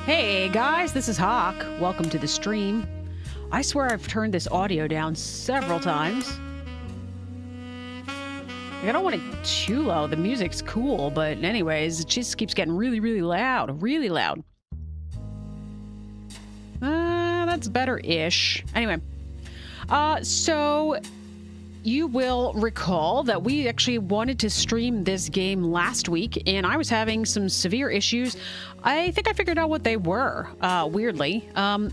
Hey guys, this is Hawk. Welcome to the stream. I swear I've turned this audio down several times. I don't want it too low. The music's cool, but anyways, it just keeps getting really, really loud. Really loud. That's better-ish. Anyway, so you will recall that we actually wanted to stream this game last week, and I was having some severe issues. I think I figured out what they were, weirdly.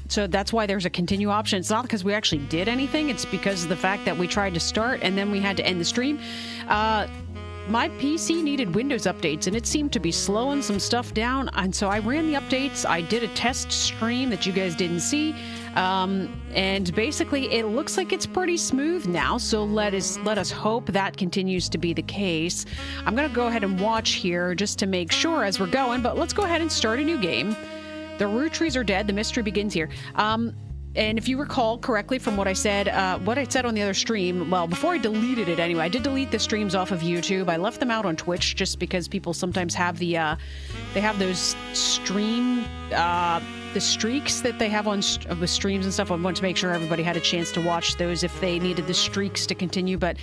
So that's why there's a continue option. It's not because we actually did anything. It's because of the fact that we tried to start and then we had to end the stream. My PC needed Windows updates, and it seemed to be slowing some stuff down. And so I ran the updates. I did a test stream that you guys didn't see. And basically, it looks like it's pretty smooth now. So let us hope that continues to be the case. I'm going to go ahead and watch here just to make sure as we're going. But let's go ahead and start a new game. The Roottrees Are Dead. The mystery begins here. And if you recall correctly from what I said on the other stream, well, before I deleted it anyway, I did delete the streams off of YouTube. I left them out on Twitch just because people sometimes have they have those stream, the streaks that they have on with streams and stuff. I want to make sure everybody had a chance to watch those if they needed the streaks to continue. But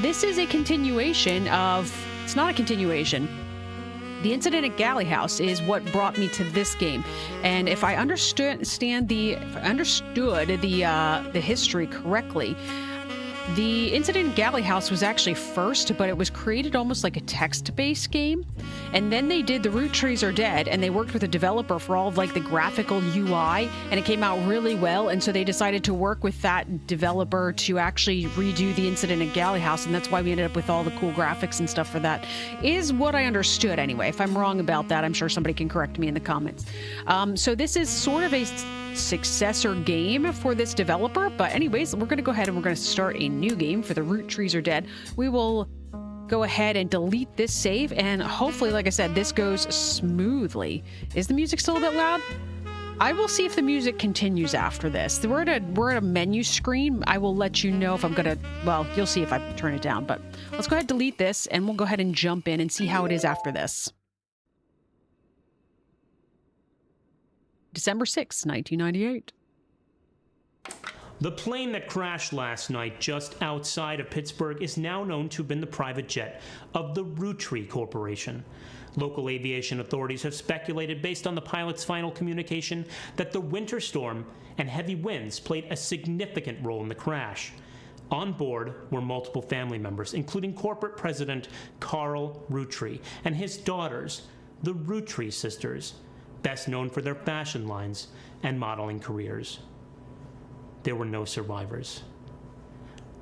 this is a continuation of, it's not a continuation. The incident at Galley House is what brought me to this game, and if I understood the history correctly, the incident at Galley House was actually first, but it was created almost like a text-based game, and then they did the Roottrees Are Dead, and they worked with a developer for all of like the graphical UI, and it came out really well, and so they decided to work with that developer to actually redo the incident at Galley House, and that's why we ended up with all the cool graphics and stuff for that, is what I understood anyway. If I'm wrong about that, I'm sure somebody can correct me in the comments. So this is sort of a successor game for this developer, but anyways, we're going to go ahead and we're going to start a new game for the Roottrees Are Dead. We will go ahead and delete this save, and hopefully, like I said, this goes smoothly. Is the music still a bit loud? I will see if the music continues after this. We're at a menu screen. I will let you know if I'm gonna, well, you'll see if I turn it down, but let's go ahead and delete this, and we'll go ahead and jump in and see how it is after this. December 6, 1998. The plane that crashed last night just outside of Pittsburgh is now known to have been the private jet of the Roottree Corporation. Local aviation authorities have speculated, based on the pilot's final communication, that the winter storm and heavy winds played a significant role in the crash. On board were multiple family members, including corporate president Carl Roottree and his daughters, the Roottree sisters, best known for their fashion lines and modeling careers. There were no survivors.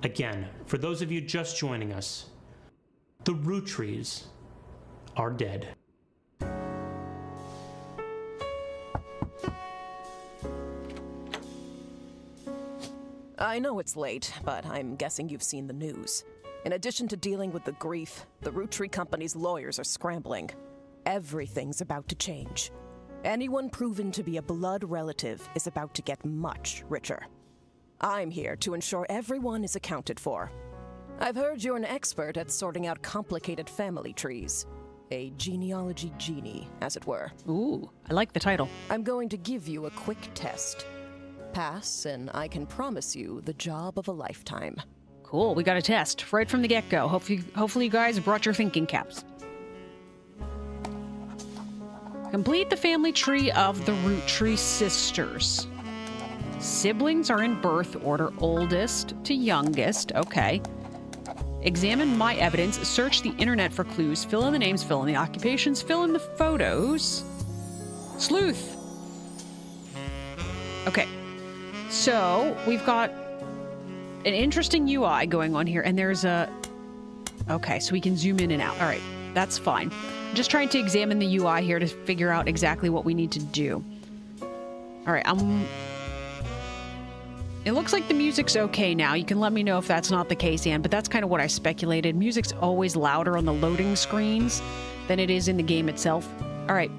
Again, for those of you just joining us, the Rootrees are dead. I know it's late, but I'm guessing you've seen the news. In addition to dealing with the grief, the Roottree Company's lawyers are scrambling. Everything's about to change. Anyone proven to be a blood relative is about to get much richer. I'm here to ensure everyone is accounted for. I've heard you're an expert at sorting out complicated family trees. A genealogy genie, as it were. Ooh, I like the title. I'm going to give you a quick test. Pass, and I can promise you the job of a lifetime. Cool, we got a test right from the get-go. Hopefully you guys brought your thinking caps. Complete the family tree of the Roottree sisters. Siblings are in birth order, oldest to youngest. Okay. Examine my evidence. Search the internet for clues. Fill in the names, fill in the occupations, fill in the photos. Sleuth. Okay. So we've got an interesting UI going on here, and there's a... Okay, so we can zoom in and out. All right, that's fine. Just trying to examine the UI here to figure out exactly what we need to do. All right, it looks like the music's okay now. You can let me know if that's not the case, Ann, but that's kind of what I speculated. Music's always louder on the loading screens than it is in the game itself. All right.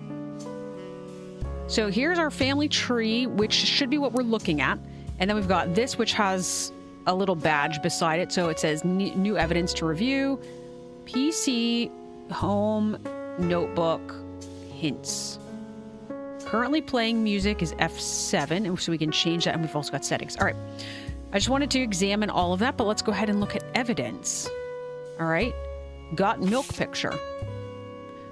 So here's our family tree, which should be what we're looking at. And then we've got this, which has a little badge beside it. So it says new evidence to review, PC, home, notebook, hints. currently playing music is F7, and so we can change that, and we've also got settings. All right. I just wanted to examine all of that, but let's go ahead and look at evidence. All right. Got milk picture.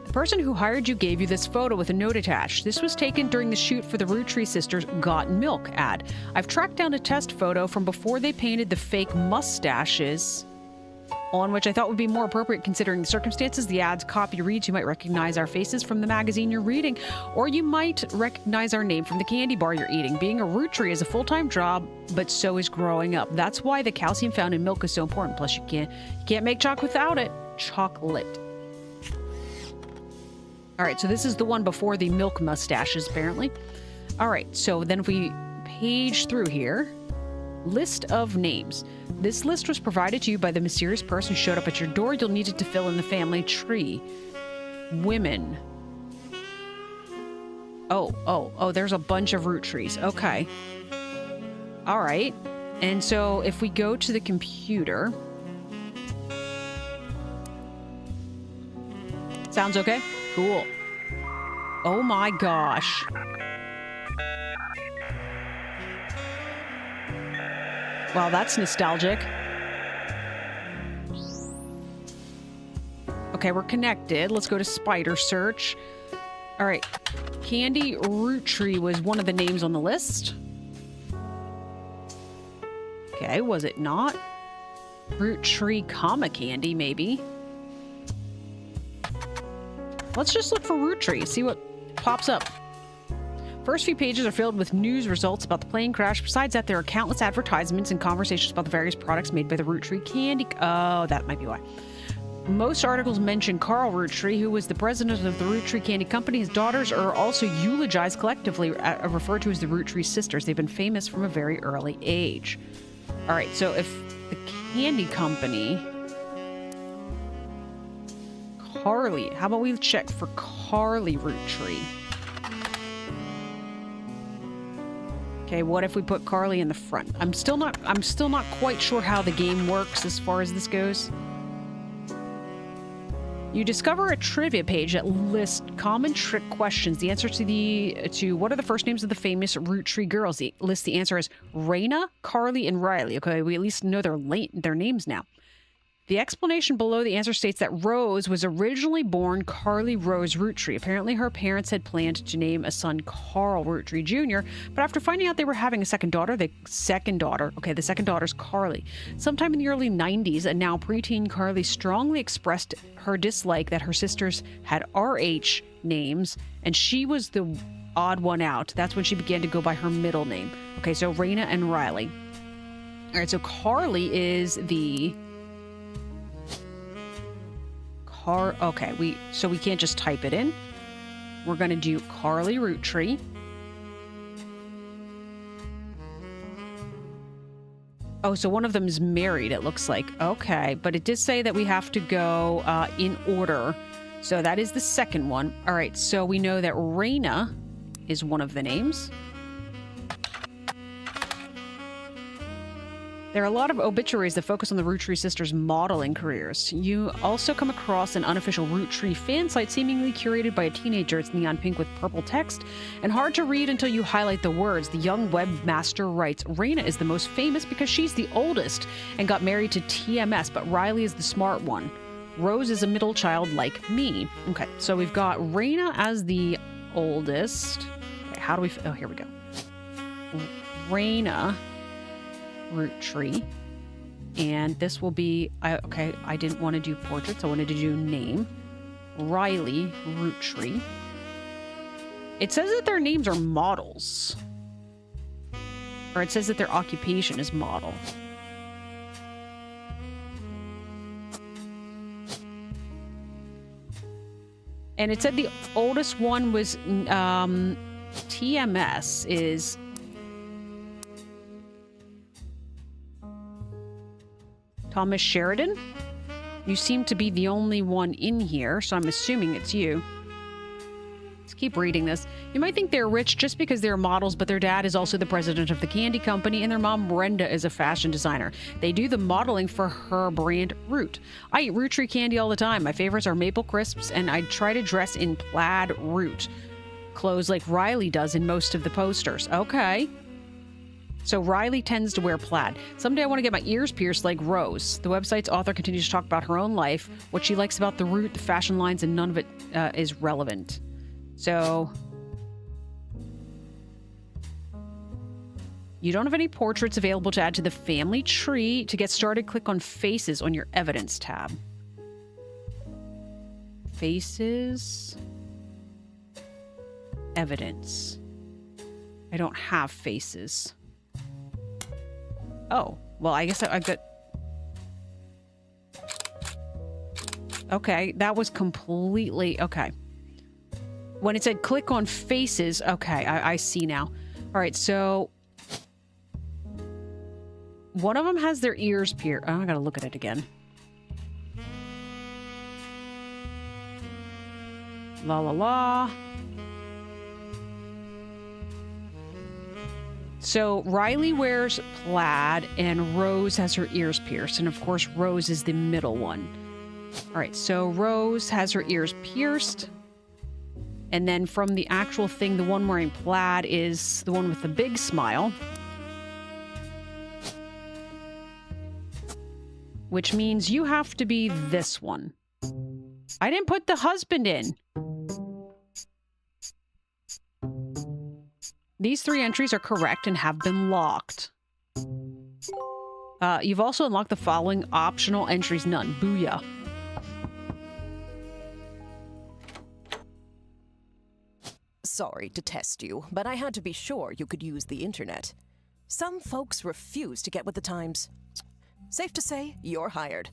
The person who hired you gave you this photo with a note attached. This was taken during the shoot for the Roottree Sisters' Got Milk ad. I've tracked down a test photo from before they painted the fake mustaches on, which I thought would be more appropriate considering the circumstances. The ad's copy reads, "You might recognize our faces from the magazine you're reading, or you might recognize our name from the candy bar you're eating. Being a Roottree is a full-time job, but so is growing up. That's why the calcium found in milk is so important. Plus, you can't make chocolate without it. Chocolate." All right, so this is the one before the milk mustaches, apparently. All right, so then if we page through here, list of names. This list was provided to you by the mysterious person who showed up at your door. You'll need it to fill in the family tree. Women. Oh, there's a bunch of root trees. Okay. All right. And so if we go to the computer. Sounds okay? Cool. Oh my gosh. Wow, that's nostalgic. Okay, we're connected. Let's go to spider search. All right. Candy Roottree was one of the names on the list. Okay, was it not? Roottree comma candy, maybe. Let's just look for Roottree, see what pops up. First few pages are filled with news results about the plane crash. Besides that, there are countless advertisements and conversations about the various products made by the Roottree candy. Oh, that might be why. Most articles mention Carl Roottree, who was the president of the Roottree Candy Company. His daughters are also eulogized collectively, referred to as the Roottree Sisters. They've been famous from a very early age. All right, so if the candy company... Carly. How about we check for Carly Roottree? Okay, what if we put Carly in the front? I'm still not quite sure how the game works as far as this goes. You discover a trivia page that lists common trick questions. The answer to what are the first names of the famous Roottree girls? It lists the answer as Raina, Carly, and Riley. Okay, we at least know their names now. The explanation below the answer states that Rose was originally born Carly Rose Roottree. Apparently, her parents had planned to name a son Carl Roottree Jr., but after finding out they were having a second daughter, the second daughter's Carly. Sometime in the early 90s, a now preteen Carly strongly expressed her dislike that her sisters had RH names, and she was the odd one out. That's when she began to go by her middle name. Okay, so Raina and Riley. All right, so Carly is the... Okay, we can't just type it in. We're going to do Carly Roottree. Oh, so one of them is married, it looks like. Okay, but it did say that we have to go in order. So that is the second one. All right, so we know that Raina is one of the names. There are a lot of obituaries that focus on the Roottree sisters' modeling careers. You also come across an unofficial Roottree fan site seemingly curated by a teenager. It's neon pink with purple text and hard to read until you highlight the words. The young webmaster writes, Raina is the most famous because she's the oldest and got married to TMS, but Riley is the smart one. Rose is a middle child like me. Okay, so we've got Raina as the oldest. Okay, how do we... Oh, here we go. Raina... Roottree, and this will be I didn't want to do portraits, I wanted to do name. Riley Roottree. It says that their names are models, or it says that their occupation is model. And it said the oldest one was TMS is Thomas Sheridan. You seem to be the only one in here, so I'm assuming it's you. Let's keep reading this. You might think they're rich just because they're models, but their dad is also the president of the candy company, and their mom, Brenda, is a fashion designer. They do the modeling for her brand, Root. I eat Roottree candy all the time. My favorites are maple crisps, and I try to dress in plaid Root. clothes like Riley does in most of the posters. Okay. So Riley tends to wear plaid. Someday I want to get my ears pierced like Rose. The website's author continues to talk about her own life, what she likes about the route, the fashion lines, and none of it is relevant. So you don't have any portraits available to add to the family tree. To get started, click on Faces on your Evidence tab. Faces. Evidence. I don't have faces. Oh, well, I guess I've got... Okay, that was completely... Okay. When it said click on faces... Okay, I see now. All right, so... One of them has their ears pierced. Oh, I gotta look at it again. La la la. So Riley wears plaid and Rose has her ears pierced. And of course, Rose is the middle one. All right, so Rose has her ears pierced. And then from the actual thing, the one wearing plaid is the one with the big smile. Which means you have to be this one. I didn't put the husband in. These 3 entries are correct and have been locked. You've also unlocked the following optional entries. None. Booyah. Sorry to test you, but I had to be sure you could use the internet. Some folks refuse to get with the times. Safe to say, you're hired.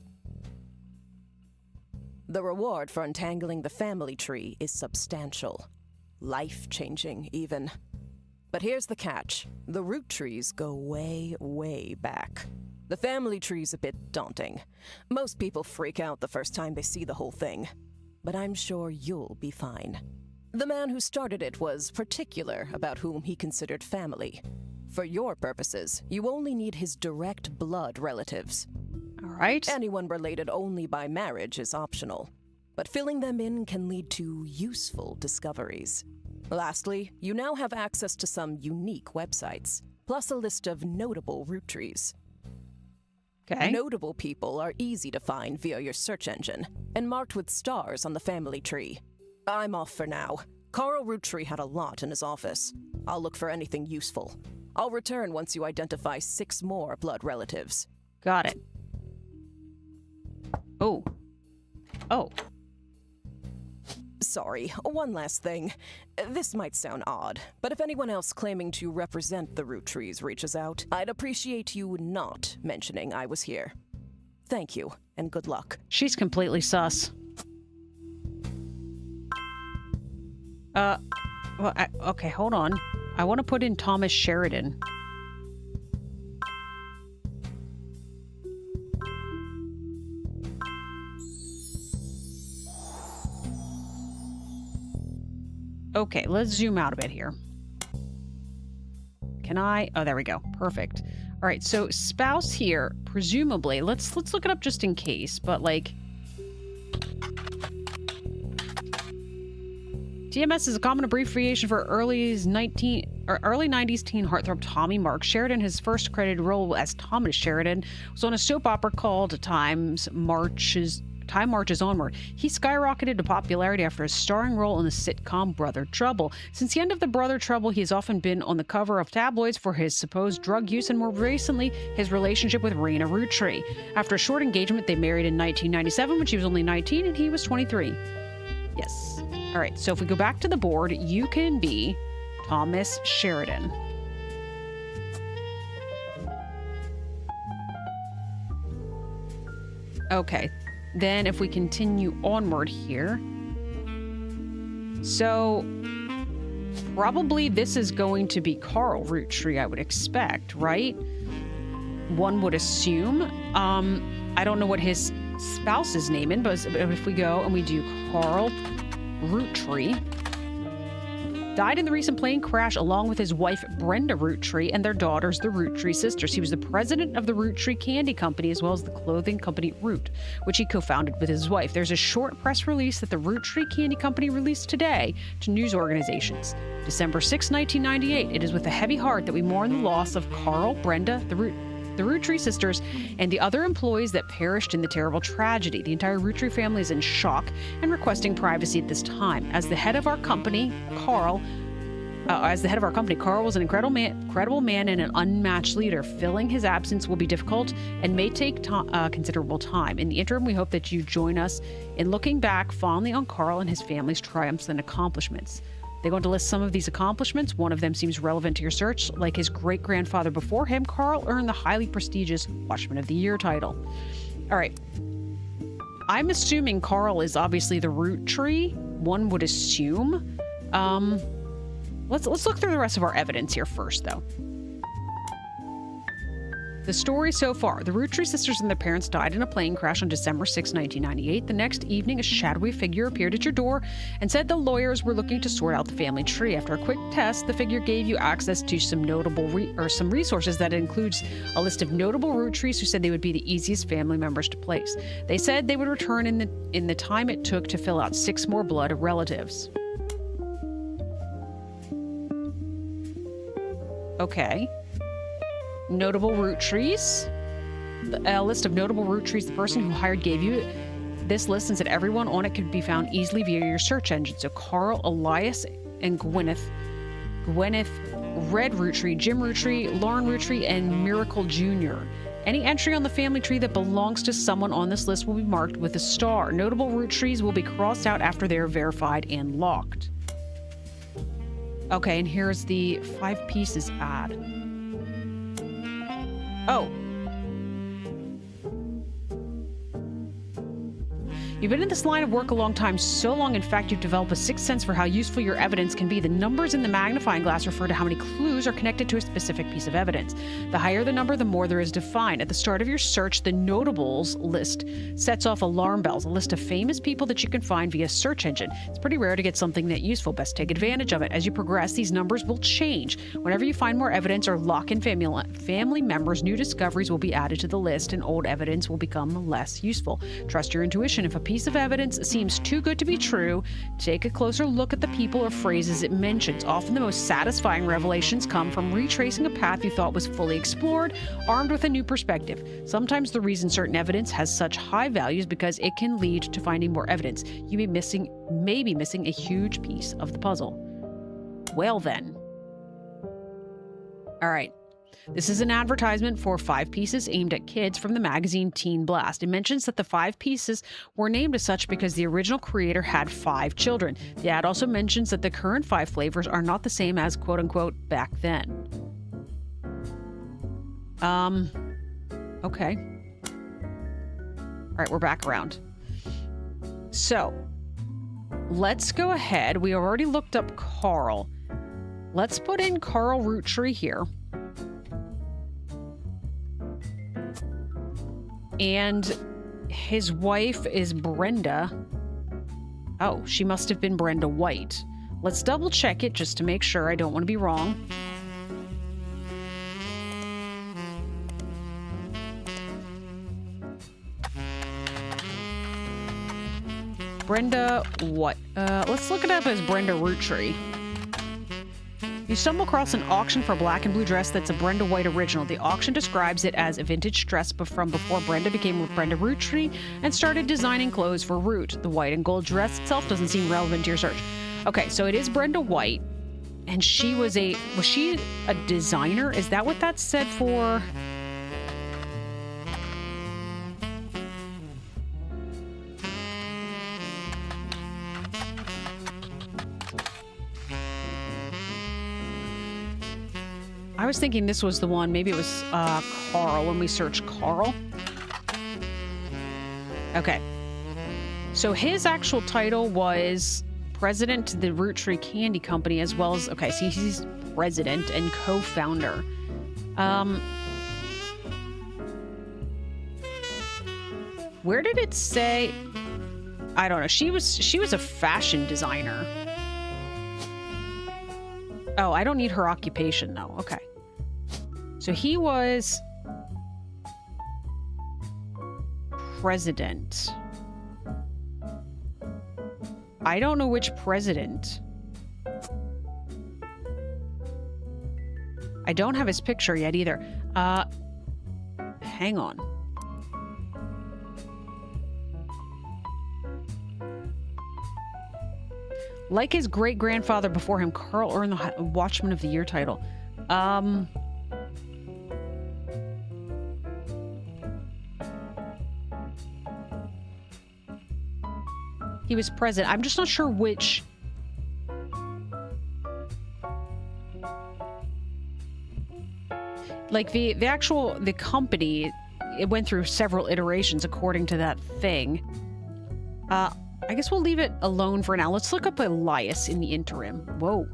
The reward for untangling the family tree is substantial. Life-changing, even. But here's the catch. The root trees go way, way back. The family tree's a bit daunting. Most people freak out the first time they see the whole thing. But I'm sure you'll be fine. The man who started it was particular about whom he considered family. For your purposes, you only need his direct blood relatives. All right. Anyone related only by marriage is optional. But filling them in can lead to useful discoveries. Lastly, you now have access to some unique websites, plus a list of notable root trees. Okay. Notable people are easy to find via your search engine, and marked with stars on the family tree. I'm off for now. Carl Roottree had a lot in his office. I'll look for anything useful. I'll return once you identify 6 more blood relatives. Got it. Oh. Oh. Sorry, one last thing. This might sound odd, but if anyone else claiming to represent the root trees reaches out, I'd appreciate you not mentioning I was here. Thank you, and good luck. She's completely sus. Well, okay, hold on. I want to put in Thomas Sheridan. Okay, let's zoom out a bit here. Can I? Oh, there we go. Perfect. All right, so spouse here, presumably, let's look it up just in case, but like TMS is a common abbreviation for early 90s teen heartthrob Tommy Mark Sheridan. His first credited role as Thomas Sheridan was on a soap opera called Time Marches Onward. He skyrocketed to popularity after a starring role in the sitcom Brother Trouble. Since the end of the Brother Trouble, he has often been on the cover of tabloids for his supposed drug use and more recently, his relationship with Raina Roottree. After a short engagement, they married in 1997 when she was only 19 and he was 23. Yes. All right, so if we go back to the board, you can be Thomas Sheridan. Okay. Then if we continue onward here. So probably this is going to be Carl Roottree, I would expect, right? One would assume. I don't know what his spouse's name is, but if we go and we do Carl Roottree, died in the recent plane crash along with his wife, Brenda Roottree, and their daughters, the Roottrees sisters. He was the president of the Roottree Candy Company as well as the clothing company Root, which he co-founded with his wife. There's a short press release that the Roottree Candy Company released today to news organizations. December 6, 1998. It is with a heavy heart that we mourn the loss of Carl, Brenda, the Roottree sisters, and the other employees that perished in the terrible tragedy. The entire Roottree family is in shock and requesting privacy at this time. As the head of our company, Carl was an incredible man and an unmatched leader. Filling his absence will be difficult and may take considerable time. In the interim, we hope that you join us in looking back fondly on Carl and his family's triumphs and accomplishments. They're going to list some of these accomplishments. One of them seems relevant to your search. Like his great-grandfather before him, Carl earned the highly prestigious Watchman of the Year title. All right. I'm assuming Carl is obviously the Roottree. One would assume. Let's look through the rest of our evidence here first, though. The story so far. The Roottree sisters and their parents died in a plane crash on December 6, 1998. The next evening, a shadowy figure appeared at your door and said the lawyers were looking to sort out the family tree. After a quick test, the figure gave you access to some notable some resources that includes a list of notable Roottrees who said they would be the easiest family members to place. They said they would return in the time it took to fill out 6 more blood relatives. Okay. Notable Roottrees. A list of notable Roottrees the person who hired gave you this list and said everyone on it could be found easily via your search engine. So Carl, Elias, and Gwyneth, Red Roottree, Jim Roottree, Lauren Roottree, and Miracle Jr. Any entry on the family tree that belongs to someone on this list will be marked with a star. Notable Roottrees will be crossed out after they are verified and locked. Okay, and here's the 5 pieces ad. Oh. You've been in this line of work a long time, so long in fact you've developed a sixth sense for how useful your evidence can be. The numbers in the magnifying glass refer to how many clues are connected to a specific piece of evidence. The higher the number, the more there is defined. At the start of your search, the notables list sets off alarm bells, a list of famous people that you can find via search engine. It's pretty rare to get something that useful. Best take advantage of it. As you progress, these numbers will change. Whenever you find more evidence or lock in family members, new discoveries will be added to the list and old evidence will become less useful. Trust your intuition. If a piece of evidence seems too good to be true, take a closer look at the people or phrases it mentions. Often the most satisfying revelations come from retracing a path you thought was fully explored, armed with a new perspective. Sometimes the reason certain evidence has such high value is because it can lead to finding more evidence. You may be missing a huge piece of the puzzle. Well then. All right. This is an advertisement for 5 pieces aimed at kids from the magazine Teen Blast. It mentions that the 5 pieces were named as such because the original creator had 5 children. The ad also mentions that the current 5 flavors are not the same as quote-unquote back then. Okay. All right, we're back around. So, let's go ahead. We already looked up Carl. Let's put in Carl Roottree here. And his wife is Brenda. Oh, she must have been Brenda White. Let's double check it just to make sure. I don't want to be wrong. Brenda what? Let's look it up as Brenda Roottree. You stumble across an auction for a black and blue dress that's a Brenda White original. The auction describes it as a vintage dress from before Brenda became Brenda Roottree and started designing clothes for Root. The white and gold dress itself doesn't seem relevant to your search. Okay, so it is Brenda White, and was she a designer? Is that what that said for? I was thinking this was the one. Maybe it was Carl when we searched Carl. Okay. So his actual title was president of the Roottree Candy Company as well as... Okay, so he's president and co-founder. Where did it say... I don't know. She was a fashion designer. Oh, I don't need her occupation, though. Okay. So he was president. I don't know which president. I don't have his picture yet either. Hang on. Like his great-grandfather before him, Carl earned the Watchman of the Year title. He was president. I'm just not sure which. Like the company, it went through several iterations according to that thing. I guess we'll leave it alone for now. Let's look up Elias in the interim. Whoa.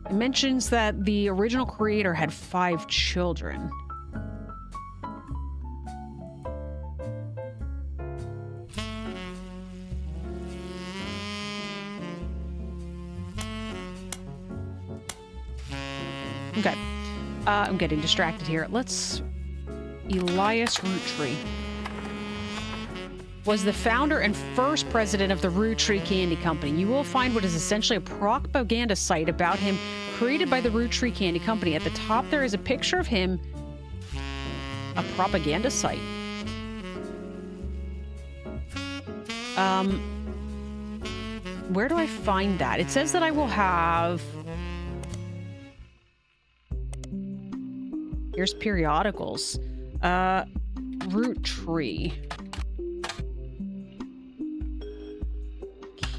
It mentions that the original creator had 5 children. Okay. I'm getting distracted here. Elias Roottree was the founder and first president of the Roottree Candy Company. You will find what is essentially a propaganda site about him created by the Roottree Candy Company. At the top, there is a picture of him. A propaganda site. Where do I find that? It says that I will have... Here's periodicals. Roottree.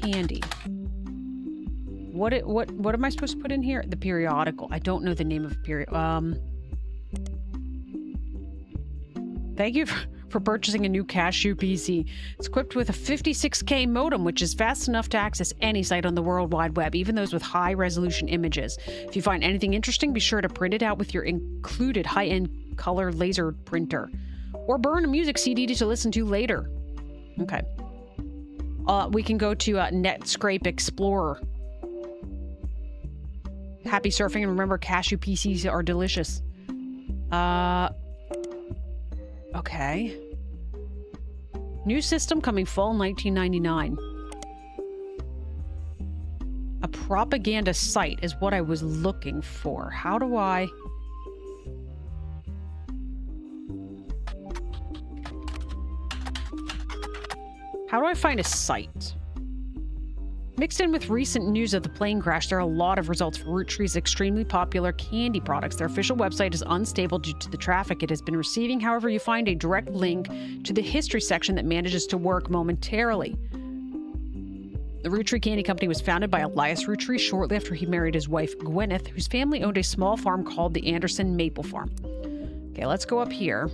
Candy. What am I supposed to put in here? The periodical. I don't know the name of period. Thank you for purchasing a new Cashew PC. It's equipped with a 56K modem, which is fast enough to access any site on the World Wide Web, even those with high-resolution images. If you find anything interesting, be sure to print it out with your included high-end color laser printer. Or burn a music CD to listen to later. Okay. We can go to Netscape Explorer. Happy surfing, and remember, Cashew PCs are delicious. Okay. New system coming fall 1999. A propaganda site is what I was looking for. How do I... find a site? Mixed in with recent news of the plane crash, there are a lot of results for Roottree's extremely popular candy products. Their official website is unstable due to the traffic it has been receiving. However, you find a direct link to the history section that manages to work momentarily. The Roottree Candy Company was founded by Elias Roottree shortly after he married his wife, Gwyneth, whose family owned a small farm called the Anderson Maple Farm. Okay, let's go up here.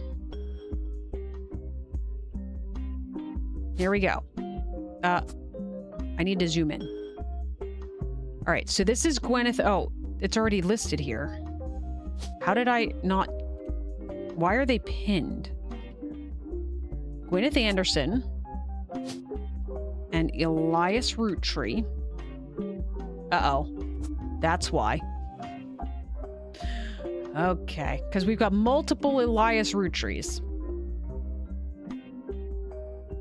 Here we go. I need to zoom in. All right, so this is Gwyneth. Oh, it's already listed here. How did I not... Why are they pinned? Gwyneth Anderson and Elias Roottree. Uh-oh. That's why. Okay, because we've got multiple Elias Roottrees.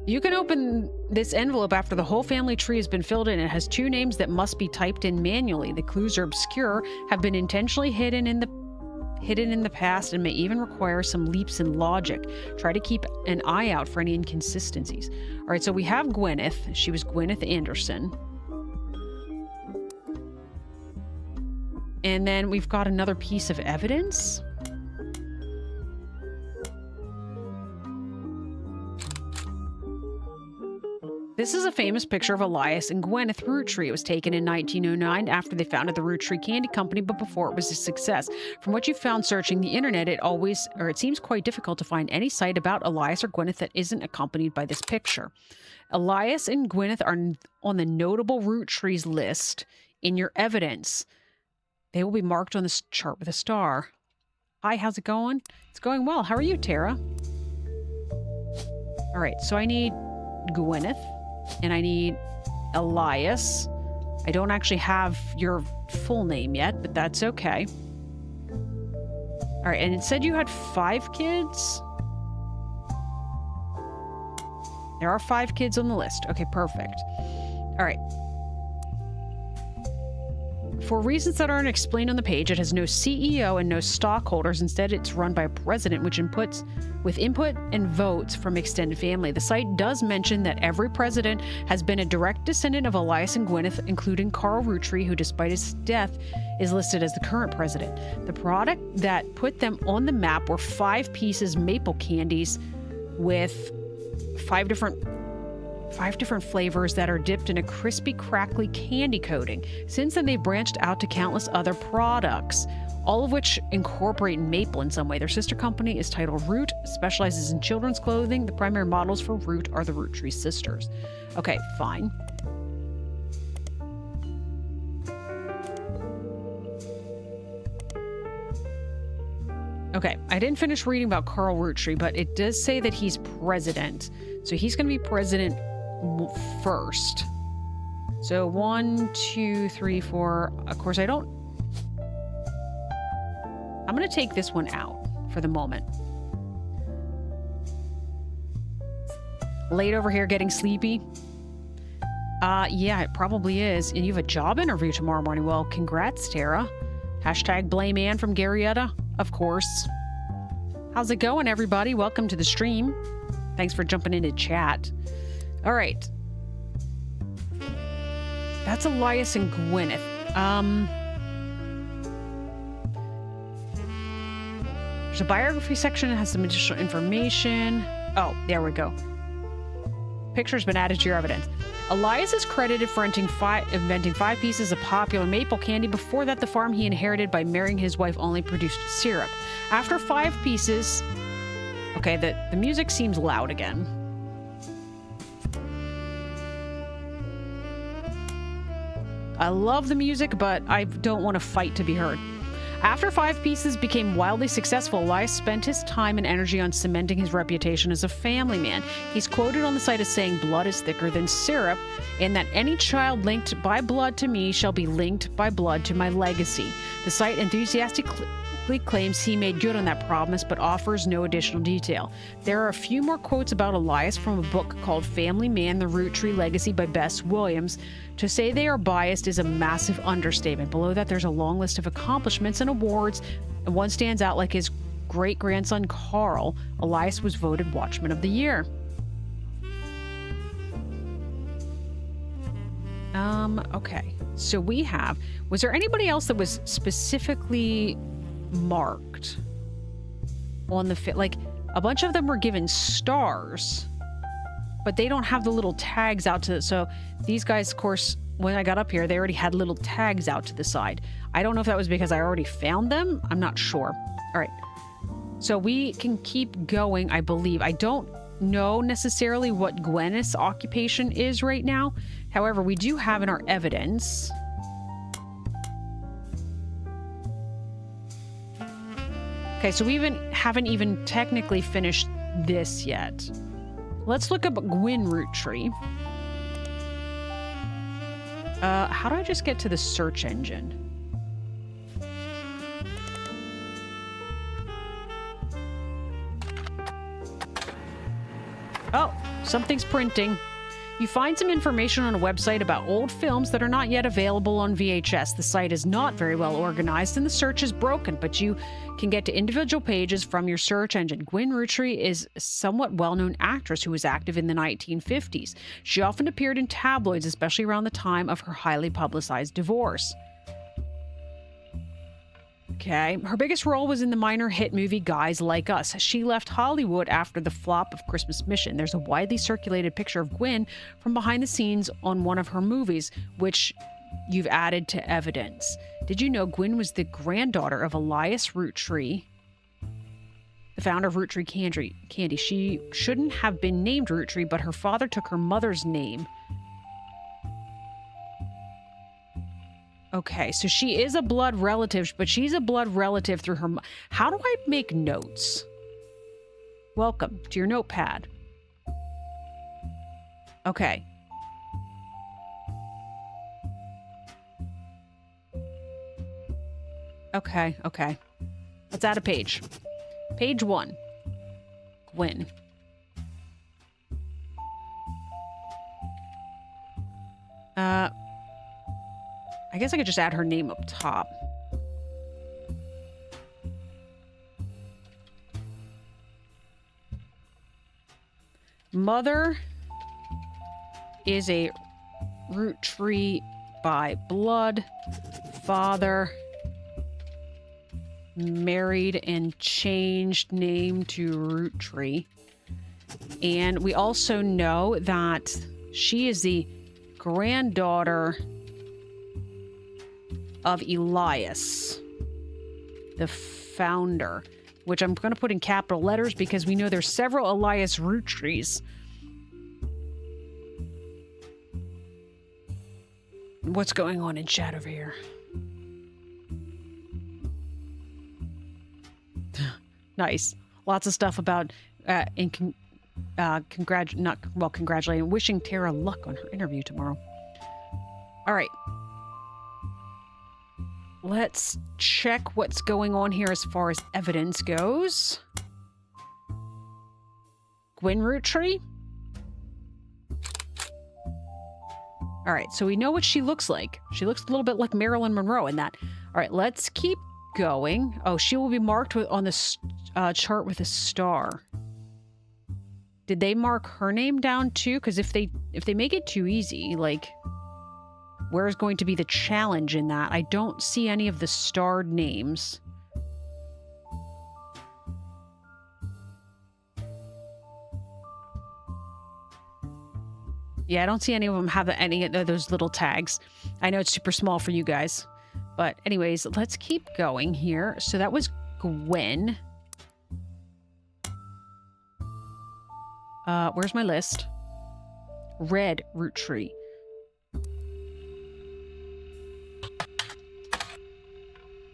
You can open this envelope after the whole family tree has been filled in. It has 2 names that must be typed in manually. The clues are obscure, have been intentionally hidden in the past, and may even require some leaps in logic. Try to keep an eye out for any inconsistencies. All right, so we have Gwyneth. She was Gwyneth Anderson. And then we've got another piece of evidence. This is a famous picture of Elias and Gwyneth Roottree. It was taken in 1909 after they founded the Roottree Candy Company, but before it was a success. From what you found searching the internet, it seems quite difficult to find any site about Elias or Gwyneth that isn't accompanied by this picture. Elias and Gwyneth are on the notable Roottrees list in your evidence. They will be marked on this chart with a star. Hi, how's it going? It's going well. How are you, Tara? All right, so I need Gwyneth. And I need Elias. I don't actually have your full name yet, but that's okay. All right, and it said you had 5 kids? There are 5 kids on the list. Okay, perfect. All right. For reasons that aren't explained on the page, it has no CEO and no stockholders. Instead, it's run by a president, with input and votes from extended family. The site does mention that every president has been a direct descendant of Elias and Gwyneth, including Carl Roottree, who, despite his death, is listed as the current president. The product that put them on the map were 5 pieces maple candies with 5 different flavors that are dipped in a crispy, crackly candy coating. Since then, they've branched out to countless other products, all of which incorporate maple in some way. Their sister company is titled Root, specializes in children's clothing. The primary models for Root are the Roottree sisters. Okay, fine. Okay, I didn't finish reading about Carl Roottree, but it does say that he's president. So he's going to be president first. So 1, 2, 3, 4. Of course, I'm going to take this one out for the moment. Late over here getting sleepy. Yeah, it probably is. And you have a job interview tomorrow morning. Well, congrats, Tara. Hashtag blame Ann from Garyetta, of course. How's it going, everybody? Welcome to the stream. Thanks for jumping into chat. All right. That's Elias and Gwyneth. There's a biography section that has some additional information. Oh, there we go. Picture's been added to your evidence. Elias is credited for inventing 5 pieces of popular maple candy. Before that, the farm he inherited by marrying his wife only produced syrup. After 5 pieces... Okay, the music seems loud again. I love the music, but I don't want to fight to be heard. After 5 pieces became wildly successful, Elias spent his time and energy on cementing his reputation as a family man. He's quoted on the site as saying, "Blood is thicker than syrup," and that any child linked by blood to me shall be linked by blood to my legacy. The site enthusiastically claims he made good on that promise, but offers no additional detail. There are a few more quotes about Elias from a book called Family Man, The Roottree Legacy by Bess Williams. To say they are biased is a massive understatement. Below that, there's a long list of accomplishments and awards, and one stands out like his great-grandson Carl. Elias was voted Watchman of the Year. Okay. So we have... Was there anybody else that was specifically marked on the like a bunch of them were given stars, but they don't have the little tags out to... So these guys, of course, when I got up here, they already had little tags out to the side. I don't know if that was because I already found them. I'm not sure. All right. So we can keep going, I believe. I don't know necessarily what Gwyneth's occupation is right now. However, we do have in our evidence... Okay, so we haven't even technically finished this yet. Let's look up Gwyn Roottree. How do I just get to the search engine? Oh, something's printing. You find some information on a website about old films that are not yet available on VHS. The site is not very well organized and the search is broken, but you can get to individual pages from your search engine. Gwyn Roottree is a somewhat well-known actress who was active in the 1950s. She often appeared in tabloids, especially around the time of her highly publicized divorce. Okay, her biggest role was in the minor hit movie Guys Like Us. She left Hollywood after the flop of Christmas Mission. There's a widely circulated picture of Gwyn from behind the scenes on one of her movies, which you've added to evidence. Did you know Gwyn was the granddaughter of Elias Roottree, the founder of Roottree Candy? She shouldn't have been named Roottree, but her father took her mother's name. Okay, so she is a blood relative, but she's a blood relative through her... How do I make notes? Welcome to your notepad. Okay. Okay, okay. Let's add a page. Page 1. Gwen. I guess I could just add her name up top. Mother is a Roottree by blood. Father married and changed name to Roottree. And we also know that she is the granddaughter of Elias, the founder, which I'm going to put in capital letters because we know there's several Elias Roottrees. What's going on in chat over here? Nice. Lots of stuff about congratulating, wishing Tara luck on her interview tomorrow. All right. Let's check what's going on here as far as evidence goes. Gwen Roottree? All right, so we know what she looks like. She looks a little bit like Marilyn Monroe in that. All right, let's keep going. Oh, she will be marked with, on the chart with a star. Did they mark her name down too? Because if they make it too easy, like, where's going to be the challenge in that? I don't see any of the starred names. Yeah, I don't see any of them have any of those little tags. I know it's super small for you guys. But anyways, let's keep going here. So that was Gwen. Where's my list? Red Roottree.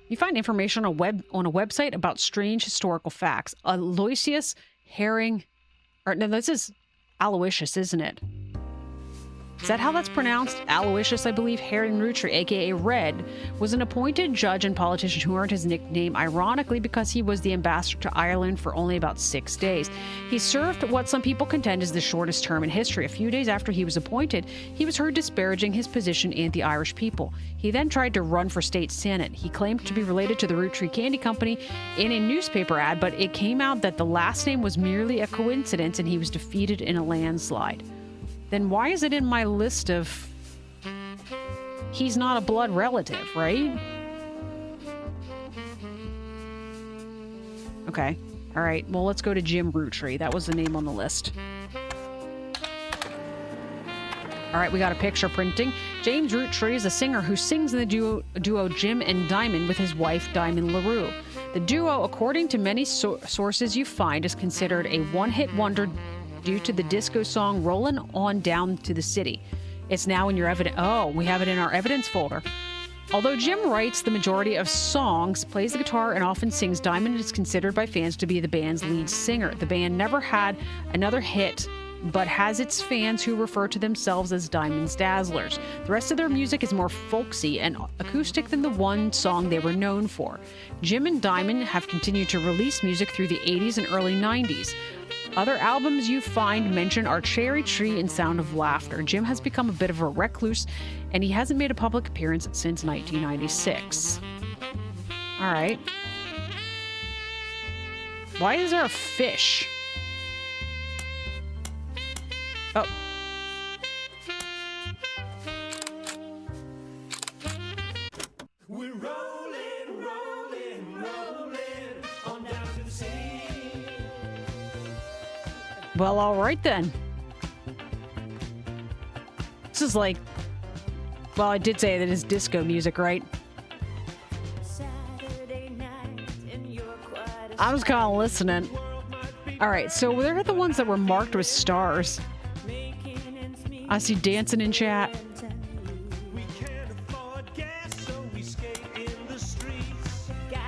You find information on a website about strange historical facts. Aloysius Herring, or no, this is Aloysius, isn't it? Is that how that's pronounced? Aloysius, I believe. Herring Roottree, aka Red, was an appointed judge and politician who earned his nickname ironically because he was the ambassador to Ireland for only about 6 days. He served what some people contend is the shortest term in history. A few days after he was appointed, he was heard disparaging his position and the Irish people. He then tried to run for state senate. He claimed to be related to the Roottree Candy Company in a newspaper ad, but it came out that the last name was merely a coincidence and he was defeated in a landslide. Then why is it in my list of... He's not a blood relative, right? Okay. All right. Well, let's go to Jim Roottree. That was the name on the list. All right, we got a picture printing. James Roottree is a singer who sings in the duo Jim and Diamond with his wife, Diamond LaRue. The duo, according to many sources you find, is considered a one-hit wonder due to the disco song Rollin' On Down to the City. It's now in your evidence. Oh, we have it in our evidence folder. Although Jim writes the majority of songs, plays the guitar, and often sings, Diamond is considered by fans to be the band's lead singer. The band never had another hit, but has its fans who refer to themselves as Diamond's Dazzlers. The rest of their music is more folksy and acoustic than the one song they were known for. Jim and Diamond have continued to release music through the 80s and early 90s. Other albums you find mentioned are Cherry Tree and Sound of Laughter. Jim has become a bit of a recluse, and he hasn't made a public appearance since 1996. All right. Why is there a fish? Oh. We're rolling, rolling, rolling on down to the sea. Well, all right then. This is like, well, I did say that it's disco music, right? I was kind of listening. All right, so they're the ones that were marked with stars. I see dancing in chat.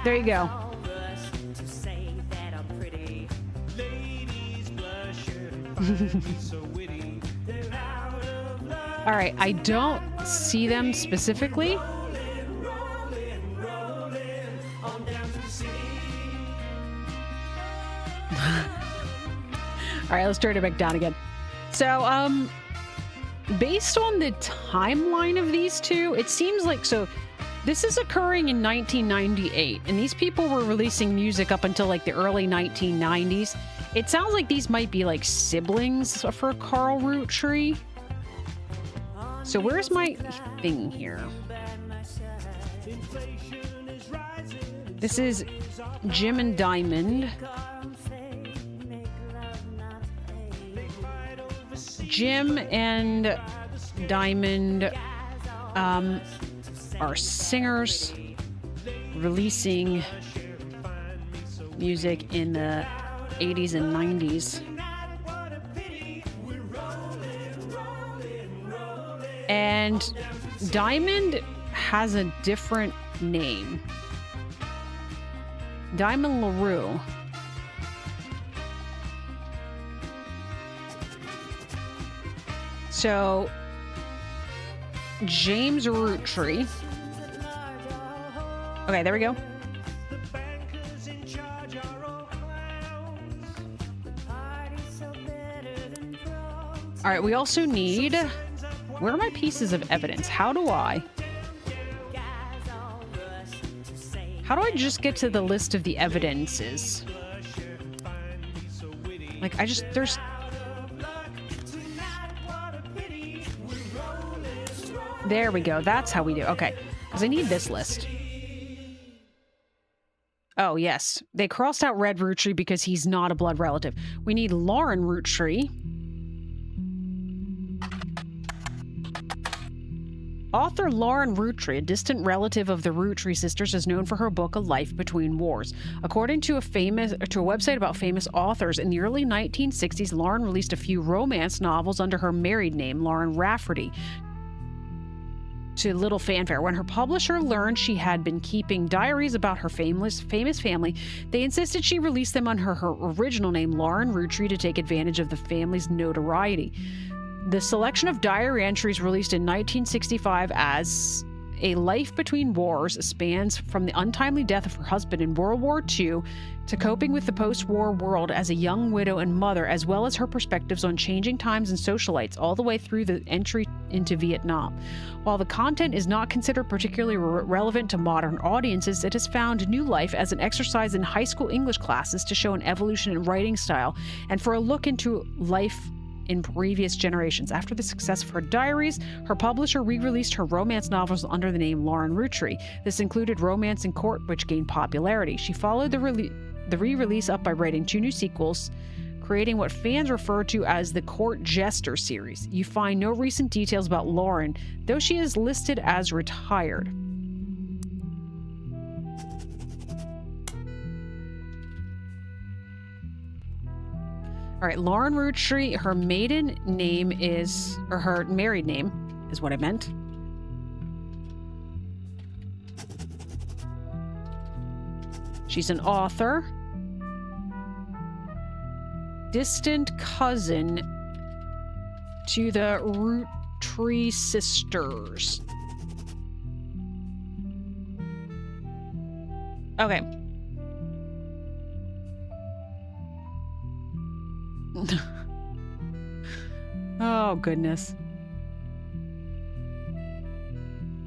There you go. All right, I don't see them specifically. All right, let's turn it back down again. So, based on the timeline of these two, it seems like, so this is occurring in 1998, and these people were releasing music up until like the early 1990s. It sounds like these might be like siblings for Carl Roottree. So where's my thing here? This is Jim and Diamond. Jim and Diamond are singers releasing music in the 80s and 90s. And Diamond has a different name. Diamond LaRue. So, James Roottree. Okay, there we go. All right, we also need... Where are my pieces of evidence? How do I just get to the list of the evidences? Like, there's... There we go. That's how we do. Okay. Because I need this list. Oh, yes. They crossed out Red Roottree because he's not a blood relative. We need Lauren Roottree. Author Lauren Roottree, a distant relative of the Roottree sisters, is known for her book A Life Between Wars. According to a website about famous authors, in the early 1960s, Lauren released a few romance novels under her married name, Lauren Rafferty, to little fanfare. When her publisher learned she had been keeping diaries about her famous family, they insisted she release them under her original name, Lauren Roottree, to take advantage of the family's notoriety. The selection of diary entries released in 1965 as A Life Between Wars spans from the untimely death of her husband in World War II to coping with the post-war world as a young widow and mother, as well as her perspectives on changing times and socialites, all the way through the entry into Vietnam. While the content is not considered particularly relevant to modern audiences, it has found new life as an exercise in high school English classes to show an evolution in writing style and for a look into life in previous generations. After the success of her diaries, her publisher re-released her romance novels under the name Lauren Roottree. This included Romance in Court, which gained popularity. She followed the re-release up by writing 2 new sequels, creating what fans refer to as the Court Jester series. You find no recent details about Lauren, though she is listed as retired. All right, Lauren Roottree, her maiden name is, or her married name is what I meant. She's an author. Distant cousin to the Roottree sisters. Okay. Oh, goodness.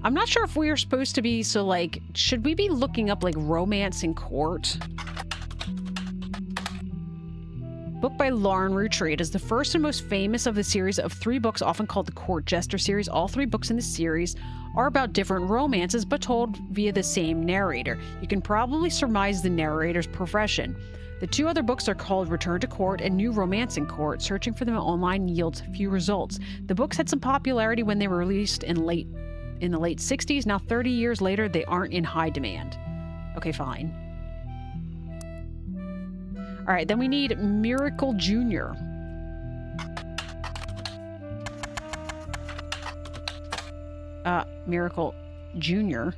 I'm not sure if we are supposed to be, so, like, should we be looking up, like, Romance in Court? Book by Lauren Roottree. It is the first and most famous of the series of 3 books, often called the Court Jester series. All 3 books in the series are about different romances, but told via the same narrator. You can probably surmise the narrator's profession. The 2 other books are called Return to Court and New Romance in Court. Searching for them online yields few results. The books had some popularity when they were released in the late 60s. Now, 30 years later, they aren't in high demand. Okay, fine. All right, then we need Miracle Jr. Miracle Jr.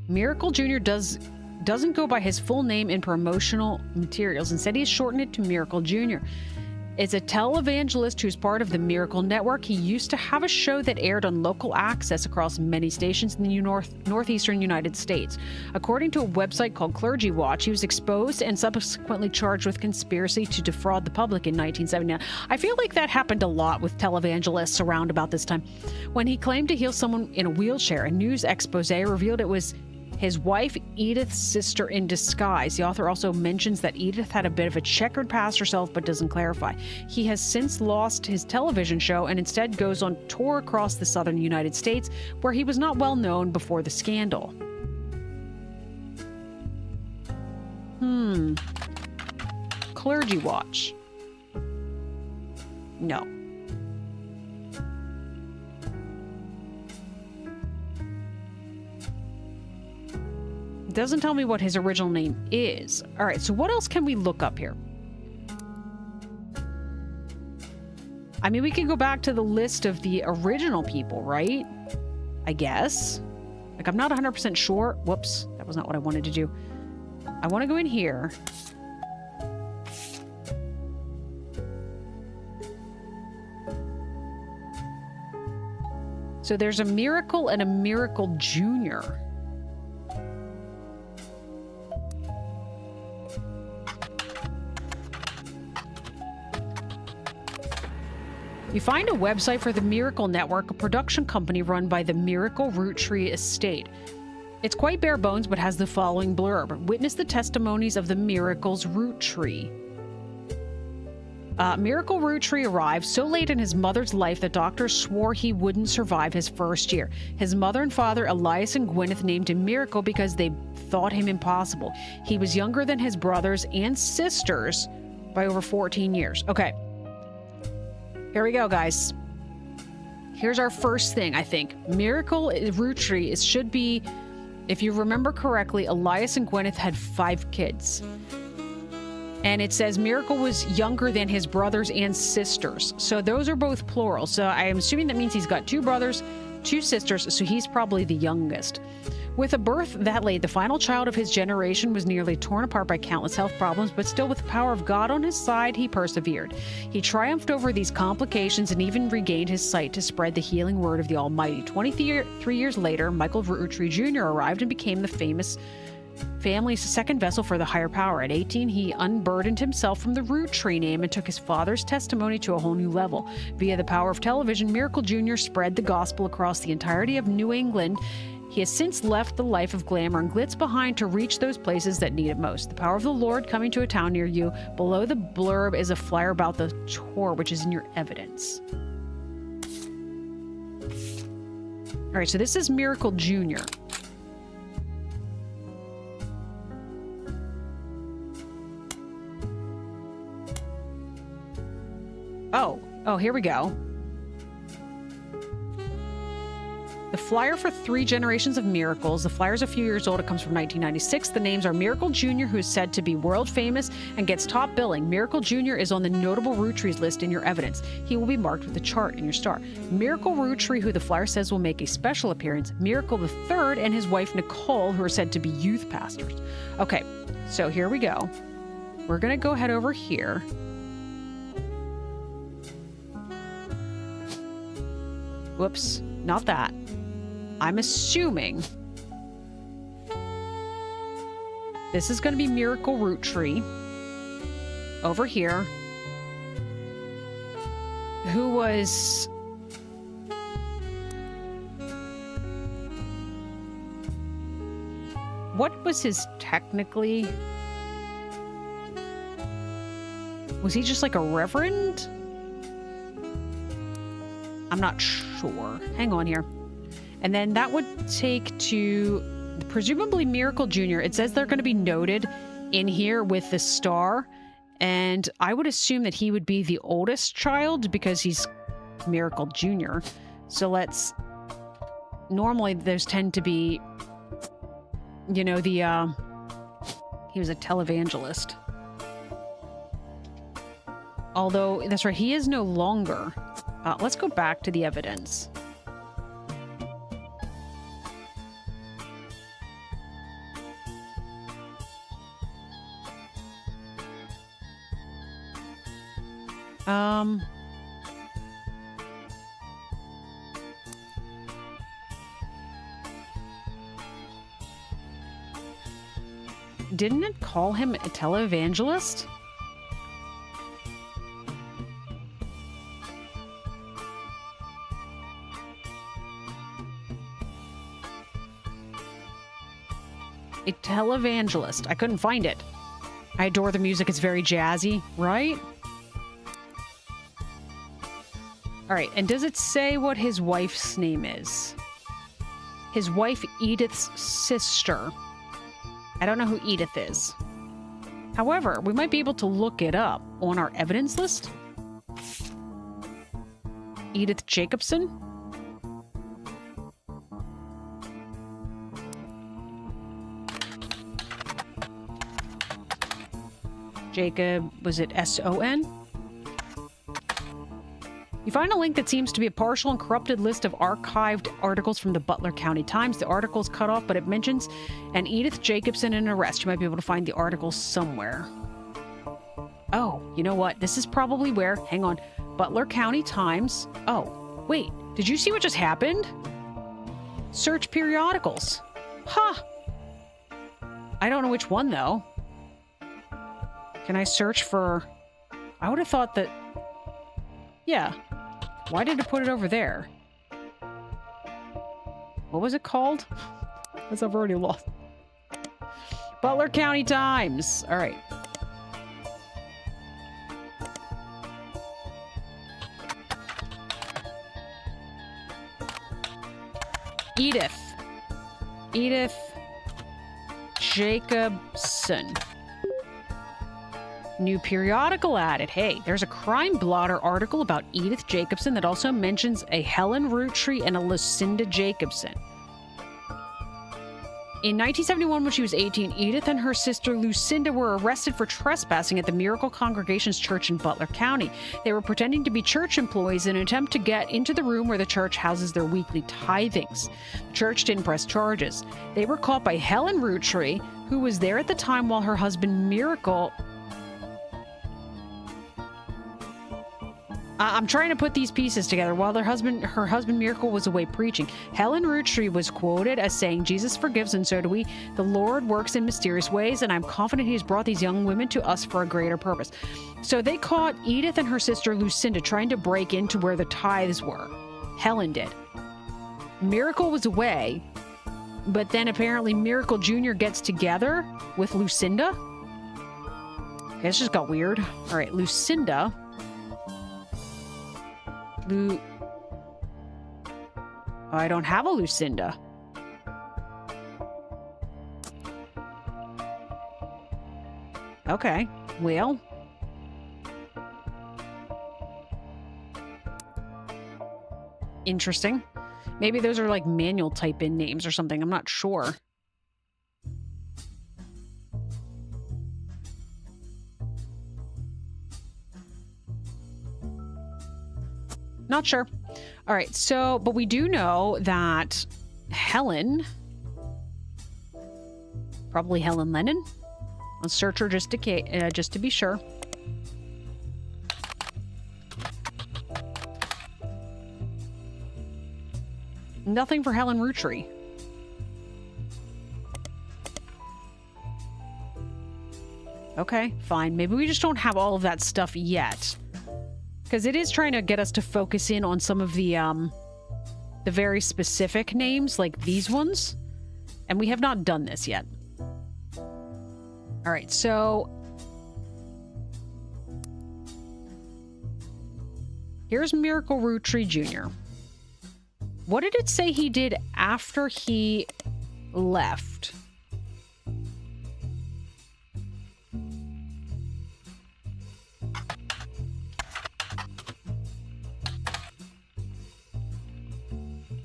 Miracle Jr. doesn't go by his full name in promotional materials. Instead, he has shortened it to Miracle Jr. is a televangelist who's part of the Miracle Network. He used to have a show that aired on local access across many stations in the northeastern United States. According to a website called Clergy Watch, he was exposed and subsequently charged with conspiracy to defraud the public in 1979. I feel like that happened a lot with televangelists around about this time. When he claimed to heal someone in a wheelchair, a news expose revealed it was his wife, Edith's sister in disguise. The author also mentions that Edith had a bit of a checkered past herself, but doesn't clarify. He has since lost his television show and instead goes on tour across the southern United States, where he was not well known before the scandal. Clergy Watch. No. Doesn't tell me what his original name is. All right, so what else can we look up here? I mean, we can go back to the list of the original people, right? I guess. Like, I'm not 100% sure. Whoops, that was not what I wanted to do. I want to go in here. So there's a Miracle and a Miracle Junior. You find a website for the Miracle Network, a production company run by the Miracle Roottree estate. It's quite bare bones, but has the following blurb. Witness the testimonies of the Miracle's Roottree. Miracle Roottree arrived so late in his mother's life that doctors swore he wouldn't survive his first year. His mother and father, Elias and Gwyneth, named him Miracle because they thought him impossible. He was younger than his brothers and sisters by over 14 years. Okay. Here we go, guys. Here's our first thing, I think. Miracle Roottree should be, if you remember correctly, Elias and Gwyneth had 5 kids. And it says Miracle was younger than his brothers and sisters. So those are both plural. So I am assuming that means he's got 2 brothers, 2 sisters, so he's probably the youngest. With a birth that late, the final child of his generation was nearly torn apart by countless health problems, but still with the power of God on his side, he persevered. He triumphed over these complications and even regained his sight to spread the healing word of the Almighty. 23 years later, Michael Roottree Jr. arrived and became the famous family's second vessel for the higher power. At 18, he unburdened himself from the Roottree name and took his father's testimony to a whole new level. Via the power of television, Miracle Jr. spread the gospel across the entirety of New England. He has since left the life of glamour and glitz behind to reach those places that need it most. The power of the Lord coming to a town near you. Below the blurb is a flyer about the tour, which is in your evidence. All right, so this is Miracle Jr. Oh, here we go. The flyer for 3 generations of miracles. The flyer's a few years old. It comes from 1996. The names are Miracle Jr., who is said to be world famous and gets top billing. Miracle Jr. is on the notable Roottrees list in your evidence. He will be marked with a chart in your star. Miracle Roottree, who the flyer says will make a special appearance. Miracle the Third and his wife Nicole, who are said to be youth pastors. Okay, so here we go. We're going to go head over here. Whoops, not that. I'm assuming this is going to be Miracle Roottree over here, who was what was his technically? Was he just like a reverend? I'm not sure. Hang on here. And then that would take to presumably Miracle Jr. It says they're going to be noted in here with the star. And I would assume that he would be the oldest child because he's Miracle Jr. So let's... Normally those tend to be, you know, the... He was a televangelist. Although, that's right, he is no longer... let's go back to the evidence. Didn't it call him a televangelist? A televangelist. I couldn't find it. I adore the music. It's very jazzy, right? All right. And does it say what his wife's name is? His wife, Edith's sister. I don't know who Edith is. However, we might be able to look it up on our evidence list. Edith Jacobson. Jacob, was it S-O-N? You find a link that seems to be a partial and corrupted list of archived articles from the Butler County Times. The article's cut off, but it mentions an Edith Jacobson in arrest. You might be able to find the article somewhere. Oh, you know what? This is probably where... Hang on. Butler County Times. Oh, wait. Did you see what just happened? Search periodicals. Huh. I don't know which one, though. Can I search for... I would have thought that... Yeah. Why did it put it over there? What was it called? Because I've already lost. Butler County Times. All right. Edith. Edith Jacobson. New periodical added. Hey, there's a crime blotter article about Edith Jacobson that also mentions a Helen Roottree and a Lucinda Jacobson. In 1971, when she was 18, Edith and her sister Lucinda were arrested for trespassing at the Miracle Congregation's church in Butler County. They were pretending to be church employees in an attempt to get into the room where the church houses their weekly tithings. The church didn't press charges. They were caught by Helen Roottree, who was there at the time while her husband Miracle... I'm trying to put these pieces together. While her husband Miracle was away preaching, Helen Roottree was quoted as saying, "Jesus forgives and so do we. The Lord works in mysterious ways, and I'm confident he has brought these young women to us for a greater purpose." So they caught Edith and her sister Lucinda trying to break into where the tithes were. Helen did. Miracle was away, but then apparently Miracle Jr. gets together with Lucinda. Okay, this just got weird. All right, Lucinda... I don't have a Lucinda. Okay, well. Interesting. Maybe those are like manual type in names or something. I'm not sure. Not sure. All right, so, but we do know that Helen, probably Helen Lennon. Let's search her just to be sure. Nothing for Helen Roottree. Okay, fine. Maybe we just don't have all of that stuff yet. Because it is trying to get us to focus in on some of the very specific names, like these ones. And we have not done this yet. All right, so... here's Miracle Roottree Jr. What did it say he did after he left?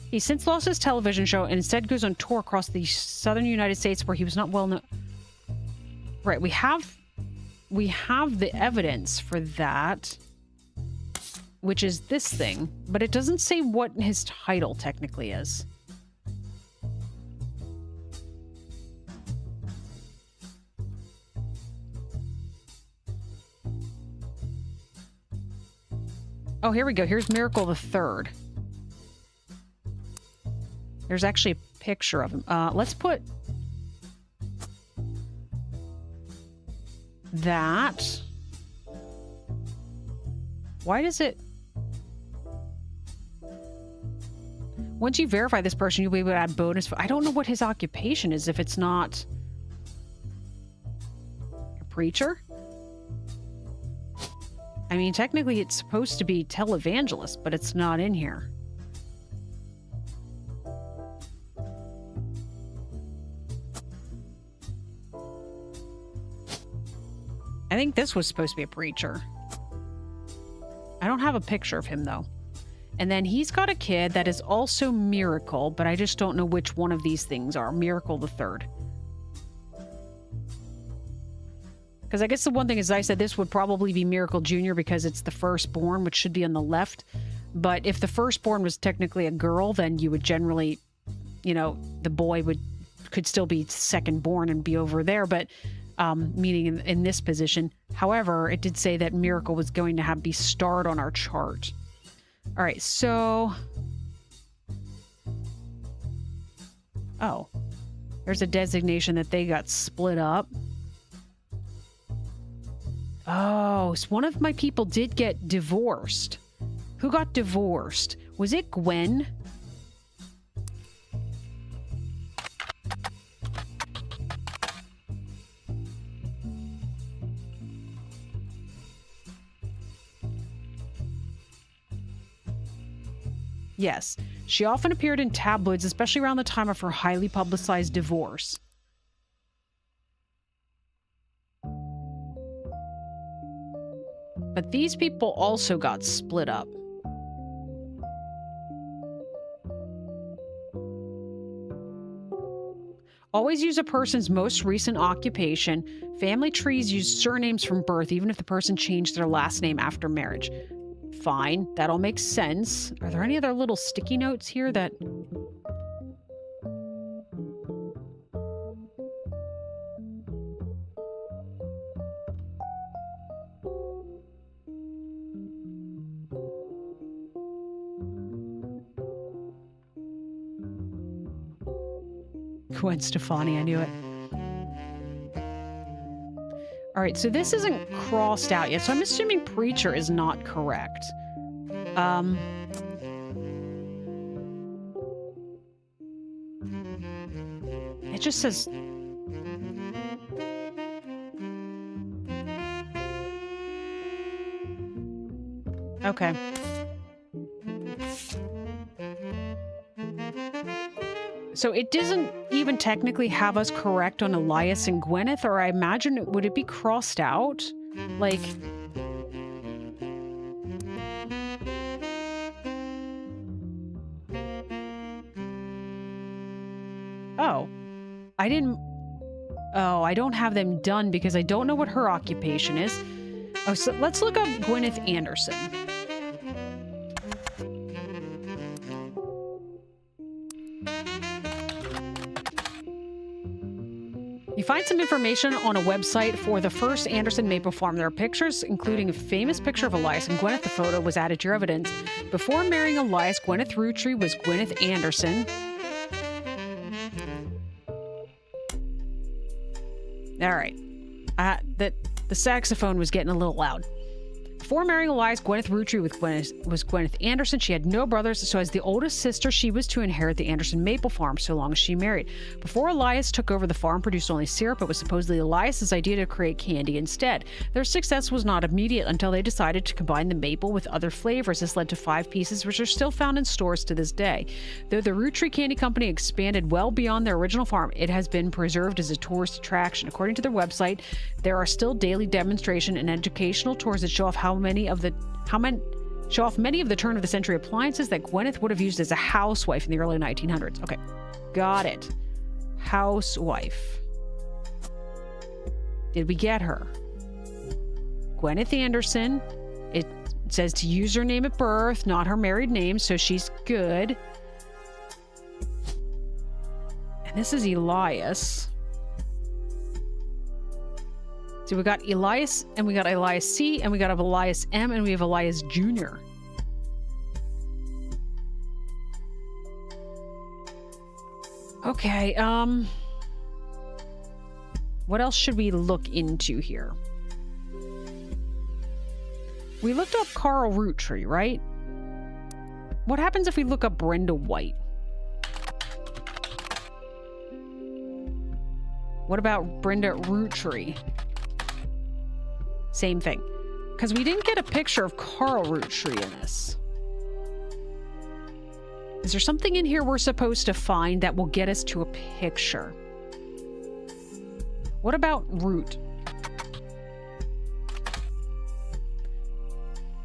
He since lost his television show and instead goes on tour across the southern United States where he was not well known. Right, we have the evidence for that, which is this thing, but it doesn't say what his title technically is. Oh, here we go. Here's Miracle the Third. There's actually a picture of him. Let's put that. Why does it... Once you verify this person, you'll be able to add bonus. I don't know what his occupation is if it's not a preacher. I mean, technically it's supposed to be televangelist, but it's not in here. I think this was supposed to be a preacher. I don't have a picture of him, though. And then he's got a kid that is also Miracle, but I just don't know which one of these things are. Miracle the Third. Because I guess the one thing is, I said this would probably be Miracle Jr. because it's the firstborn, which should be on the left. But if the firstborn was technically a girl, then you would generally, you know, the boy could still be secondborn and be over there. But meaning in this position. However, it did say that Miracle was going to be starred on our chart. All right, so... Oh. There's a designation that they got split up. Oh, so one of my people did get divorced. Who got divorced? Was it Gwen? Yes, she often appeared in tabloids, especially around the time of her highly publicized divorce. But these people also got split up. Always use a person's most recent occupation. Family trees use surnames from birth, even if the person changed their last name after marriage. Fine, that all makes sense. Are there any other little sticky notes here that... Gwen Stefani, I knew it. All right, so this isn't crossed out yet, so I'm assuming preacher is not correct. It just says... Okay. So it doesn't even technically have us correct on Elias and Gwyneth, or I imagine, would it be crossed out? Like... Oh. I don't have them done because I don't know what her occupation is. Oh, so let's look up Gwyneth Anderson. You find some information on a website for the first Anderson Maple Farm. There are pictures, including a famous picture of Elias and Gwyneth. The photo was added to your evidence. Before marrying Elias, Gwyneth Roottree was Gwyneth Anderson. All right. The saxophone was getting a little loud. Before marrying Elias, Gwyneth Roottree was Gwyneth Anderson. She had no brothers, so as the oldest sister, she was to inherit the Anderson Maple Farm so long as she married. Before Elias took over, the farm produced only syrup. It was supposedly Elias's idea to create candy instead. Their success was not immediate until they decided to combine the maple with other flavors. This led to 5 pieces, which are still found in stores to this day. Though the Roottree Candy Company expanded well beyond their original farm, it has been preserved as a tourist attraction. According to their website, there are still daily demonstration and educational tours that show off many of the turn of the century appliances that Gwyneth would have used as a housewife in the early 1900s. Okay, got it. Housewife. Did we get her? Gwyneth Anderson. It says to use her name at birth, not her married name, so she's good. And this is Elias. So we got Elias, and we got Elias C, and we got Elias M, and we have Elias Jr. Okay, what else should we look into here? We looked up Carl Roottree, right? What happens if we look up Brenda White? What about Brenda Roottree? Same thing. Because we didn't get a picture of Carl Roottree in this. Is there something in here we're supposed to find that will get us to a picture? What about Root?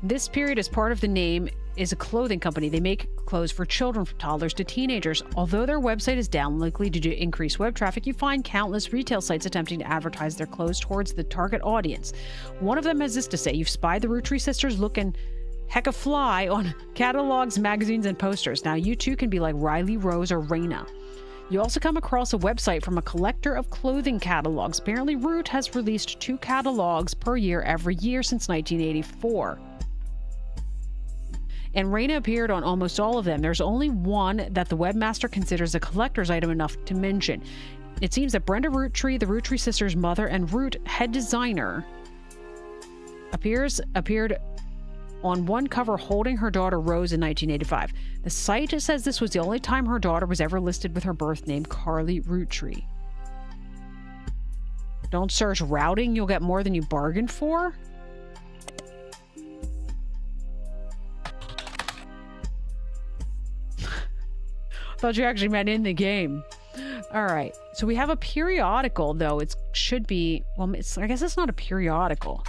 This period, as part of the name, is a clothing company. They make clothes for children from toddlers to teenagers. Although their website is down, likely due to increased web traffic, you find countless retail sites attempting to advertise their clothes towards the target audience. One of them has this to say: you've spied the Roottree sisters looking hecka fly on catalogs, magazines, and posters. Now you too can be like Riley, Rose, or Raina. You also come across a website from a collector of clothing catalogs. Apparently, Root has released 2 catalogs per year every year since 1984. And Raina appeared on almost all of them. There's only one that the webmaster considers a collector's item enough to mention. It seems that Brenda Roottree, the Roottree sisters' mother and Root head designer, appeared on one cover holding her daughter Rose in 1985. The site says this was the only time her daughter was ever listed with her birth name, Carly Roottree. Don't search routing, you'll get more than you bargained for? Thought you actually meant in the game. All right, so we have a periodical, though. It should be, well, I guess it's not a periodical.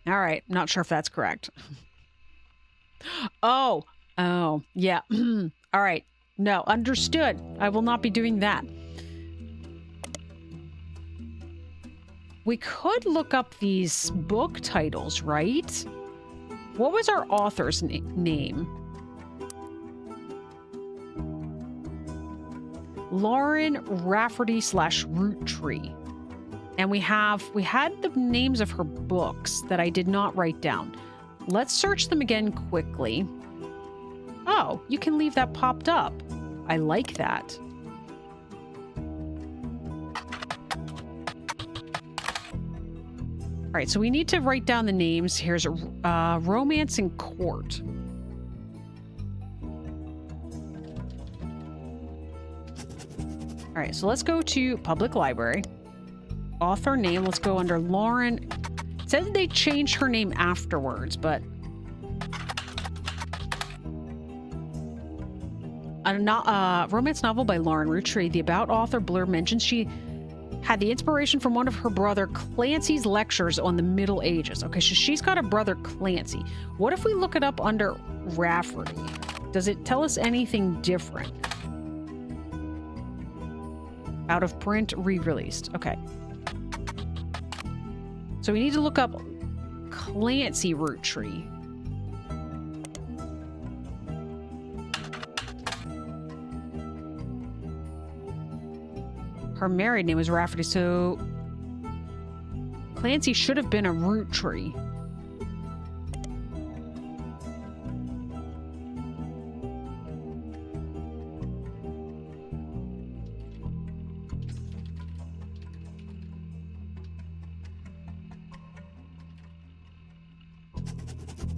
All right, not sure if that's correct. Oh, yeah. All right, no, understood. I will not be doing that. We could look up these book titles, right? What was our author's name? Lauren Rafferty / Roottree. And we had the names of her books that I did not write down. Let's search them again quickly. Oh, you can leave that popped up. I like that. All right, so we need to write down the names. Here's Romance in Court. All right, so let's go to Public Library. Author name, let's go under Lauren. It says they changed her name afterwards, but a romance novel by Lauren Roottree. The About author blurb mentions she had the inspiration from one of her brother Clancy's lectures on the Middle Ages. Okay, so she's got a brother Clancy. What if we look it up under Rafferty? Does it tell us anything different? Out of print, re-released. Okay. So we need to look up Clancy Roottree. Her married name was Rafferty, so Clancy should have been a Roottree.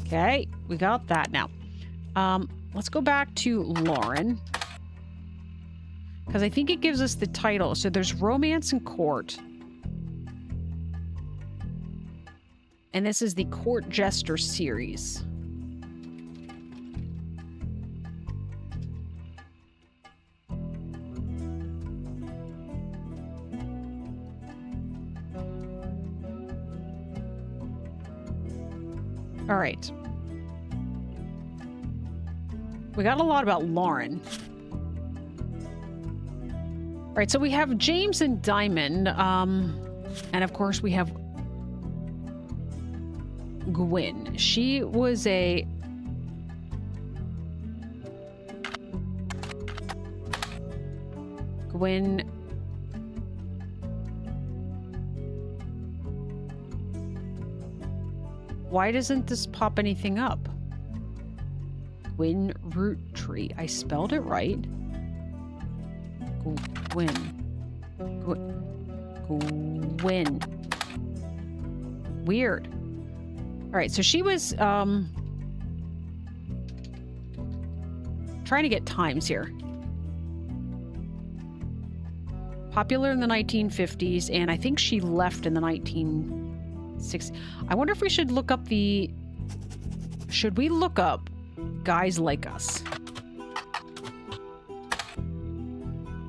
Okay, we got that now. Let's go back to Lauren, because I think it gives us the title. So there's Romance in Court. And this is the Court Jester series. All right. We got a lot about Lauren. All right, so we have James and Diamond. And of course we have Gwen. She was a Gwen. Why doesn't this pop anything up? Gwen Roottree. I spelled it right. Gwen. Weird. All right, so she was trying to get times here. Popular in the 1950s, and I think she left in the 1960s. I wonder if we should look up the... Should we look up Guys Like Us?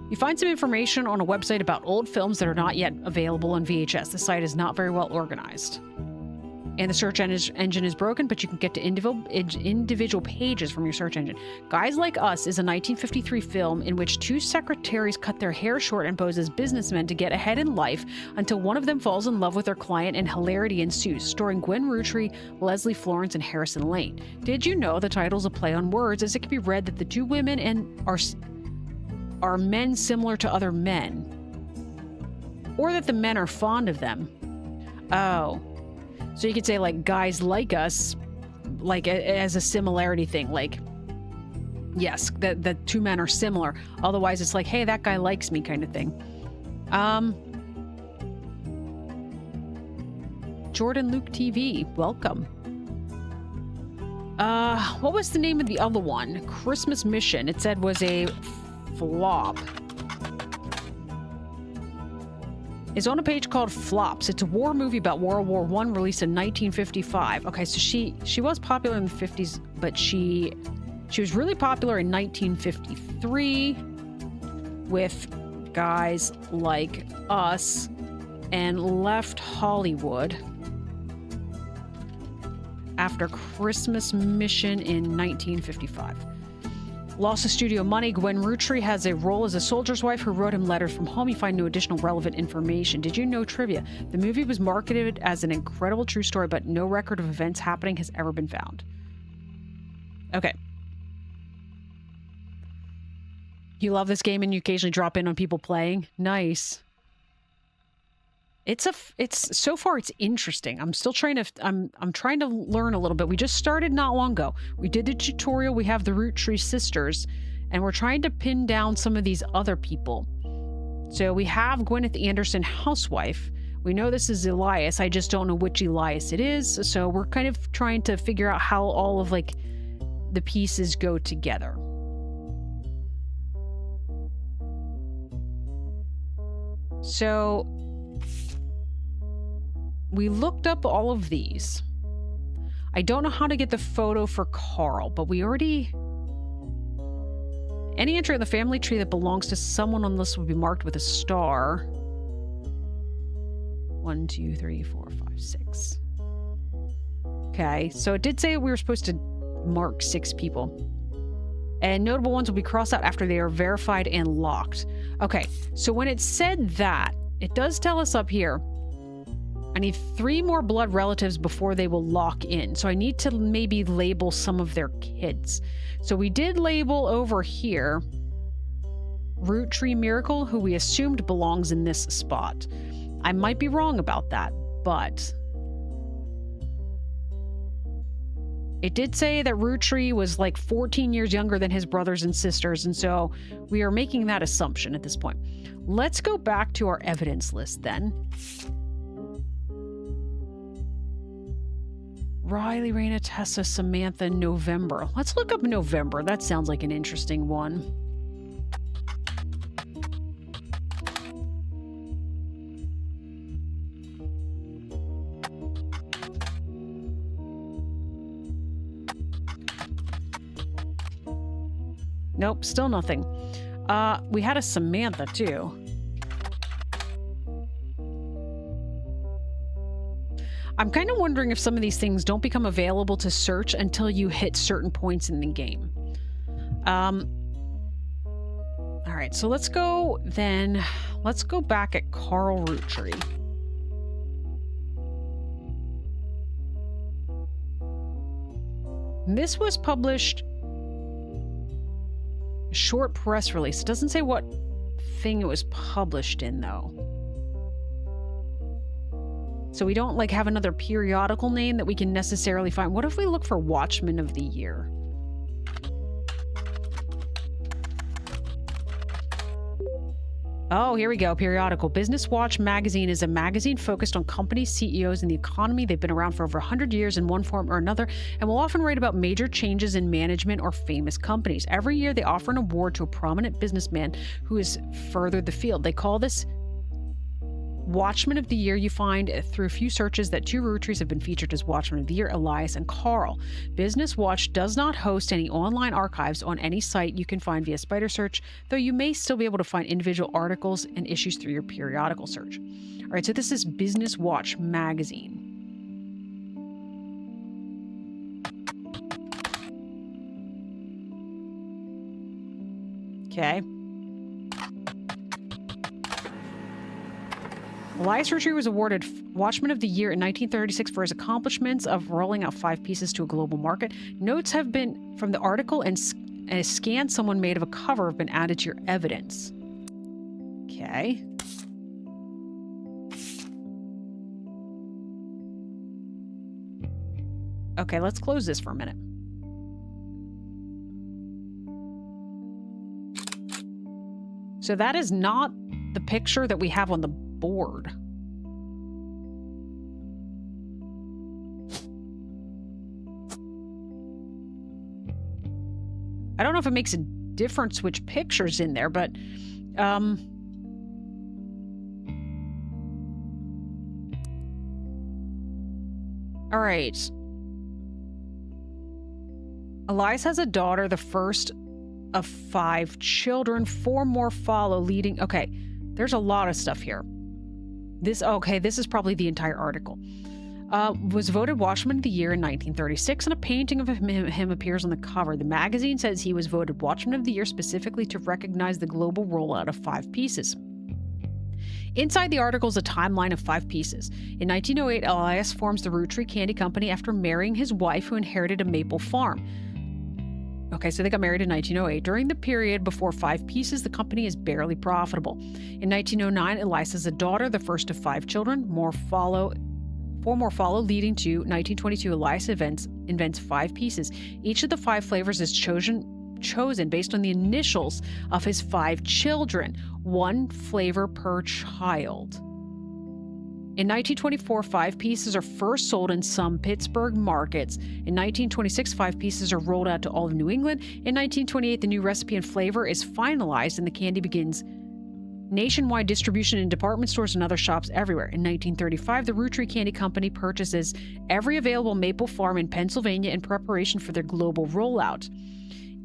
You find some information on a website about old films that are not yet available on VHS. The site is not very well organized. And the search engine is broken, but you can get to individual pages from your search engine. Guys Like Us is a 1953 film in which two secretaries cut their hair short and pose as businessmen to get ahead in life until one of them falls in love with their client and hilarity ensues, starring Gwen Roottree, Leslie Florence, and Harrison Lane. Did you know the title's a play on words, as it can be read that the two women are men similar to other men? Or that the men are fond of them? Oh. So you could say, like, Guys Like Us, like, as a similarity thing. Like, yes, the two men are similar. Otherwise, it's like, hey, that guy likes me kind of thing. Jordan Luke TV, welcome. What was the name of the other one? Christmas Mission. It said was a flop. Is on a page called Flops. It's a war movie about World War I, released in 1955. Okay, so she was popular in the 50s, but she was really popular in 1953 with Guys Like Us and left Hollywood after Christmas Mission in 1955. Lost of studio money. Gwen Roottree has a role as a soldier's wife who wrote him letters from home. You find no additional relevant information. Did you know trivia? The movie was marketed as an incredible true story, but no record of events happening has ever been found. Okay. You love this game and you occasionally drop in on people playing? Nice. It's so far it's interesting. I'm still trying to I'm trying to learn a little bit. We just started not long ago. We did the tutorial. We have the Roottree sisters, and we're trying to pin down some of these other people. So we have Gwyneth Anderson, housewife. We know this is Elias. I just don't know which Elias it is. So we're kind of trying to figure out how all of like the pieces go together. So we looked up all of these. I don't know how to get the photo for Carl, but we already... Any entry in the family tree that belongs to someone on the list will be marked with a star. 1, 2, 3, 4, 5, 6. Okay, so it did say we were supposed to mark 6 people. And notable ones will be crossed out after they are verified and locked. Okay, so when it said that, it does tell us up here, I need 3 more blood relatives before they will lock in. So I need to maybe label some of their kids. So we did label over here Roottree Miracle, who we assumed belongs in this spot. I might be wrong about that, but it did say that Roottree was like 14 years younger than his brothers and sisters, and so we are making that assumption at this point. Let's go back to our evidence list then. Riley, Raina, Tessa, Samantha, November. Let's look up November. That sounds like an interesting one. Nope, still nothing. We had a Samantha too. I'm kind of wondering if some of these things don't become available to search until you hit certain points in the game. All right, so let's go back at Carl Roottree. This was published a short press release. It doesn't say what thing it was published in though. So we don't like have another periodical name that we can necessarily find. What if we look for Watchman of the Year? Oh, here we go. Periodical. Business Watch magazine is a magazine focused on companies, CEOs, and the economy. They've been around for over 100 years in one form or another and will often write about major changes in management or famous companies. Every year, they offer an award to a prominent businessman who has furthered the field. They call this Watchman of the Year. You find through a few searches that 2 Roottrees have been featured as Watchman of the Year, Elias and Carl. Business Watch does not host any online archives on any site you can find via spider search, though you may still be able to find individual articles and issues through your periodical search. All right, so this is Business Watch magazine. Okay. Elias Roottree was awarded Watchman of the Year in 1936 for his accomplishments of rolling out 5 pieces to a global market. Notes have been from the article and a scan someone made of a cover have been added to your evidence. Okay. Okay, let's close this for a minute. So that is not the picture that we have on the board. I don't know if it makes a difference which picture's in there, but all right. Elias has a daughter, the first of 5 children. 4 more follow, leading... Okay, there's a lot of stuff here. This is probably the entire article. Was voted Watchman of the Year in 1936, and a painting of him appears on the cover. The magazine says he was voted Watchman of the Year specifically to recognize the global rollout of 5 pieces. Inside the article is a timeline of 5 pieces. In 1908, Elias forms the Roottree Candy Company after marrying his wife, who inherited a maple farm. Okay, so they got married in 1908. During the period before 5 pieces, the company is barely profitable. In 1909, Elias has a daughter, the first of 5 children. 4 more follow, leading to 1922. Elias invents 5 pieces. Each of the 5 flavors is chosen based on the initials of his 5 children, 1 flavor per child. In 1924, 5 pieces are first sold in some Pittsburgh markets. In 1926, 5 pieces are rolled out to all of New England. In 1928, the new recipe and flavor is finalized and the candy begins nationwide distribution in department stores and other shops everywhere. In 1935, the Roottree Candy Company purchases every available maple farm in Pennsylvania in preparation for their global rollout.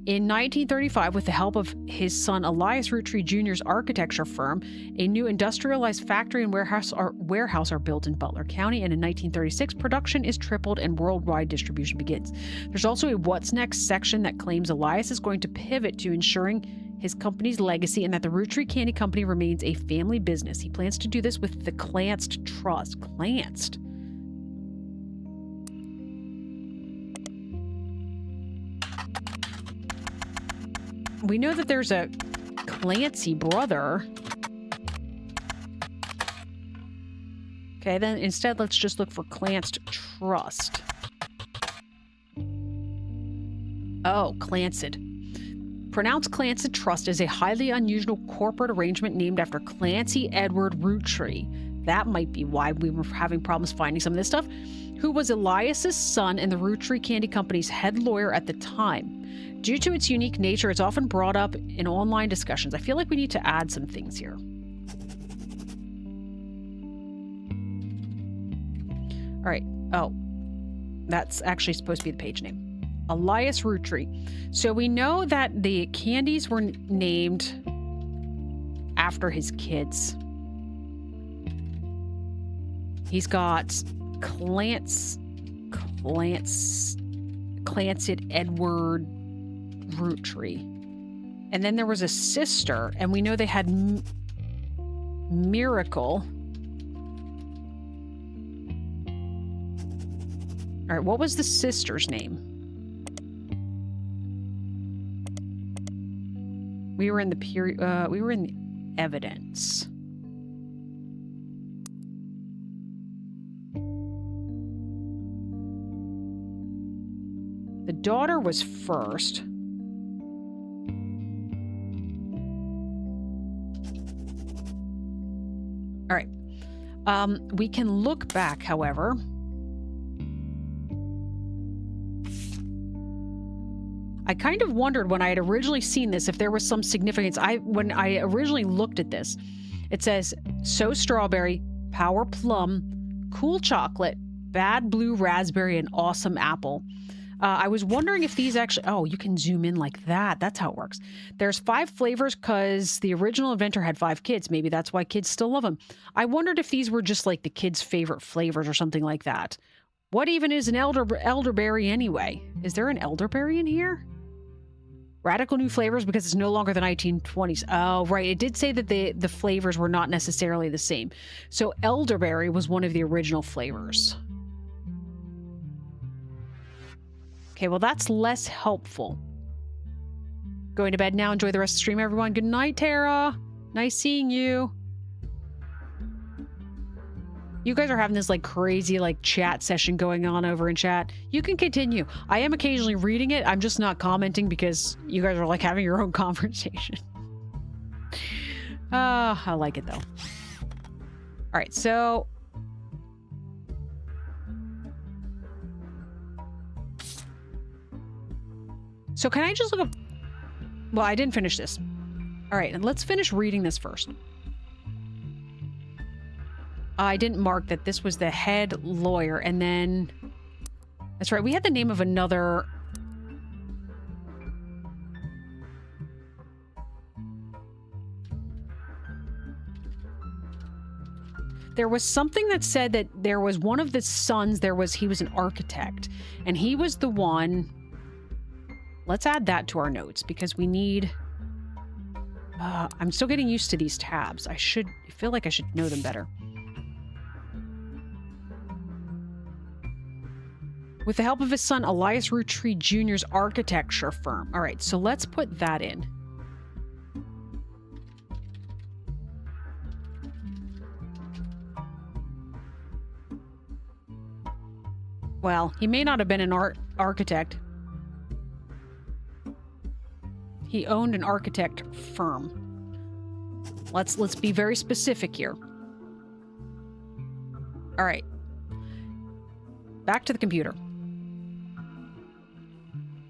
In 1935, with the help of his son Elias Roottree Jr.'s architecture firm, a new industrialized factory and warehouse are built in Butler County, and in 1936, production is tripled and worldwide distribution begins. There's also a What's Next section that claims Elias is going to pivot to ensuring his company's legacy and that the Roottree Candy Company remains a family business. He plans to do this with the Clanced Trust. Clanced. We know that there's a Clancy brother. Okay, then instead let's just look for Clanced Trust. Oh, Clanced. Pronounced Clanced Trust is a highly unusual corporate arrangement named after Clancy Edward Roottree. That might be why we were having problems finding some of this stuff. Who was Elias's son and the Roottree Candy Company's head lawyer at the time. Due to its unique nature, it's often brought up in online discussions. I feel like we need to add some things here. All right. Oh, that's actually supposed to be the page name. Elias Roottree. So we know that the candies were named after his kids. He's got Clanced Edward Roottree. And then there was a sister, and we know they had Miracle. All right, what was the sister's name? We were in the we were in the evidence. The daughter was first. All right. We can look back, however. I kind of wondered when I had originally seen this if there was some significance. When I originally looked at this, it says so strawberry, power plum, cool chocolate, bad blue raspberry, and awesome apple. I was wondering if these actually... Oh, you can zoom in like that. That's how it works. There's 5 flavors because the original inventor had 5 kids. Maybe that's why kids still love them. I wondered if these were just like the kids' favorite flavors or something like that. What even is an elderberry anyway? Is there an elderberry in here? Radical new flavors because it's no longer the 1920s. Oh, right. It did say that the flavors were not necessarily the same. So elderberry was one of the original flavors. Okay, well, that's less helpful. Going to bed now. Enjoy the rest of the stream, everyone. Good night, Tara. Nice seeing you. You guys are having this like crazy like chat session going on over in chat. You can continue. I am occasionally reading it. I'm just not commenting because you guys are like having your own conversation. I like it though. All right, so can I just look up... Well, I didn't finish this. All right, and let's finish reading this first. I didn't mark that this was the head lawyer, and then... That's right, we had the name of another... There was something that said that there was one of the sons, he was an architect, and he was the one... Let's add that to our notes because we need... I'm still getting used to these tabs. I feel like I should know them better. With the help of his son, Elias Roottree Jr.'s architecture firm. All right, so let's put that in. Well, he may not have been an architect. He owned an architect firm. Let's be very specific here. All right. Back to the computer.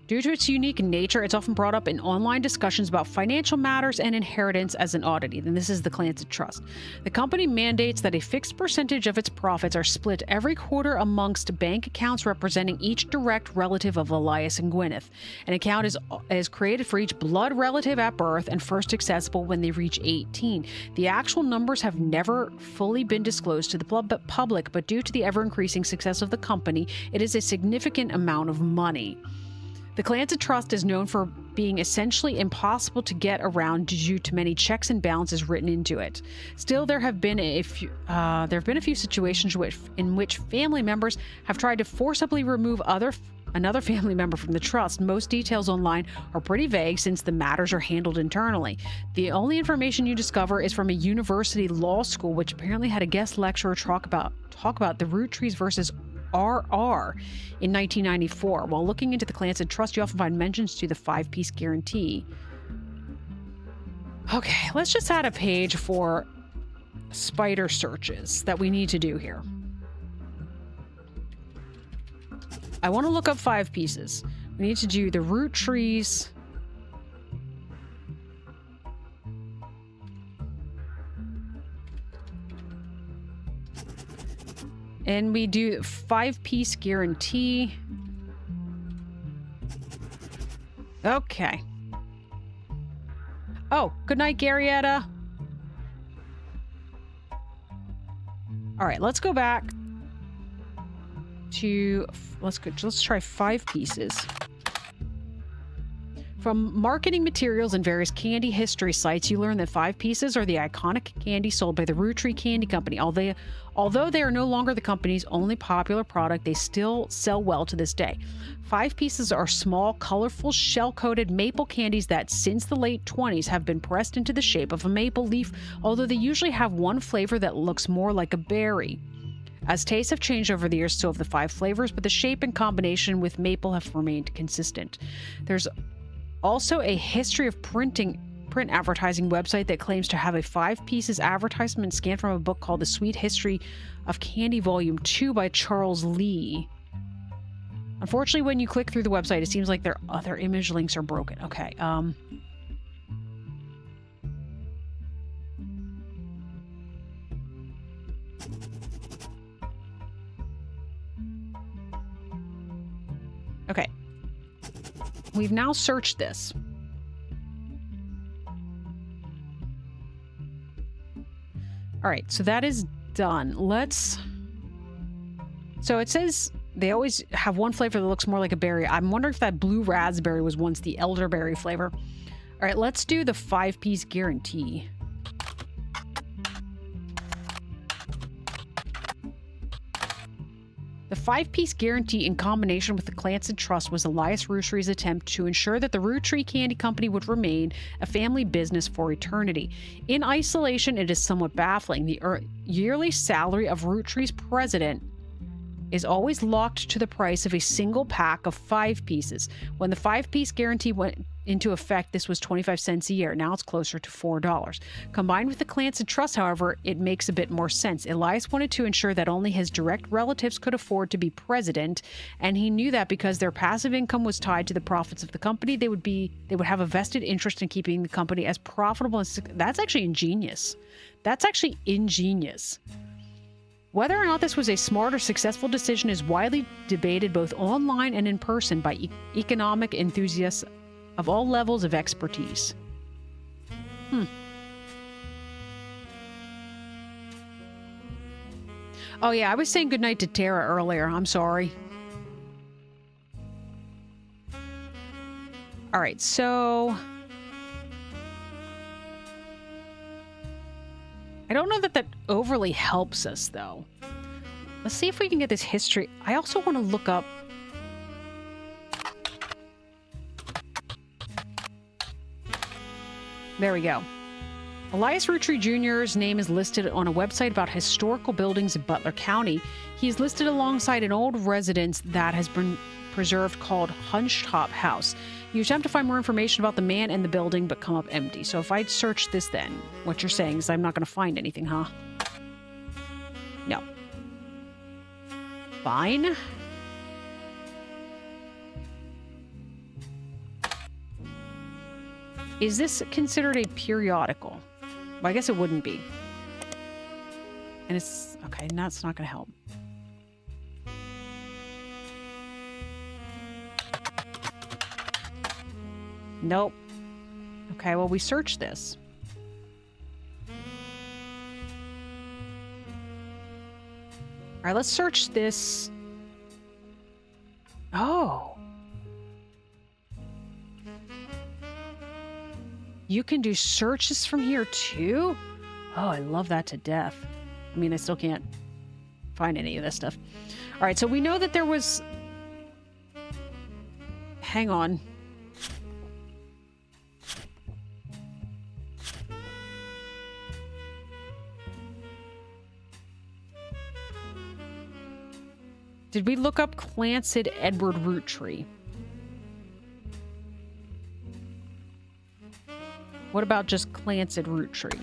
Due to its unique nature, it's often brought up in online discussions about financial matters and inheritance as an oddity. And this is the Clancy Trust. The company mandates that a fixed percentage of its profits are split every quarter amongst bank accounts representing each direct relative of Elias and Gwyneth. An account is created for each blood relative at birth and first accessible when they reach 18. The actual numbers have never fully been disclosed to the public, but due to the ever-increasing success of the company, it is a significant amount of money. The Clancy Trust is known for being essentially impossible to get around due to many checks and balances written into it. Still, there have been a few situations in which family members have tried to forcibly remove another family member from the trust. Most details online are pretty vague since the matters are handled internally. The only information you discover is from a university law school, which apparently had a guest lecturer talk about the Roottrees versus RR in 1994. While looking into the Clancy Trust, you often find mentions to the 5-piece guarantee. Okay, let's just add a page for spider searches that we need to do here. I want to look up 5 pieces. We need to do the Rootrees. And we do 5-piece guarantee. Okay. Oh, good night, Garyetta. All right, let's go back to... Let's try 5 pieces. From marketing materials and various candy history sites, you learn that 5 pieces are the iconic candy sold by the Roottree Candy Company. Although they are no longer the company's only popular product, they still sell well to this day. 5 pieces are small, colorful, shell-coated maple candies that, since the late 20s, have been pressed into the shape of a maple leaf, although they usually have one flavor that looks more like a berry. As tastes have changed over the years, so have the 5 flavors, but the shape and combination with maple have remained consistent. There's also a history of printing print advertising website that claims to have a 5 pieces advertisement scanned from a book called The Sweet History of Candy Volume 2 by Charles Lee. Unfortunately, when you click through the website, it seems like their other image links are broken. Okay, Okay. We've now searched this. All right, so that is done. So it says they always have one flavor that looks more like a berry. I'm wondering if that blue raspberry was once the elderberry flavor. All right, let's do the 5-piece guarantee. The 5-piece guarantee in combination with the Clancy Trust was Elias Rootree's attempt to ensure that the Roottree Candy Company would remain a family business for eternity. In isolation, it is somewhat baffling. The yearly salary of Rootree's president is always locked to the price of a single pack of 5 pieces. When the 5-piece guarantee went into effect, this was 25 cents a year. Now it's closer to $4. Combined with the Clancy Trust, however, it makes a bit more sense. Elias wanted to ensure that only his direct relatives could afford to be president, and he knew that because their passive income was tied to the profits of the company, they would have a vested interest in keeping the company as profitable as... That's actually ingenious. That's actually ingenious. Whether or not this was a smart or successful decision is widely debated both online and in person by economic enthusiasts of all levels of expertise. Oh yeah, I was saying goodnight to Tara earlier. I'm sorry. All right, so... I don't know that that overly helps us, though. Let's see if we can get this history. I also want to look up... There we go. Elias Roottree Jr.'s name is listed on a website about historical buildings in Butler County. He is listed alongside an old residence that has been preserved called Hunched-Top House. You attempt to find more information about the man and the building, but come up empty. So if I search this then, what you're saying is I'm not going to find anything, huh? No. Fine. Is this considered a periodical? Well, I guess it wouldn't be. And it's... Okay, that's not going to help. Nope. Okay, well, we searched this. All right, let's search this. Oh. You can do searches from here, too? Oh, I love that to death. I mean, I still can't find any of this stuff. All right, so we know that there was... Hang on. Did we look up Clancid Edward Roottree? What about just Clancid Roottree?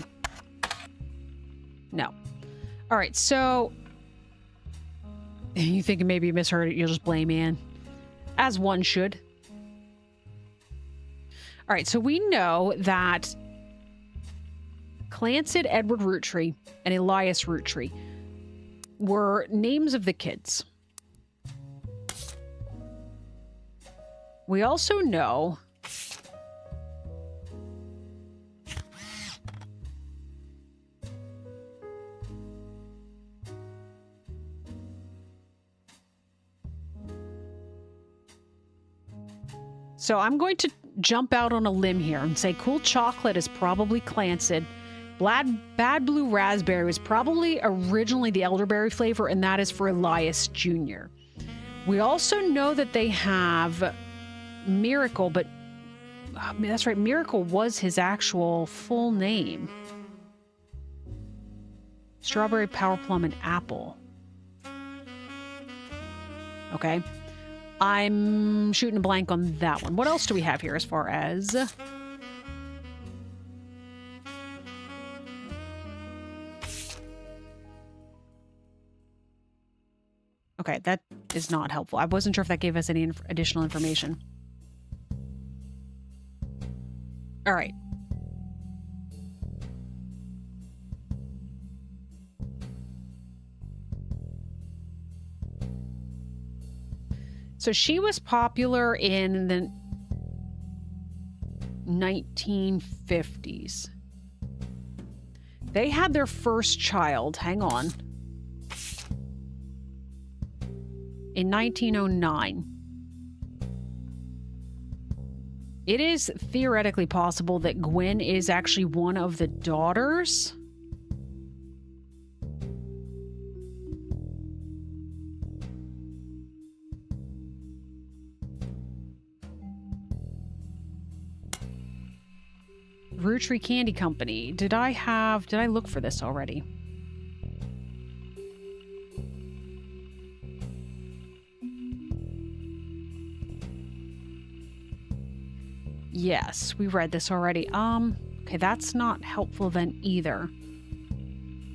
No. All right, so... You think maybe you misheard it, you'll just blame Anne. As one should. All right, so we know that Clancid Edward Roottree and Elias Roottree were names of the kids. We also know so I'm going to jump out on a limb here and say Cool Chocolate is probably Clancid. Bad Blue Raspberry was probably originally the elderberry flavor, and that is for Elias Jr. We also know that they have Miracle, but that's right, Miracle was his actual full name. Strawberry, Power Plum, and Apple. Okay. I'm shooting a blank on that one. What else do we have here as far as... Okay, that is not helpful. I wasn't sure if that gave us any additional information. All right. So she was popular in the 1950s. They had their first child, hang on, in 1909. It is theoretically possible that Gwen is actually one of the daughters. Roottree Candy Company. Did I look for this already? Yes, we read this already. Okay, that's not helpful then either.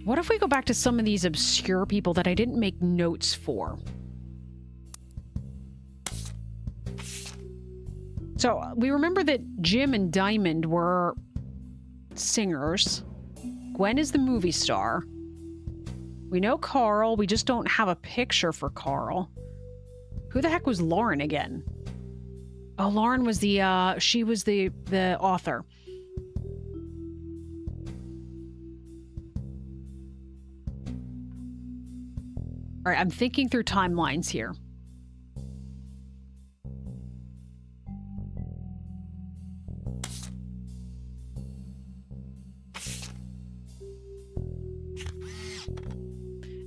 What if we go back to some of these obscure people that I didn't make notes for? So, we remember that Jim and Diamond were singers. Gwen is the movie star. We know Carl. We just don't have a picture for Carl. Who the heck was Lauren again? Oh, Lauren was she was the author. All right, I'm thinking through timelines here.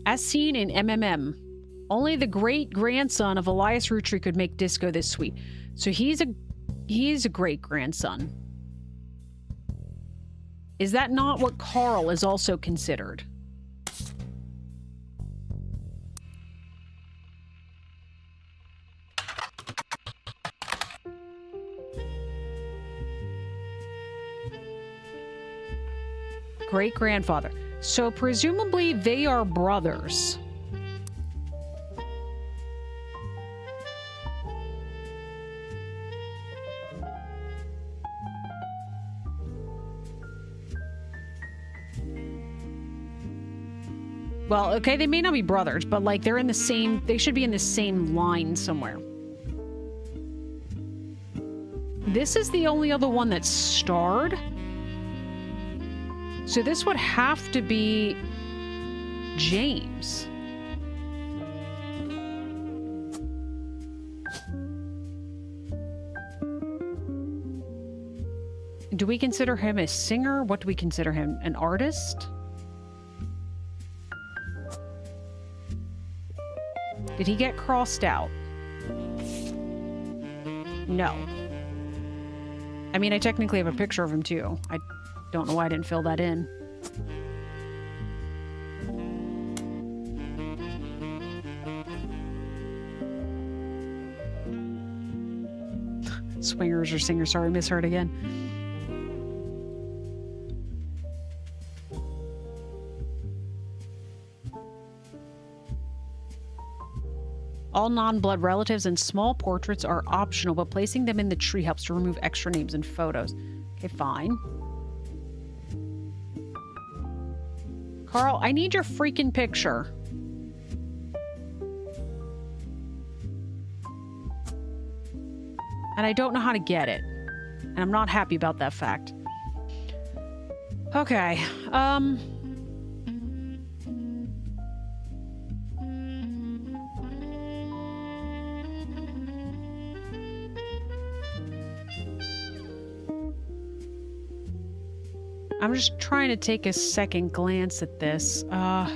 As seen in MMM, only the great-grandson of Elias Roottree could make disco this sweet. So he's a great-grandson. Is that not what Carl is also considered? Great-grandfather. So presumably they are brothers. Well, okay, they may not be brothers, but like they should be in the same line somewhere. This is the only other one that's starred. So this would have to be James. Do we consider him a singer? What do we consider him? An artist? Did he get crossed out? No. I mean, I technically have a picture of him too. I don't know why I didn't fill that in. Swingers or singers. Sorry, misheard again. All non-blood relatives and small portraits are optional, but placing them in the tree helps to remove extra names and photos. Okay, fine. Carl, I need your freaking picture. And I don't know how to get it. And I'm not happy about that fact. Okay, I'm just trying to take a second glance at this. All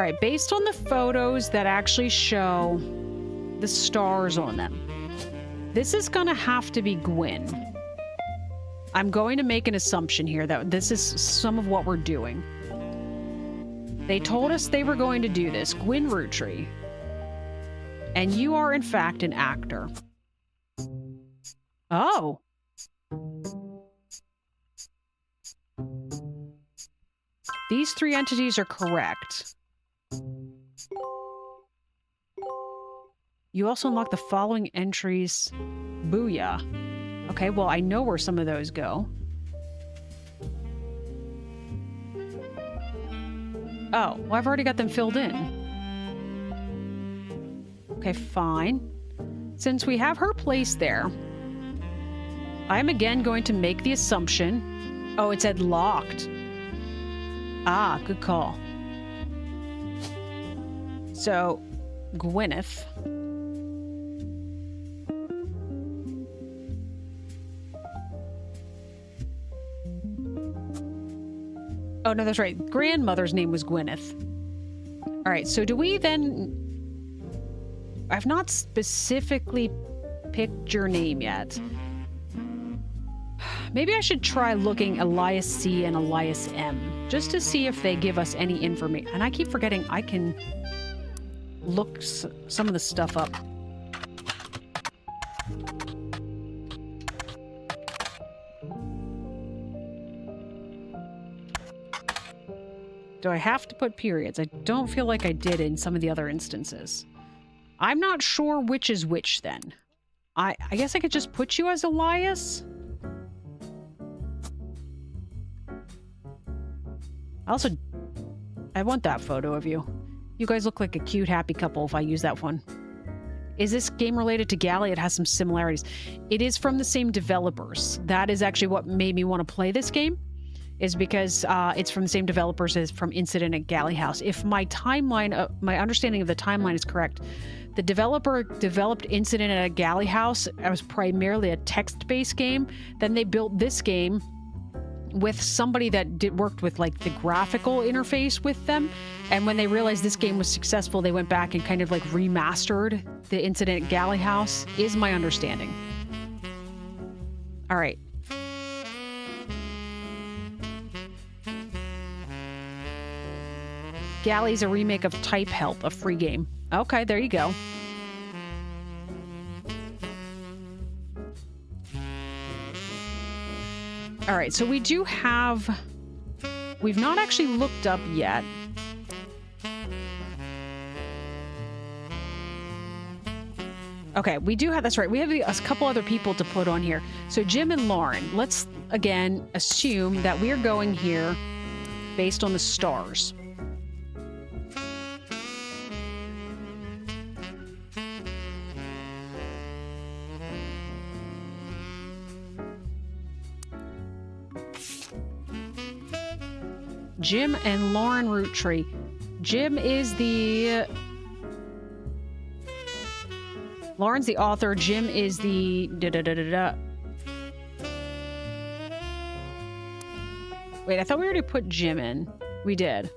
right, based on the photos that actually show the stars on them, this is gonna have to be Gwen. I'm going to make an assumption here that this is some of what we're doing. They told us they were going to do this. Gwen Roottree. And you are, in fact, an actor. These 3 entities are correct. You also unlock the following entries. Booyah. Okay, well, I know where some of those go. Oh, well, I've already got them filled in. Okay, fine. Since we have her place there, I'm again going to make the assumption... Oh, it said locked. Ah, good call. So, Gwyneth... Oh, no, that's right. Grandmother's name was Gwyneth. All right, so do we then... I've not specifically picked your name yet. Maybe I should try looking Elias C and Elias M, just to see if they give us any information. And I keep forgetting I can look some of the stuff up. Do I have to put periods? I don't feel like I did in some of the other instances. I'm not sure which is which then. I guess I could just put you as Elias? I want that photo of you. You guys look like a cute, happy couple if I use that one. Is this game related to Galley? It has some similarities. It is from the same developers. That is actually what made me want to play this game, is because it's from the same developers as from Incident at Galley House. If my timeline, my understanding of the timeline is correct, the developer developed Incident at a Galley House. It was primarily a text-based game. Then they built this game with somebody that worked with like the graphical interface with them. And when they realized this game was successful, they went back and kind of like remastered the Incident at Galley House, is my understanding. All right. Galley's a remake of Type Help, a free game. Okay, there you go. All right, so we do have... We've not actually looked up yet. Okay, we do have... That's right. We have a couple other people to put on here. So Jim and Lauren, let's, again, assume that we are going here based on the stars. Jim and Lauren Roottree. Jim is the... Lauren's the author. Jim is the... Wait, I thought we already put Jim in. We did.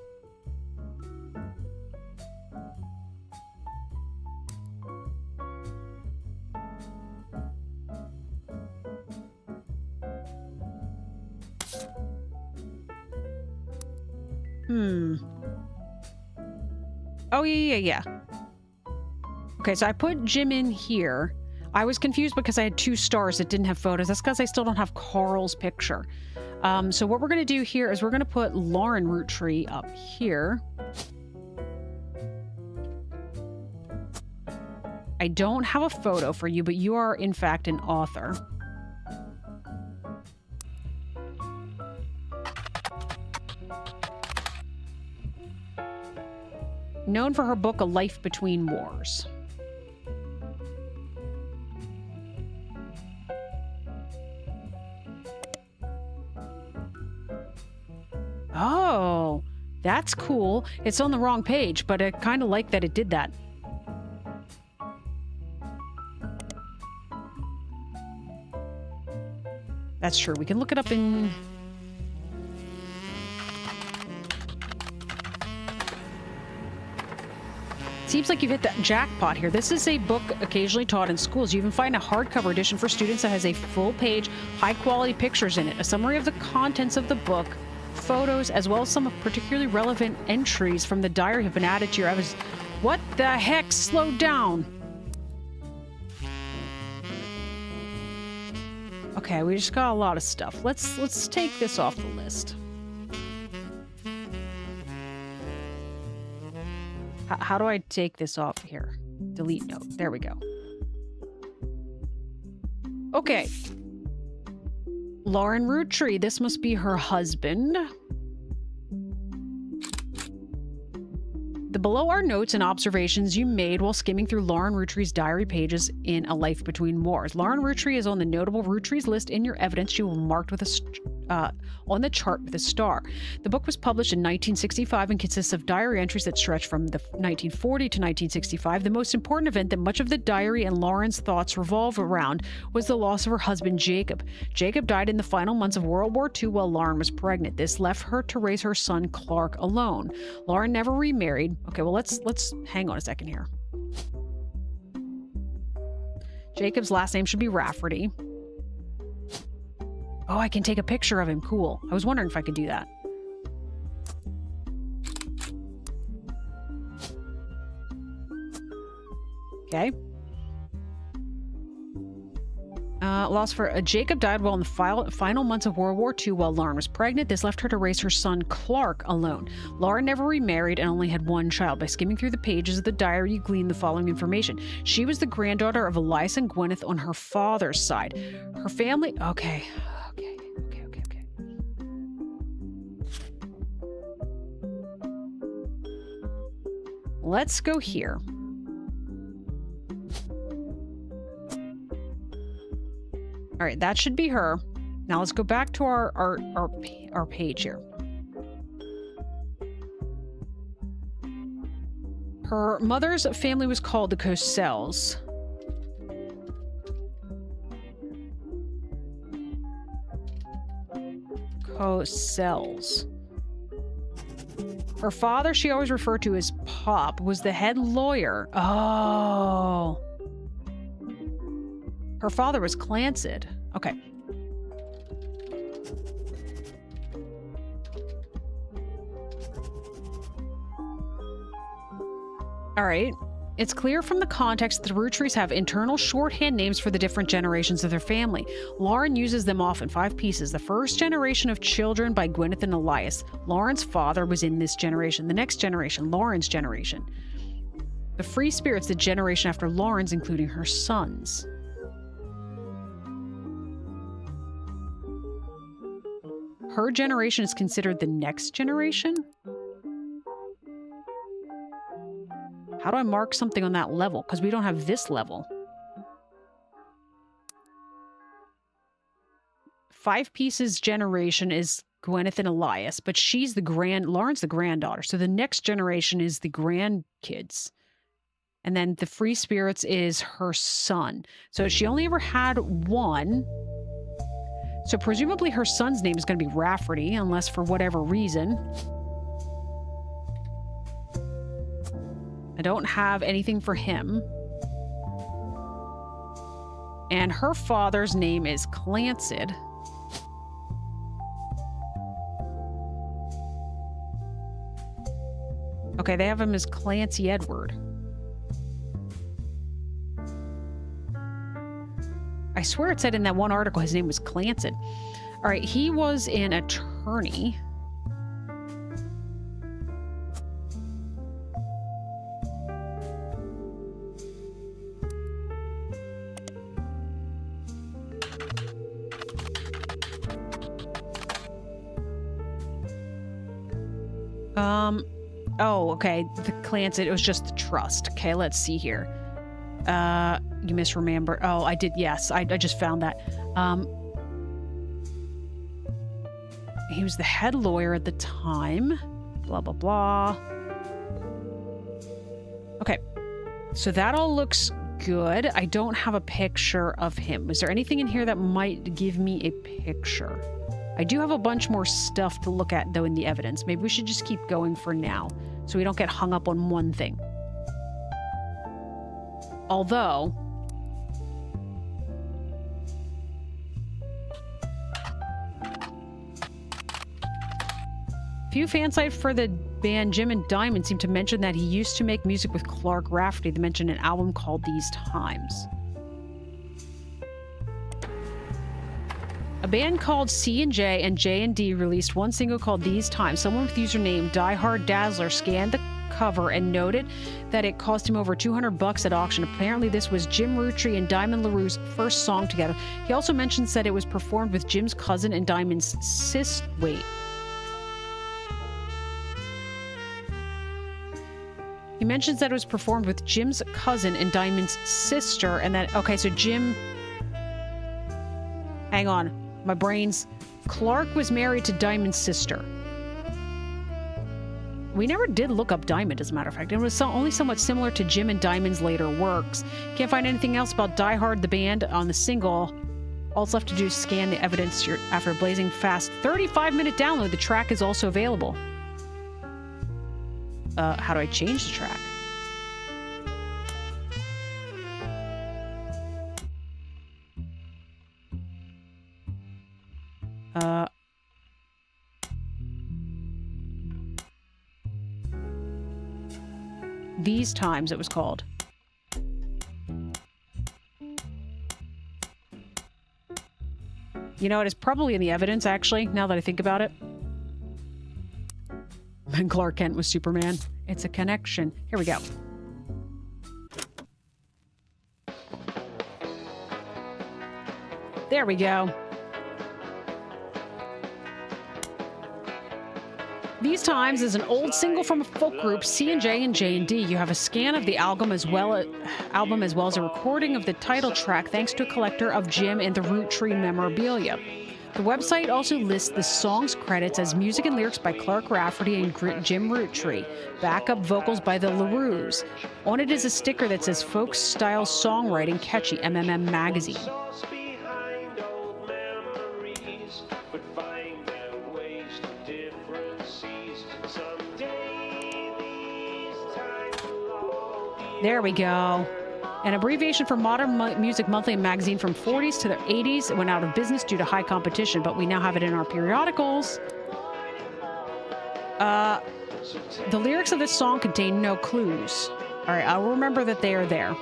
Oh, yeah. Okay, so I put Jim in here. I was confused because I had 2 stars that didn't have photos. That's because I still don't have Carl's picture. So what we're going to do here is we're going to put Lauren Roottree up here. I don't have a photo for you, but you are, in fact, an author. Known for her book, A Life Between Wars. Oh, that's cool. It's on the wrong page, but I kind of like that it did that. That's true. We can look it up in... Seems like you've hit the jackpot here. This is a book occasionally taught in schools. You even find a hardcover edition for students that has a full-page, high-quality pictures in it, a summary of the contents of the book, photos, as well as some particularly relevant entries from the diary have been added to your evidence. What the heck? Slow down. Okay, we just got a lot of stuff. Let's take this off the list. How do I take this off here? Delete note. There we go. Okay. Lauren Roottree. This must be her husband. The below are notes and observations you made while skimming through Lauren Roottree's diary pages in A Life Between Wars. Lauren Roottree is on the notable Rootrees list in your evidence. She will marked with on the chart with a star. The book was published in 1965 and consists of diary entries that stretch from the 1940 to 1965. The most important event that much of the diary and Lauren's thoughts revolve around was the loss of her husband, Jacob. Jacob died in the final months of World War II while Lauren was pregnant. This left her to raise her son, Clark, alone. Lauren never remarried. Okay, well, let's hang on a second here. Jacob's last name should be Rafferty. Oh, I can take a picture of him. Cool. I was wondering if I could do that. Okay. Lost for Jacob died while in the final months of World War II while Lauren was pregnant. This left her to raise her son Clark alone. Lauren never remarried and only had one child. By skimming through the pages of the diary, you glean the following information. She was the granddaughter of Elias and Gwyneth on her father's side. Her family... Okay. Let's go here. All right, that should be her. Now let's go back to our page here. Her mother's family was called the Coselles. Her father, she always referred to as Pop, was the head lawyer. Oh. Her father was Clancid. Okay. All right. It's clear from the context that the Roottrees have internal shorthand names for the different generations of their family. Lauren uses them often, 5 pieces. The first generation of children by Gwyneth and Elias. Lauren's father was in this generation. The next generation, Lauren's generation. The free spirits, the generation after Lauren's, including her sons. Her generation is considered the next generation? How do I mark something on that level? Because we don't have this level. 5 pieces generation is Gwyneth and Elias, but Lauren's the granddaughter. So the next generation is the grandkids. And then the free spirits is her son. So she only ever had one. So presumably her son's name is going to be Rafferty, unless for whatever reason. I don't have anything for him. And her father's name is Clancid. Okay, they have him as Clancy Edward. I swear it said in that one article his name was Clancid. All right, he was an attorney. Oh, okay. The Clancid, it was just the trust. Okay, let's see here. You misremember. Oh, I did. Yes, I just found that. He was the head lawyer at the time. Blah, blah, blah. Okay. So that all looks good. I don't have a picture of him. Is there anything in here that might give me a picture? I do have a bunch more stuff to look at, though, in the evidence. Maybe we should just keep going for now, so we don't get hung up on one thing. Although... few fan sites for the band Jim and Diamond seem to mention that he used to make music with Clark Rafferty. They mentioned an album called These Times. A band called C&J and J&D released one single called These Times. Someone with username Die Hard Dazzler scanned the cover and noted that it cost him over $200 at auction. Apparently, this was Jim Roottree and Diamond LaRue's first song together. He also mentions that it was performed with Jim's cousin and Diamond's sister. Wait. He mentions that it was performed with Jim's cousin and Diamond's sister, and that, okay, so Jim, hang on, my brain's, Clark was married to Diamond's sister. We never did look up Diamond, as a matter of fact. It was only somewhat similar to Jim and Diamond's later works. Can't find anything else about Die Hard, the band, on the single. All it's left to do is scan the evidence after a blazing fast 35-minute download. The track is also available. How do I change the track? These Times, it was called. You know, it is probably in the evidence, actually, now that I think about it. And Clark Kent was Superman. It's a connection. Here we go. There we go. These Times is an old single from a folk group, C&J and J&D. You have a scan of the album as well as a recording of the title track, thanks to a collector of Jim and the Roottree memorabilia. The website also lists the song's credits as music and lyrics by Clark Rafferty and Jim Roottree, backup vocals by the LaRues. On it is a sticker that says Folk Style Songwriting Catchy, MMM Magazine. There we go. An abbreviation for Modern Music Monthly magazine from 40s to the 80s. It went out of business due to high competition, but we now have it in our periodicals. The lyrics of this song contain no clues. All right, I'll remember that they are there.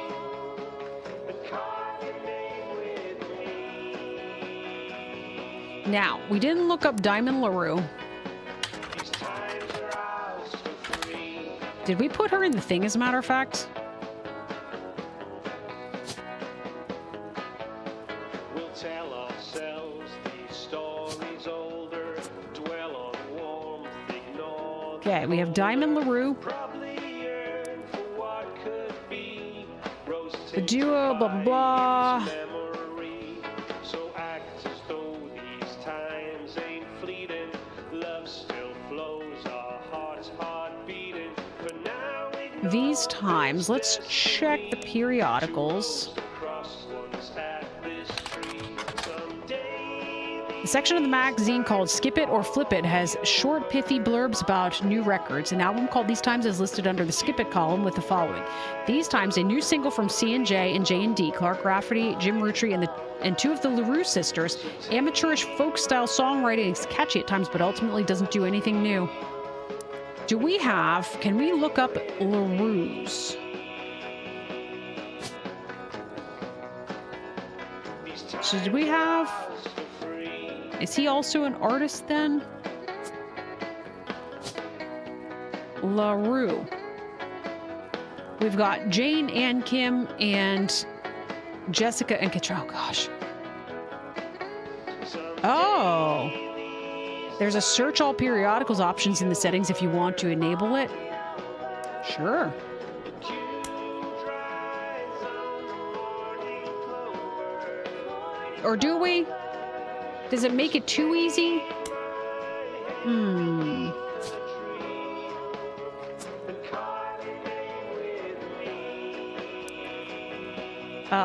Now, we didn't look up Diamond LaRue. Did we put her in the thing, as a matter of fact? Okay, we have Diamond LaRue. The duo, blah, blah, blah. These Times, let's check the periodicals. The section of the magazine called Skip It or Flip It has short, pithy blurbs about new records. An album called These Times is listed under the Skip It column with the following. These Times, a new single from C&J and J&D, Clark Rafferty, Jim Roottree, and two of the LaRue sisters. Amateurish folk-style songwriting is catchy at times, but ultimately doesn't do anything new. Can we look up LaRue's? So do we have... Is he also an artist then? LaRue. We've got Jane and Kim and Jessica and Katrina. Oh, gosh. Oh. There's a search all periodicals options in the settings if you want to enable it. Sure. Or do we? Does it make it too easy?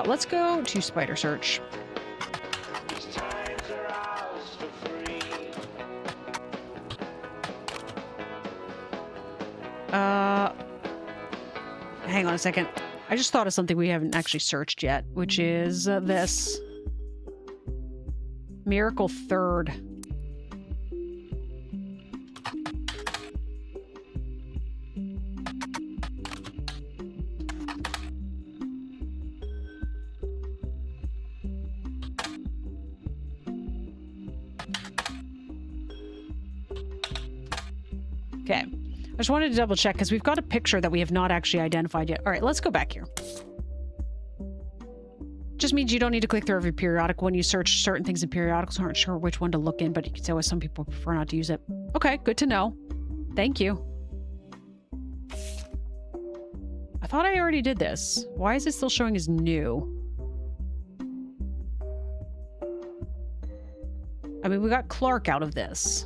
Let's go to Spider Search. Hang on a second. I just thought of something we haven't actually searched yet, which is this. Miracle Third. Okay. just wanted to double check because we've got a picture that we have not actually identified yet. All right, let's go back here. Just means you don't need to click through every periodic when you search certain things in periodicals. Aren't sure which one to look in, but you can tell some people prefer not to use it. Okay, good to know. Thank you. I thought I already did this. Why is it still showing as new? I mean, we got Clark out of this.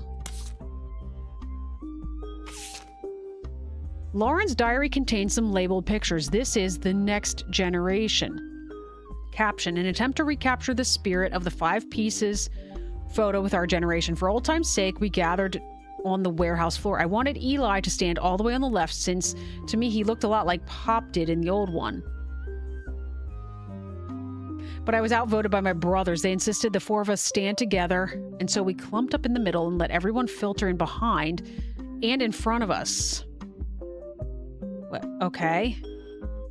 Lauren's diary contains some labeled pictures. This is the next generation. Caption, an attempt to recapture the spirit of the 5 pieces photo with our generation. For old time's sake, we gathered on the warehouse floor. I wanted Eli to stand all the way on the left since, to me, he looked a lot like Pop did in the old one. But I was outvoted by my brothers. They insisted the 4 of us stand together, and so we clumped up in the middle and let everyone filter in behind and in front of us. What? Okay.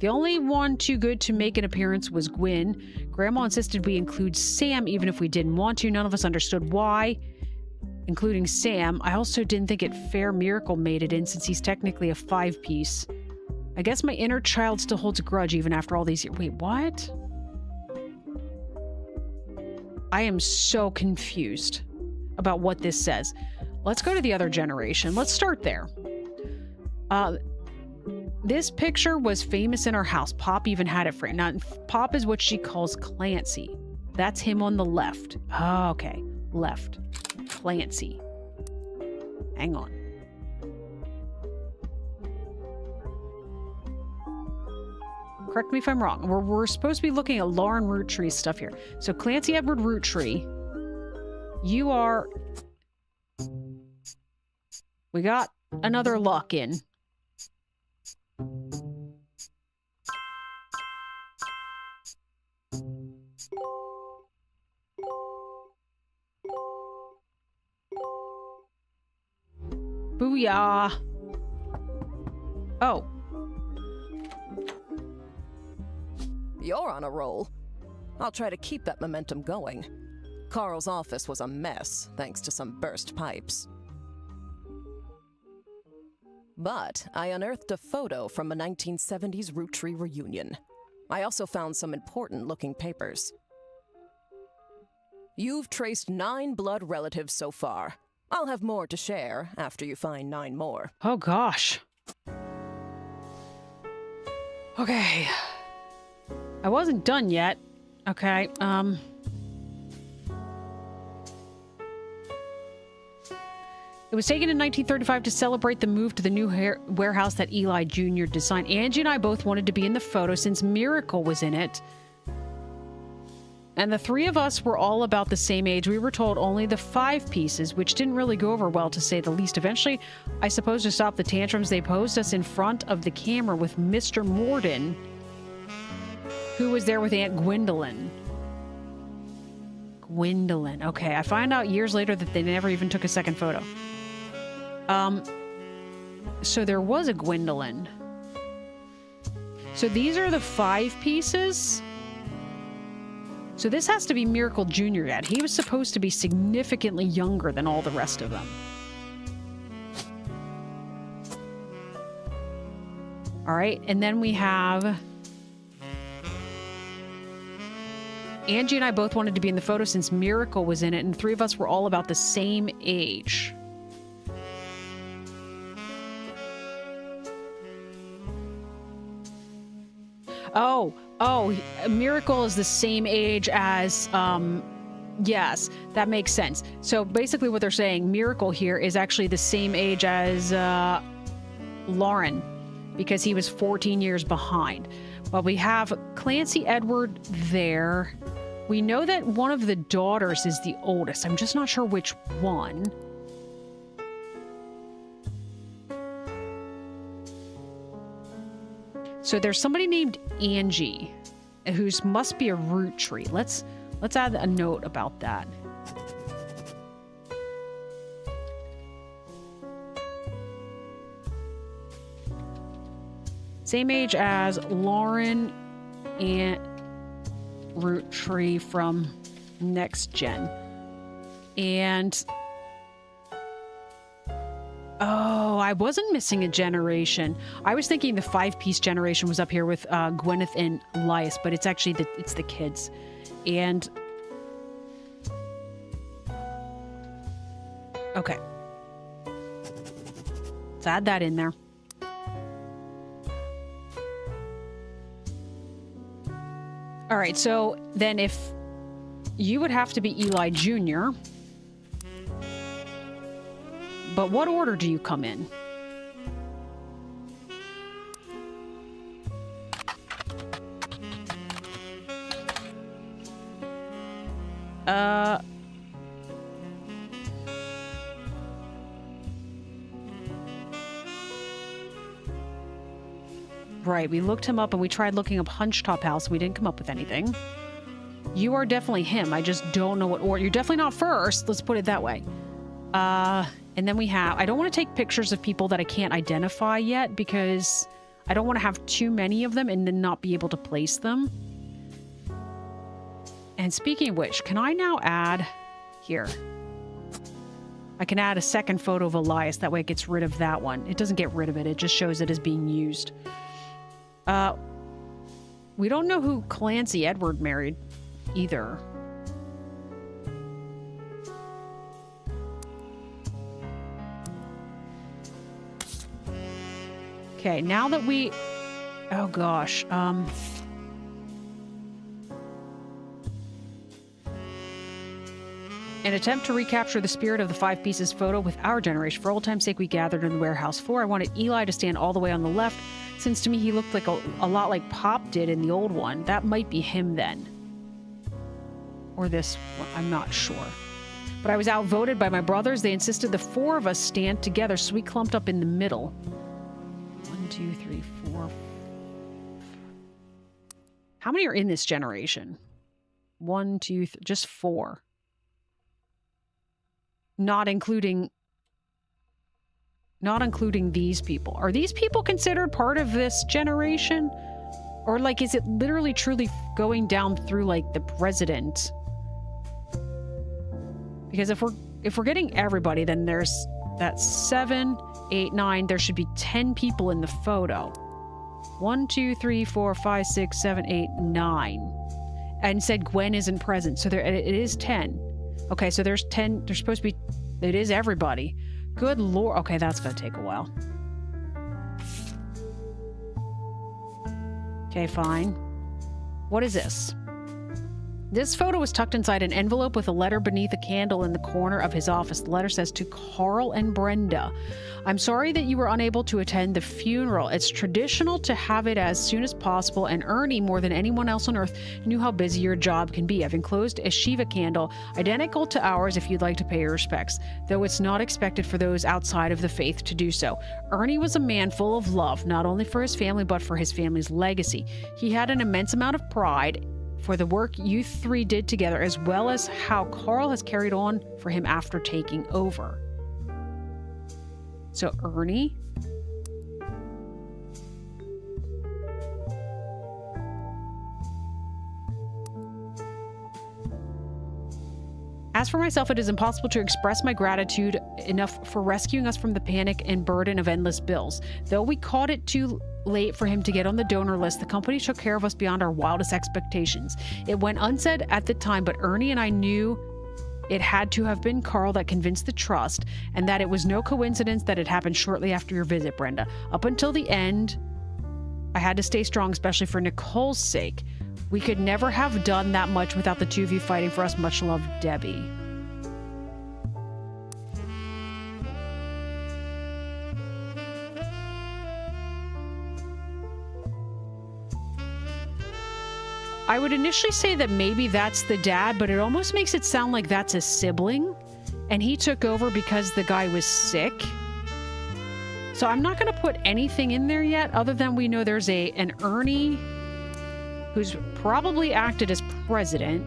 The only one too good to make an appearance was Gwyn. Grandma insisted we include Sam even if we didn't want to. None of us understood why, including Sam. I also didn't think it fair Miracle made it in since he's technically a 5-piece. I guess my inner child still holds a grudge even after all these years. Wait, what? I am so confused about what this says. Let's go to the other generation. Let's start there. This picture was famous in our house. Pop even had it framed. Now, Pop is what she calls Clancy. That's him on the left. Oh, okay. Left. Clancy. Hang on. Correct me if I'm wrong. We're supposed to be looking at Lauren Roottree's stuff here. So Clancy Edward Roottree, you are... We got another lock-in. Booyah. Oh. You're on a roll. I'll try to keep that momentum going. Carl's office was a mess, thanks to some burst pipes. But I unearthed a photo from a 1970s Roottree reunion. I also found some important-looking papers. You've traced 9 blood relatives so far. I'll have more to share after you find 9 more. Oh, gosh. Okay. I wasn't done yet. Okay, It was taken in 1935 to celebrate the move to the new warehouse that Eli Jr. designed. Angie and I both wanted to be in the photo since Miracle was in it. And the 3 of us were all about the same age. We were told only the 5 pieces, which didn't really go over well, to say the least. Eventually, I suppose to stop the tantrums, they posed us in front of the camera with Mr. Morden, who was there with Aunt Gwendolyn. Gwendolyn. Okay, I find out years later that they never even took a second photo. So there was a Gwendolyn. So these are the 5 pieces? So this has to be Miracle Jr. Dad. He was supposed to be significantly younger than all the rest of them. All right, and then we have... Angie and I both wanted to be in the photo since Miracle was in it, and 3 of us were all about the same age. Oh, Miracle is the same age as, yes, that makes sense. So basically what they're saying, Miracle here is actually the same age as, Lauren, because he was 14 years behind. Well, we have Clancy Edward there. We know that one of the daughters is the oldest. I'm just not sure which one. So there's somebody named Angie, who must be a Roottree. Let's add a note about that. Same age as Lauren and Roottree from Next Gen. And Oh, I wasn't missing a generation. I was thinking the 5-piece generation was up here with Gwyneth and Elias, but it's actually it's the kids. And okay. Let's add that in there. All right, so then if you would have to be Eli Jr., but what order do you come in? Right, we looked him up and we tried looking up Hunchtop House. We didn't come up with anything. You are definitely him. I just don't know what order. You're definitely not first. Let's put it that way. And then we have... I don't want to take pictures of people that I can't identify yet because I don't want to have too many of them and then not be able to place them. And speaking of which, can I now add... Here. I can add a second photo of Elias. That way it gets rid of that one. It doesn't get rid of it. It just shows it as being used. We don't know who Clancy Edward married either. Okay, now that we... Oh gosh, an attempt to recapture the spirit of the 5 pieces photo with our generation. For old time's sake, we gathered in the warehouse floor. I wanted Eli to stand all the way on the left, since to me he looked like a lot like Pop did in the old one. That might be him then. Or this one, I'm not sure. But I was outvoted by my brothers. They insisted the 4 of us stand together, so we clumped up in the middle. 1, 2, 3, 4. How many are in this generation? 1, 2, just 4. Not including these people. Are these people considered part of this generation? Or like, is it literally truly going down through like the president? Because if we're getting everybody, then there's that 7, 8, 9. There should be 10 people in the photo. 1, 2, 3, 4, 5, 6, 7, 8, 9. And said Gwen isn't present. So it is 10. Okay, so there's 10. There's supposed to be... It is everybody. Good lord. Okay, that's going to take a while. Okay, fine. What is this? This photo was tucked inside an envelope with a letter beneath a candle in the corner of his office. The letter says, to Carl and Brenda. I'm sorry that you were unable to attend the funeral. It's traditional to have it as soon as possible, and Ernie, more than anyone else on earth, knew how busy your job can be. I've enclosed a Shiva candle, identical to ours if you'd like to pay your respects, though it's not expected for those outside of the faith to do so. Ernie was a man full of love, not only for his family, but for his family's legacy. He had an immense amount of pride for the work you 3 did together, as well as how Carl has carried on for him after taking over. So, Ernie? As for myself, it is impossible to express my gratitude enough for rescuing us from the panic and burden of endless bills. Though we caught it too late for him to get on the donor list, the company took care of us beyond our wildest expectations. It went unsaid at the time, but Ernie and I knew it had to have been Carl that convinced the trust, and that it was no coincidence that it happened shortly after your visit, Brenda. Up until the end, I had to stay strong, especially for Nicole's sake. We could never have done that much without the 2 of you fighting for us. Much love, Debbie. I would initially say that maybe that's the dad, but it almost makes it sound like that's a sibling, and he took over because the guy was sick. So I'm not going to put anything in there yet, other than we know there's an Ernie who's probably acted as president.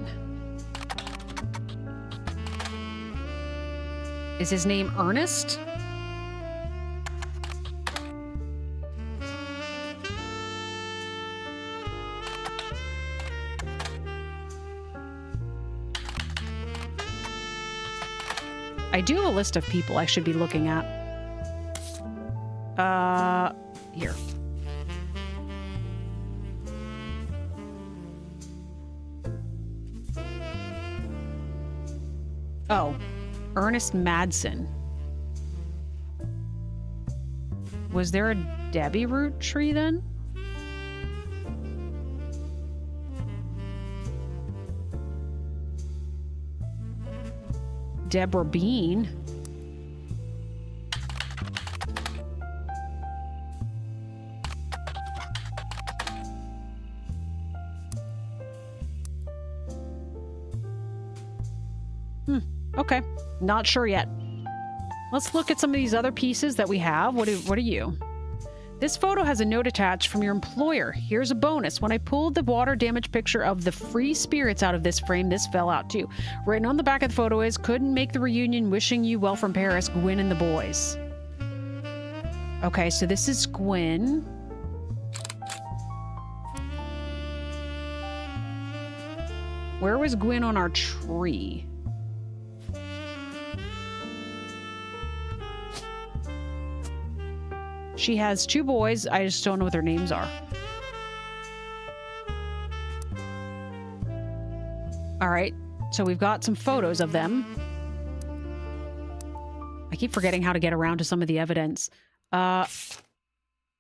Is his name Ernest? I do have a list of people I should be looking at. Oh, Ernest Madsen. Was there a Debbie Roottree then? Deborah Bean. Okay, not sure yet. Let's look at some of these other pieces that we have. What are you? This photo has a note attached from your employer. Here's a bonus. When I pulled the water damage picture of the free spirits out of this frame, this fell out too. Written on the back of the photo is, couldn't make the reunion, wishing you well from Paris, Gwen and the boys. Okay, so this is Gwen. Where was Gwen on our tree? She has 2 boys. I just don't know what their names are. All right. So we've got some photos of them. I keep forgetting how to get around to some of the evidence.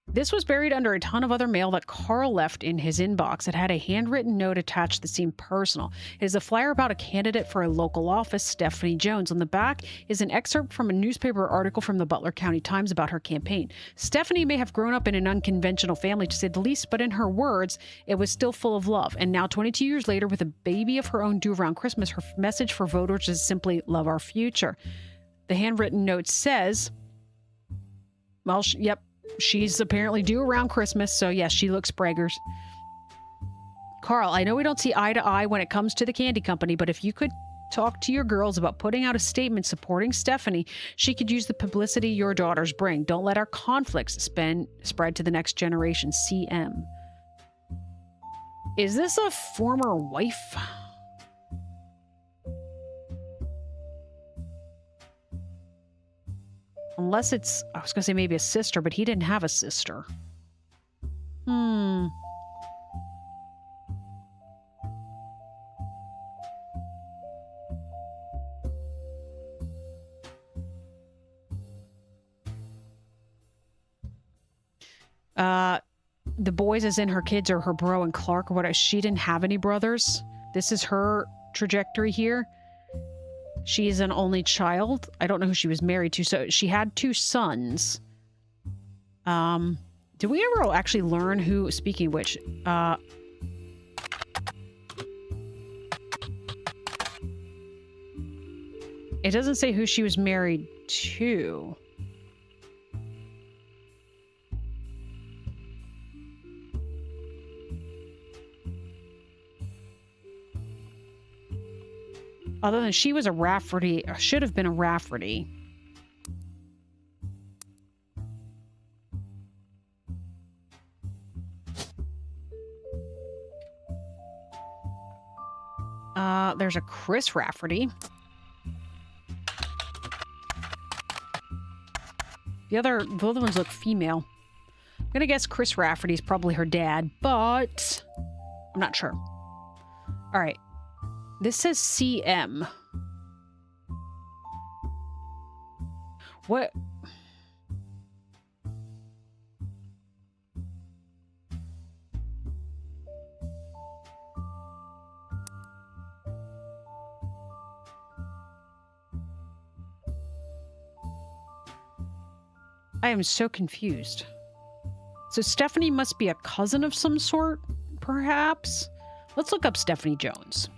This was buried under a ton of other mail that Carl left in his inbox. It had a handwritten note attached that seemed personal. It is a flyer about a candidate for a local office, Stephanie Jones. On the back is an excerpt from a newspaper article from the Butler County Times about her campaign. Stephanie may have grown up in an unconventional family, to say the least, but in her words, it was still full of love. And now, 22 years later, with a baby of her own due around Christmas, her message for voters is simply, love our future. The handwritten note says, well, yep. She's apparently due around Christmas, so yes, she looks braggers. Carl, I know we don't see eye to eye when it comes to the candy company, but if you could talk to your girls about putting out a statement supporting Stephanie, she could use the publicity your daughters bring. Don't let our conflicts spread to the next generation. CM. Is this a former wife? Unless it's, I was going to say maybe a sister, but he didn't have a sister. The boys as in her kids or her bro and Clark or what? She didn't have any brothers. This is her trajectory here. She is an only child. I don't know who she was married to. So she had 2 sons. Did we ever actually learn who, speaking of which, it doesn't say who she was married to. Other than she was a Rafferty, or should have been a Rafferty. There's a Chris Rafferty. The other ones look female. I'm gonna guess Chris Rafferty's probably her dad, but I'm not sure. All right. This says CM. What? I am so confused. So Stephanie must be a cousin of some sort, perhaps? Let's look up Stephanie Jones.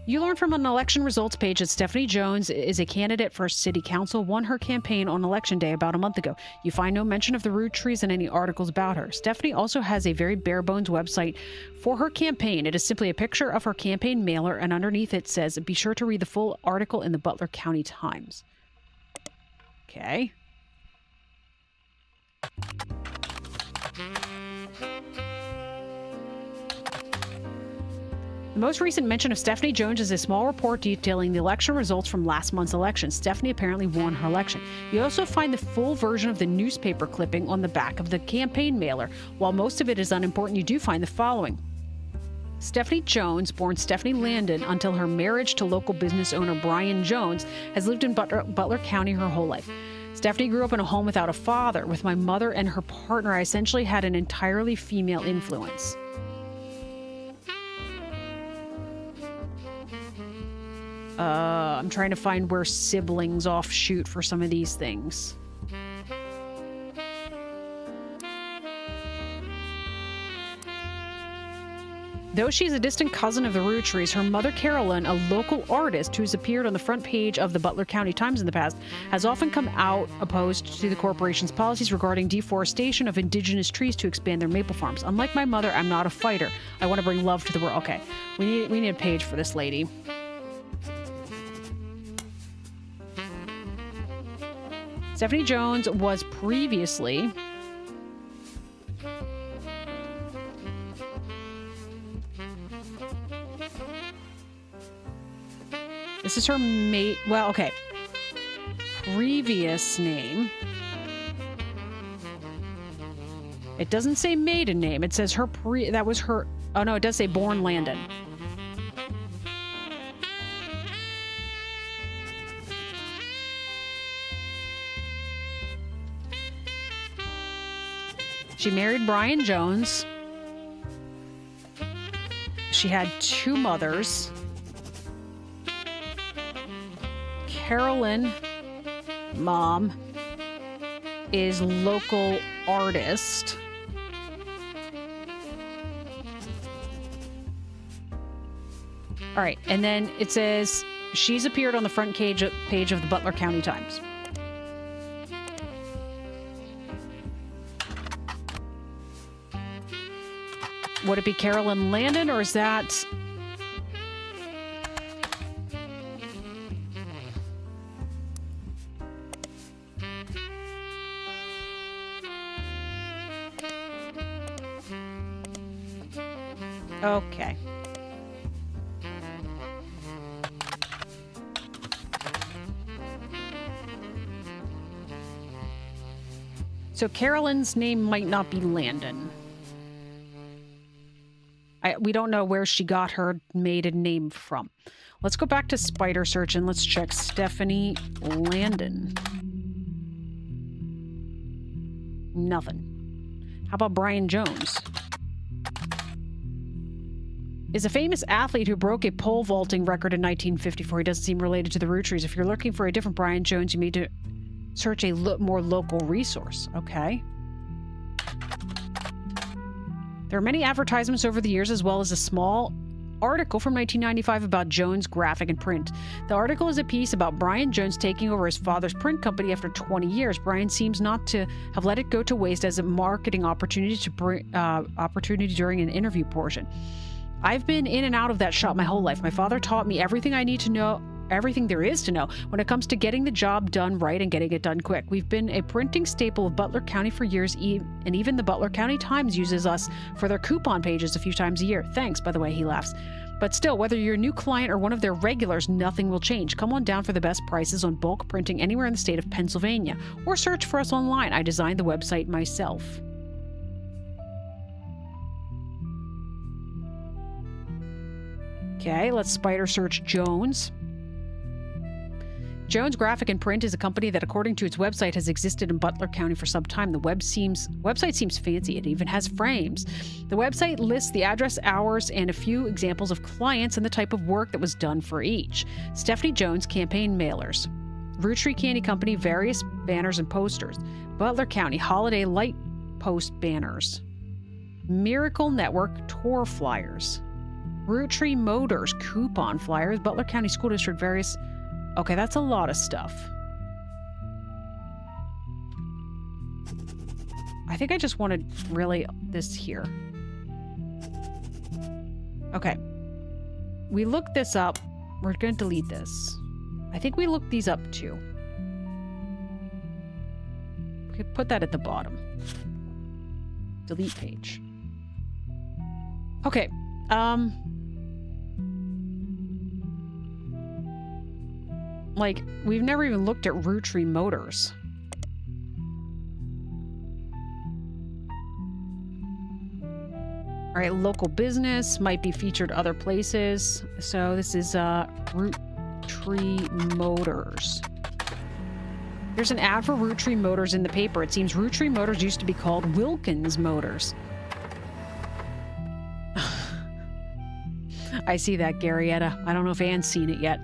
You learn from an election results page that Stephanie Jones is a candidate for city council, won her campaign on election day about a month ago. You find no mention of the Rootrees in any articles about her. Stephanie also has a very bare bones website for her campaign. It is simply a picture of her campaign mailer, and underneath it says, be sure to read the full article in the Butler County Times. Okay. The most recent mention of Stephanie Jones is a small report detailing the election results from last month's election. Stephanie apparently won her election. You also find the full version of the newspaper clipping on the back of the campaign mailer. While most of it is unimportant, you do find the following. Stephanie Jones, born Stephanie Landon, until her marriage to local business owner Brian Jones, has lived in Butler County her whole life. Stephanie grew up in a home without a father. With my mother and her partner, I essentially had an entirely female influence. I'm trying to find where siblings offshoot for some of these things. Though she's a distant cousin of the Rootrees, her mother Carolyn, a local artist who's appeared on the front page of the Butler County Times in the past, has often come out opposed to the corporation's policies regarding deforestation of indigenous trees to expand their maple farms. Unlike my mother, I'm not a fighter. I want to bring love to the world. Okay, we need a page for this lady. Stephanie Jones was previously this is her well, okay. Previous name. It doesn't say maiden name. It says her that was her. Oh no, it does say born Landon. She married Brian Jones. She had 2 mothers. Carolyn, mom, is local artist. All right, and then it says she's appeared on the front page of the Butler County Times. Would it be Carolyn Landon, or is that... Okay. So Carolyn's name might not be Landon. We don't know where she got her maiden name from. Let's go back to Spider Search and let's check Stephanie Landon. Nothing. How about Brian Jones? Is a famous athlete who broke a pole vaulting record in 1954. He doesn't seem related to the Rootrees. If you're looking for a different Brian Jones, you need to search a more local resource. Okay. There are many advertisements over the years, as well as a small article from 1995 about Jones Graphic and Print. The article is a piece about Brian Jones taking over his father's print company after 20 years. Brian seems not to have let it go to waste as a marketing opportunity during an interview portion. I've been in and out of that shop my whole life. My father taught me everything I need to know, everything there is to know when it comes to getting the job done right and getting it done quick. We've been a printing staple of Butler County for years, and even the Butler County Times uses us for their coupon pages a few times a year. Thanks, by the way, he laughs. But still, whether you're a new client or one of their regulars, nothing will change. Come on down for the best prices on bulk printing anywhere in the state of Pennsylvania, or search for us online. I designed the website myself. Okay, let's spider search Jones. Jones Graphic and Print is a company that, according to its website, has existed in Butler County for some time. The website seems fancy. It even has frames. The website lists the address, hours, and a few examples of clients and the type of work that was done for each. Stephanie Jones campaign mailers. Roottree Candy Company various banners and posters. Butler County Holiday Light Post banners. Miracle Network tour flyers. Roottree Motors coupon flyers. Butler County School District various... Okay, that's a lot of stuff. I think I just wanted really this here. Okay. We looked this up. We're going to delete this. I think we looked these up too. We could put that at the bottom. Delete page. Okay. Like, we've never even looked at Roottree Motors. All right, local business might be featured other places. So this is Roottree Motors. There's an ad for Roottree Motors in the paper. It seems Roottree Motors used to be called Wilkins Motors. I see that, Garyetta. I don't know if Anne's seen it yet.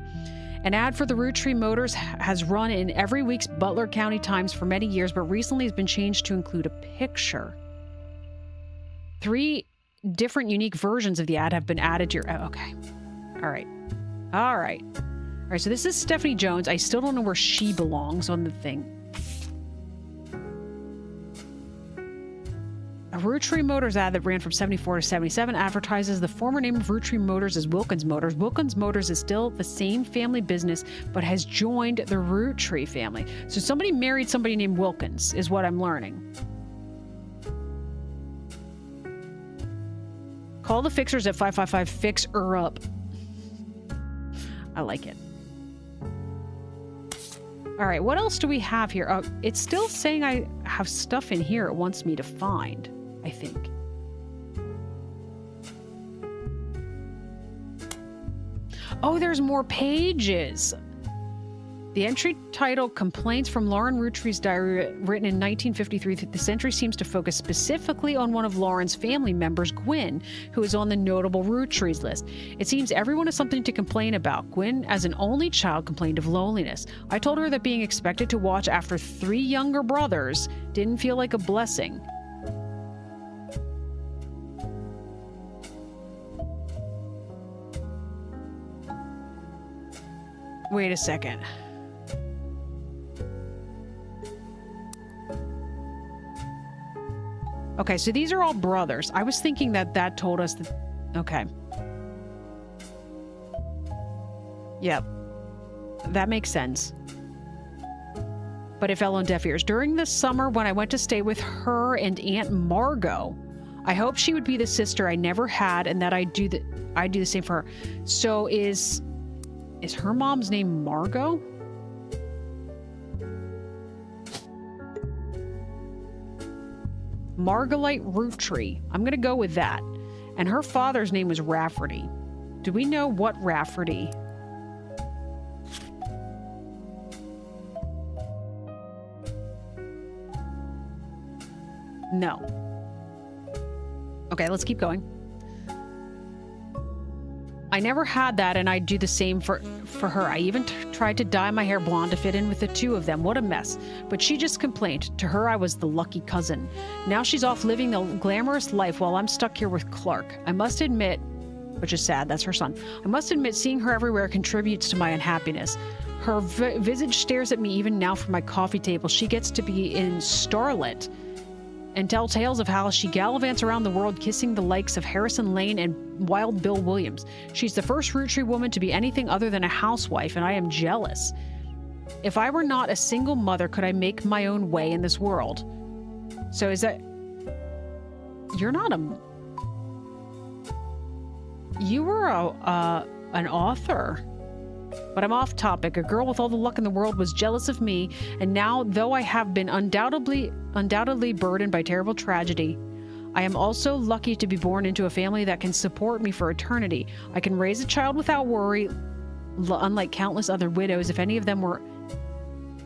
An ad for the Roottree Motors has run in every week's Butler County Times for many years, but recently has been changed to include a picture. 3 different unique versions of the ad have been added to your... Oh, okay. All right. All right. All right, so this is Stephanie Jones. I still don't know where she belongs on the thing. A Roottree Motors ad that ran from 74 to 77 advertises the former name of Roottree Motors as Wilkins Motors. Wilkins Motors is still the same family business, but has joined the Roottree family. So somebody married somebody named Wilkins, is what I'm learning. Call the fixers at 555 fix her up. I like it. All right, what else do we have here? Oh, it's still saying I have stuff in here it wants me to find, I think. Oh, there's more pages. The entry title, Complaints from Lauren Rootree's Diary, written in 1953. This entry seems to focus specifically on one of Lauren's family members, Gwen, who is on the notable Rootrees list. It seems everyone has something to complain about. Gwen, as an only child, complained of loneliness. I told her that being expected to watch after 3 younger brothers didn't feel like a blessing. Wait a second. Okay, so these are all brothers. I was thinking that told us that... Okay. Yep. That makes sense. But it fell on deaf ears. During the summer when I went to stay with her and Aunt Margot, I hoped she would be the sister I never had and that I'd do the same for her. So is her mom's name Margot? Margolite Roottree. I'm going to go with that. And her father's name was Rafferty. Do we know what Rafferty? No. Okay, let's keep going. I never had that, and I'd do the same for her. I even tried to dye my hair blonde to fit in with the 2 of them. What a mess. But she just complained. To her, I was the lucky cousin. Now she's off living the glamorous life while I'm stuck here with Clark. I must admit, which is sad, that's her son. I must admit, seeing her everywhere contributes to my unhappiness. Her visage stares at me even now from my coffee table. She gets to be in starlet and tell tales of how she gallivants around the world kissing the likes of Harrison Lane and Wild Bill Williams. She's the first Roottree woman to be anything other than a housewife, and I am jealous. If I were not a single mother, could I make my own way in this world? So is that... You're not a... You were an author. But I'm off topic. A girl with all the luck in the world was jealous of me, and now, though I have been undoubtedly burdened by terrible tragedy, I am also lucky to be born into a family that can support me for eternity. I can raise a child without worry, unlike countless other widows. If any of them were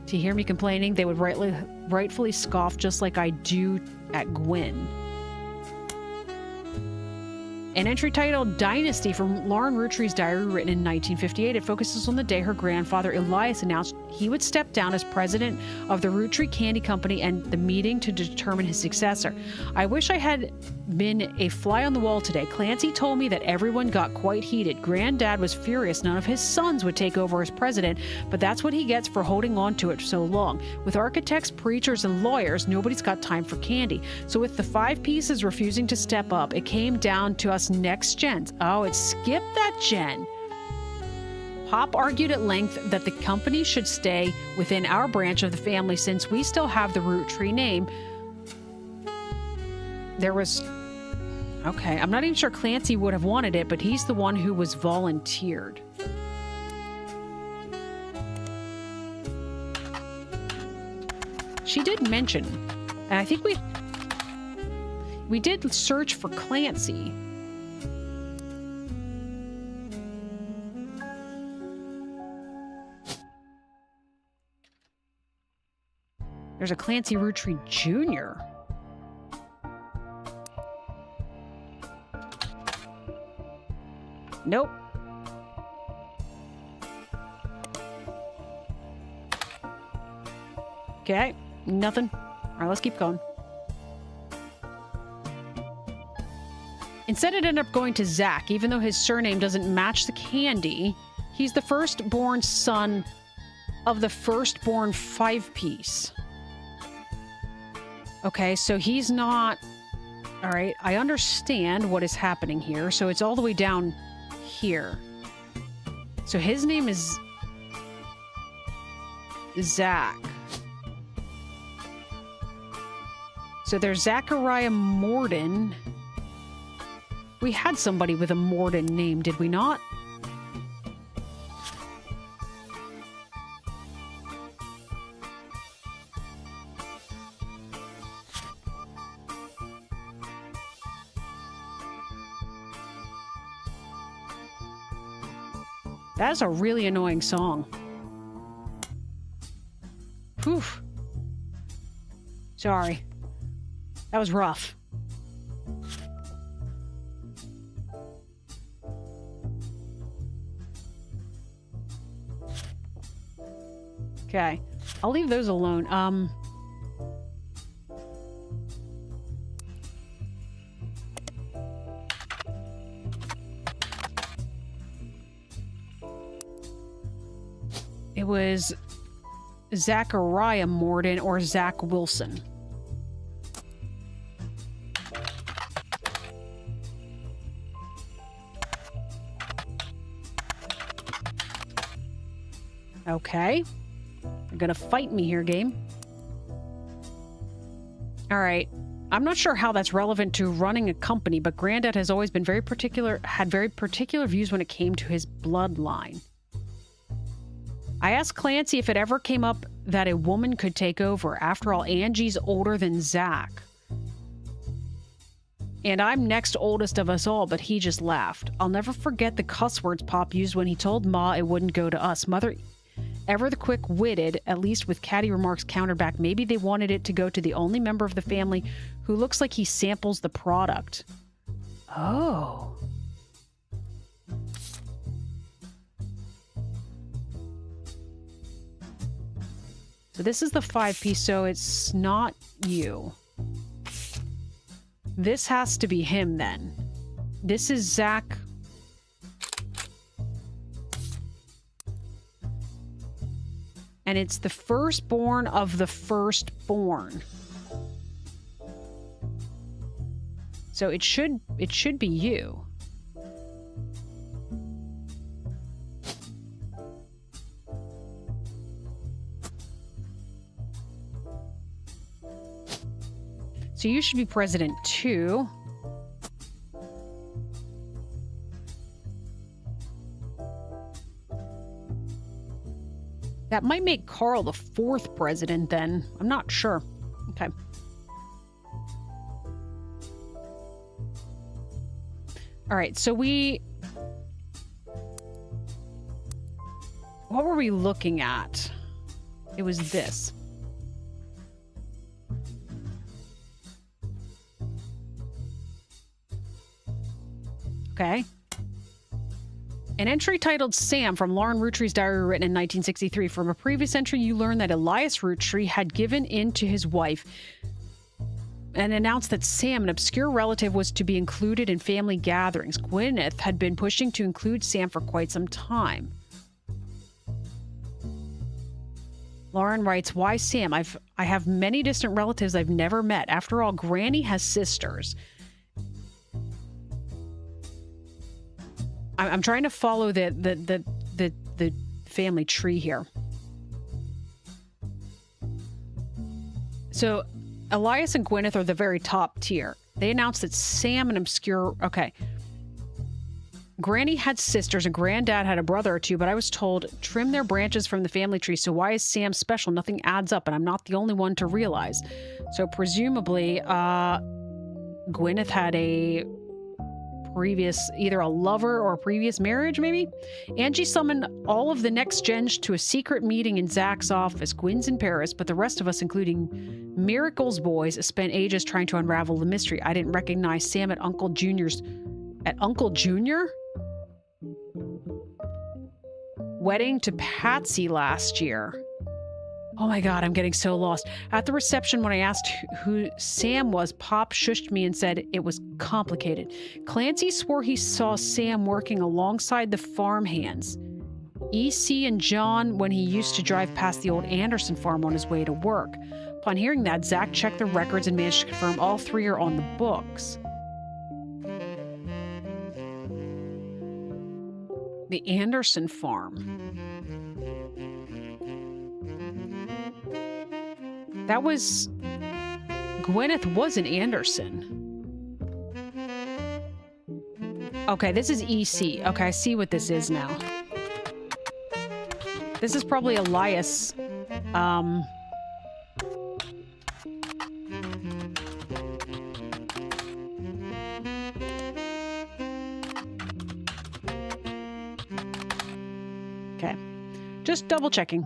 to hear me complaining, they would rightfully scoff just like I do at Gwen. An entry titled Dynasty from Lauren Rootree's Diary, written in 1958. It focuses on the day her grandfather Elias announced he would step down as president of the Roottree Candy Company and the meeting to determine his successor. I wish I had been a fly on the wall today. Clancy told me that everyone got quite heated. Granddad was furious none of his sons would take over as president, but that's what he gets for holding on to it so long. With architects, preachers, and lawyers, nobody's got time for candy. So with the 5 pieces refusing to step up, it came down to us next gens. Oh, it skipped that gen. Pop argued at length that the company should stay within our branch of the family since we still have the Roottree name. There was... Okay, I'm not even sure Clancy would have wanted it, but he's the one who was volunteered. She did mention, and I think we... We did search for Clancy. There's a Clancy Roottree Jr. Nope. Okay, nothing. All right, let's keep going. Instead, it ended up going to Zach, even though his surname doesn't match the candy. He's the firstborn son of the firstborn 5-piece. Okay, so he's not... All right, I understand what is happening here. So it's all the way down here. So his name is Zach. So there's Zachariah Morden. We had somebody with a Morden name, did we not? That's a really annoying song. Whew. Sorry. That was rough. Okay. I'll leave those alone. It was Zachariah Morden or Zach Wilson. Okay. You're gonna fight me here, game. All right. I'm not sure how that's relevant to running a company, but Granddad has always been had very particular views when it came to his bloodline. I asked Clancy if it ever came up that a woman could take over. After all, Angie's older than Zach. And I'm next oldest of us all, but he just laughed. I'll never forget the cuss words Pop used when he told Ma it wouldn't go to us. Mother, ever the quick-witted, at least with catty remarks countered back, maybe they wanted it to go to the only member of the family who looks like he samples the product. Oh. So this is the 5-piece, so it's not you. This has to be him then. This is Zach. And it's the firstborn of the firstborn. So it should be you. So you should be president too. That might make Carl the 4th president then. I'm not sure. Okay. All right, so what were we looking at? It was this. Okay. An entry titled Sam from Lauren Roottree's diary written in 1963. From a previous entry, you learn that Elias Roottree had given in to his wife and announced that Sam, an obscure relative, was to be included in family gatherings. Gwyneth had been pushing to include Sam for quite some time. Lauren writes, why Sam? I have many distant relatives I've never met. After all, Granny has sisters. I'm trying to follow the family tree here. So Elias and Gwyneth are the very top tier. They announced that Sam, an obscure... Okay. Granny had sisters and Granddad had a brother or two, but I was told, trim their branches from the family tree. So why is Sam special? Nothing adds up, and I'm not the only one to realize. So presumably, Gwyneth had a previous, either a lover or a previous marriage, maybe. Angie summoned all of the next gens to a secret meeting in Zach's office. Gwyn's in Paris, but the rest of us, including Miracle's boys, spent ages trying to unravel the mystery. I didn't recognize Sam at Uncle Junior's. At Uncle Junior? Wedding to Patsy last year. Oh my God, I'm getting so lost. At the reception, when I asked who Sam was, Pop shushed me and said it was complicated. Clancy swore he saw Sam working alongside the farmhands, EC and John, when he used to drive past the old Anderson farm on his way to work. Upon hearing that, Zach checked the records and managed to confirm all three are on the books. The Anderson farm. That was... Gwyneth was an Anderson. Okay, this is EC. Okay, I see what this is now. This is probably Elias. Okay, just double checking.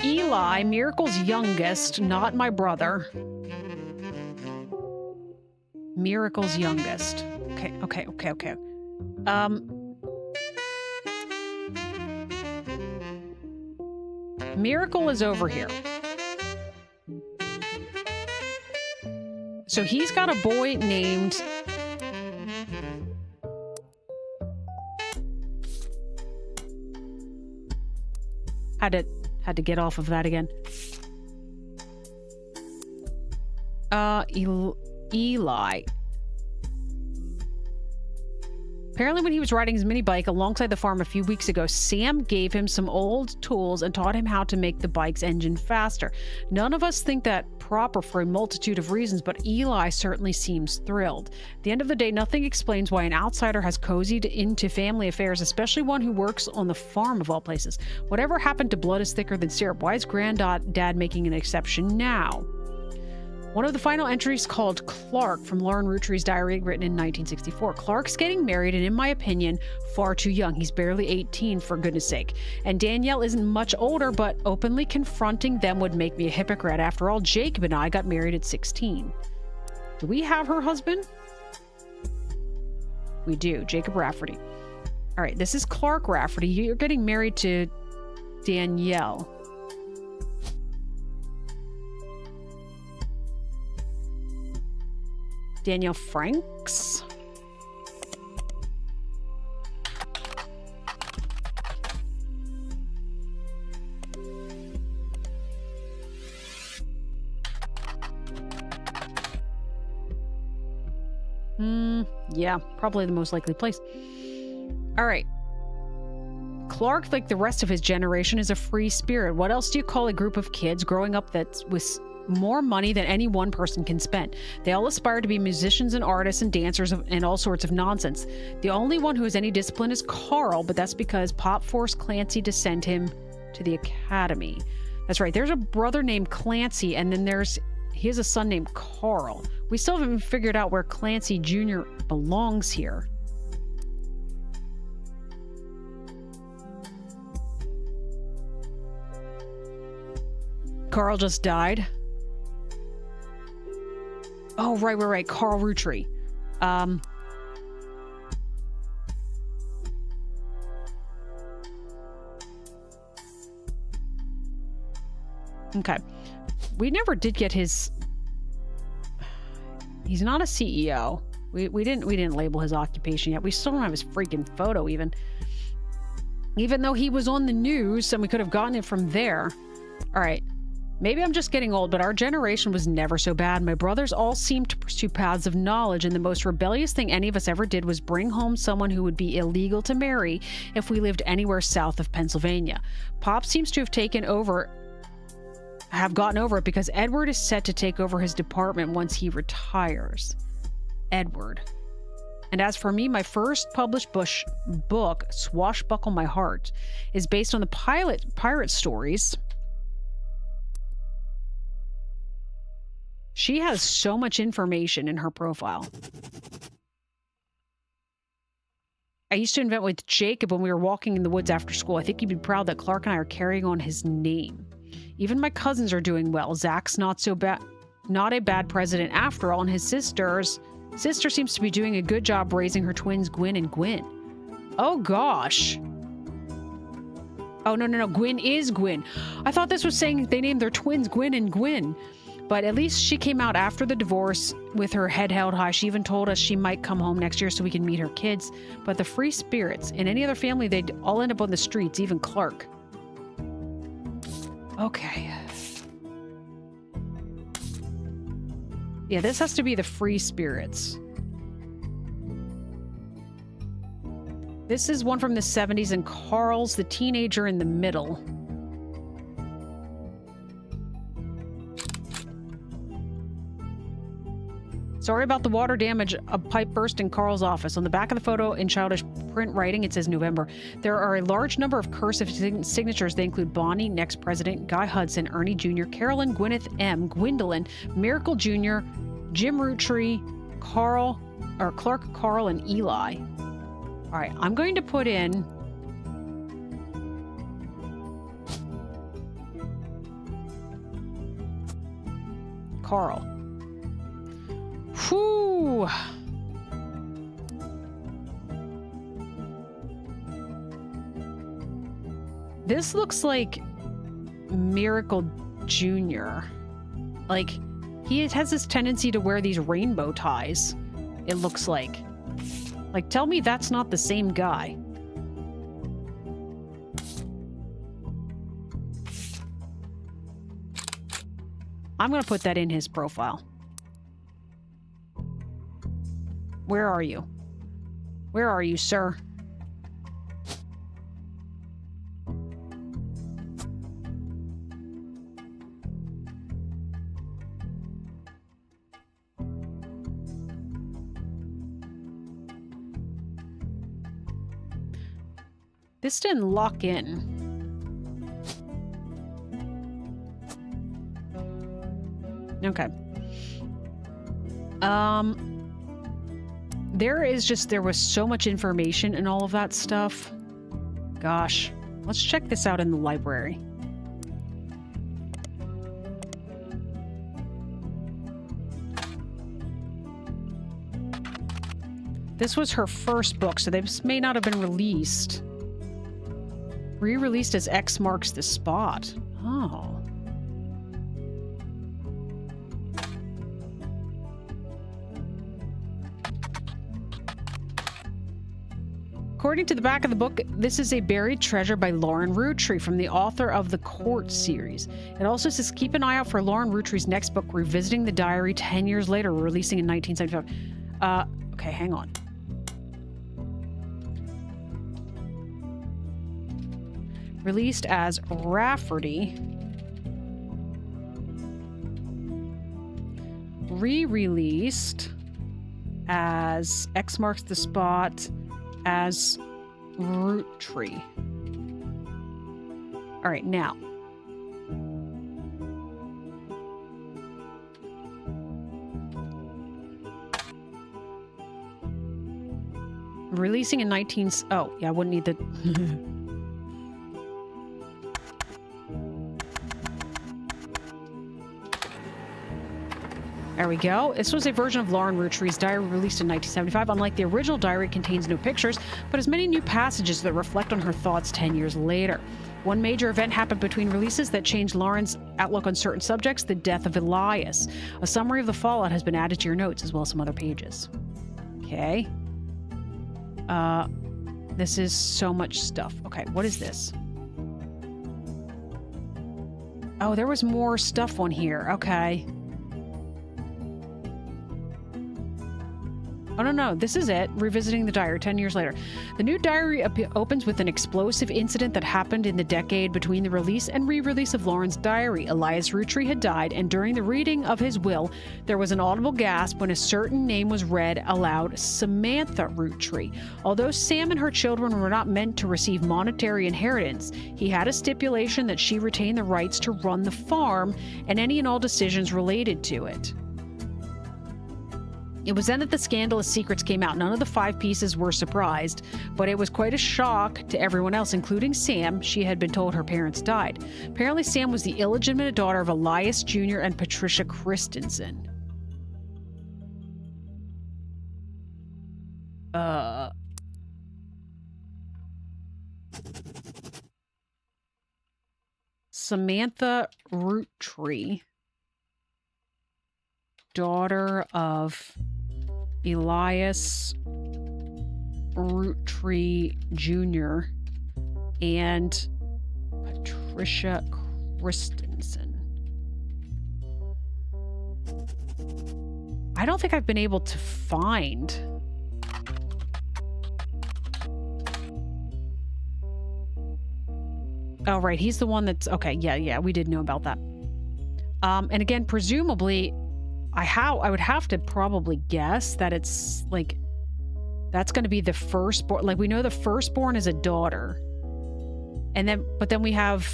Eli, Miracle's youngest, not my brother. Miracle's youngest. Okay. Miracle is over here. So he's got a boy named... Had to get off of that again. Eli. Apparently when he was riding his mini bike alongside the farm a few weeks ago, Sam gave him some old tools and taught him how to make the bike's engine faster. None of us think that proper for a multitude of reasons, but Eli certainly seems thrilled. At the end of the day, nothing explains why an outsider has cozied into family affairs, especially one who works on the farm of all places. Whatever happened to blood is thicker than syrup? Why is Granddad making an exception now? One of the final entries called Clark from Lauren Roottree's diary, written in 1964. Clark's getting married, and in my opinion, far too young. He's barely 18, for goodness sake. And Danielle isn't much older, but openly confronting them would make me a hypocrite. After all, Jacob and I got married at 16. Do we have her husband? We do, Jacob Rafferty. All right, this is Clark Rafferty. You're getting married to Danielle. Danielle Franks. Yeah, probably the most likely place. All right. Clark, like the rest of his generation, is a free spirit. What else do you call a group of kids growing up that's with more money than any one person can spend? They all aspire to be musicians and artists and dancers and all sorts of nonsense. The only one who has any discipline is Carl, but that's because Pop forced Clancy to send him to the academy. That's right. There's a brother named Clancy, and then he has a son named Carl. We still haven't figured out where Clancy Jr. belongs here. Carl just died. Oh, right. Carl Roottree. Okay. We never did get his... He's not a CEO. We didn't label his occupation yet. We still don't have his freaking photo even. Even though he was on the news and we could have gotten it from there. All right. Maybe I'm just getting old, but our generation was never so bad. My brothers all seemed to pursue paths of knowledge, and the most rebellious thing any of us ever did was bring home someone who would be illegal to marry if we lived anywhere south of Pennsylvania. Pop seems to have gotten over it because Edward is set to take over his department once he retires. Edward. And as for me, my first published book, Swashbuckle My Heart, is based on the pirate stories She has so much information in her profile. I used to invent with Jacob when we were walking in the woods after school. I think he'd be proud that Clark and I are carrying on his name. Even my cousins are doing well. Zach's not a bad president after all, and his sister seems to be doing a good job raising her twins, Gwyn and Gwyn. Oh gosh. Oh, no. Gwyn is Gwyn. I thought this was saying they named their twins Gwyn and Gwyn. But at least she came out after the divorce with her head held high. She even told us she might come home next year so we can meet her kids. But the free spirits, in any other family, they'd all end up on the streets, even Clark. Okay. Yeah, this has to be the free spirits. This is one from the 70s, and Carl's the teenager in the middle. Sorry about the water damage. A pipe burst in Carl's office. On the back of the photo, in childish print writing, it says November. There are a large number of cursive signatures. They include Bonnie, next president, Guy Hudson, Ernie Jr., Carolyn, Gwyneth M., Gwendolyn, Miracle Jr., Jim Roottree, Clark, Carl, and Eli. All right, I'm going to put in Carl. Whew. This looks like Miracle Jr. Like, he has this tendency to wear these rainbow ties, it looks like. Like, tell me that's not the same guy. I'm going to put that in his profile. Where are you? Where are you, sir? This didn't lock in. Okay. There was so much information and all of that stuff. Gosh, let's check this out in the library. This was her first book, so this may not have been released. Re-released as X Marks the Spot. Oh. According to the back of the book, this is a buried treasure by Lauren Roottree from the author of the Court series. It also says, keep an eye out for Lauren Roottree's next book, Revisiting the Diary 10 years later, releasing in 1975. Okay, hang on. Released as Rafferty. Re-released as X Marks the Spot as Roottree. All right, now. Releasing in oh, yeah, I wouldn't need the... There we go. This was a version of Lauren Rootree's diary released in 1975. Unlike the original diary, it contains no pictures, but has many new passages that reflect on her thoughts 10 years later. One major event happened between releases that changed Lauren's outlook on certain subjects, the death of Elias. A summary of the fallout has been added to your notes, as well as some other pages. Okay. This is so much stuff. Okay, what is this? Oh, there was more stuff on here. Okay. Oh, no, this is it. Revisiting the diary 10 years later. The new diary opens with an explosive incident that happened in the decade between the release and re-release of Lauren's diary. Elias Roottree had died, and during the reading of his will, there was an audible gasp when a certain name was read aloud, Samantha Roottree. Although Sam and her children were not meant to receive monetary inheritance, he had a stipulation that she retain the rights to run the farm and any and all decisions related to it. It was then that the scandalous secrets came out. None of the 5 pieces were surprised, but it was quite a shock to everyone else, including Sam. She had been told her parents died. Apparently, Sam was the illegitimate daughter of Elias Jr. and Patricia Christensen. Samantha Roottree, daughter of Elias Roottree Jr. and Patricia Christensen. I don't think I've been able to find... Oh, right. He's the one that's... Okay, yeah, we did know about that. And again, presumably, I would have to probably guess that it's, like, that's going to be the firstborn. Like, we know the firstborn is a daughter. And then... But then we have...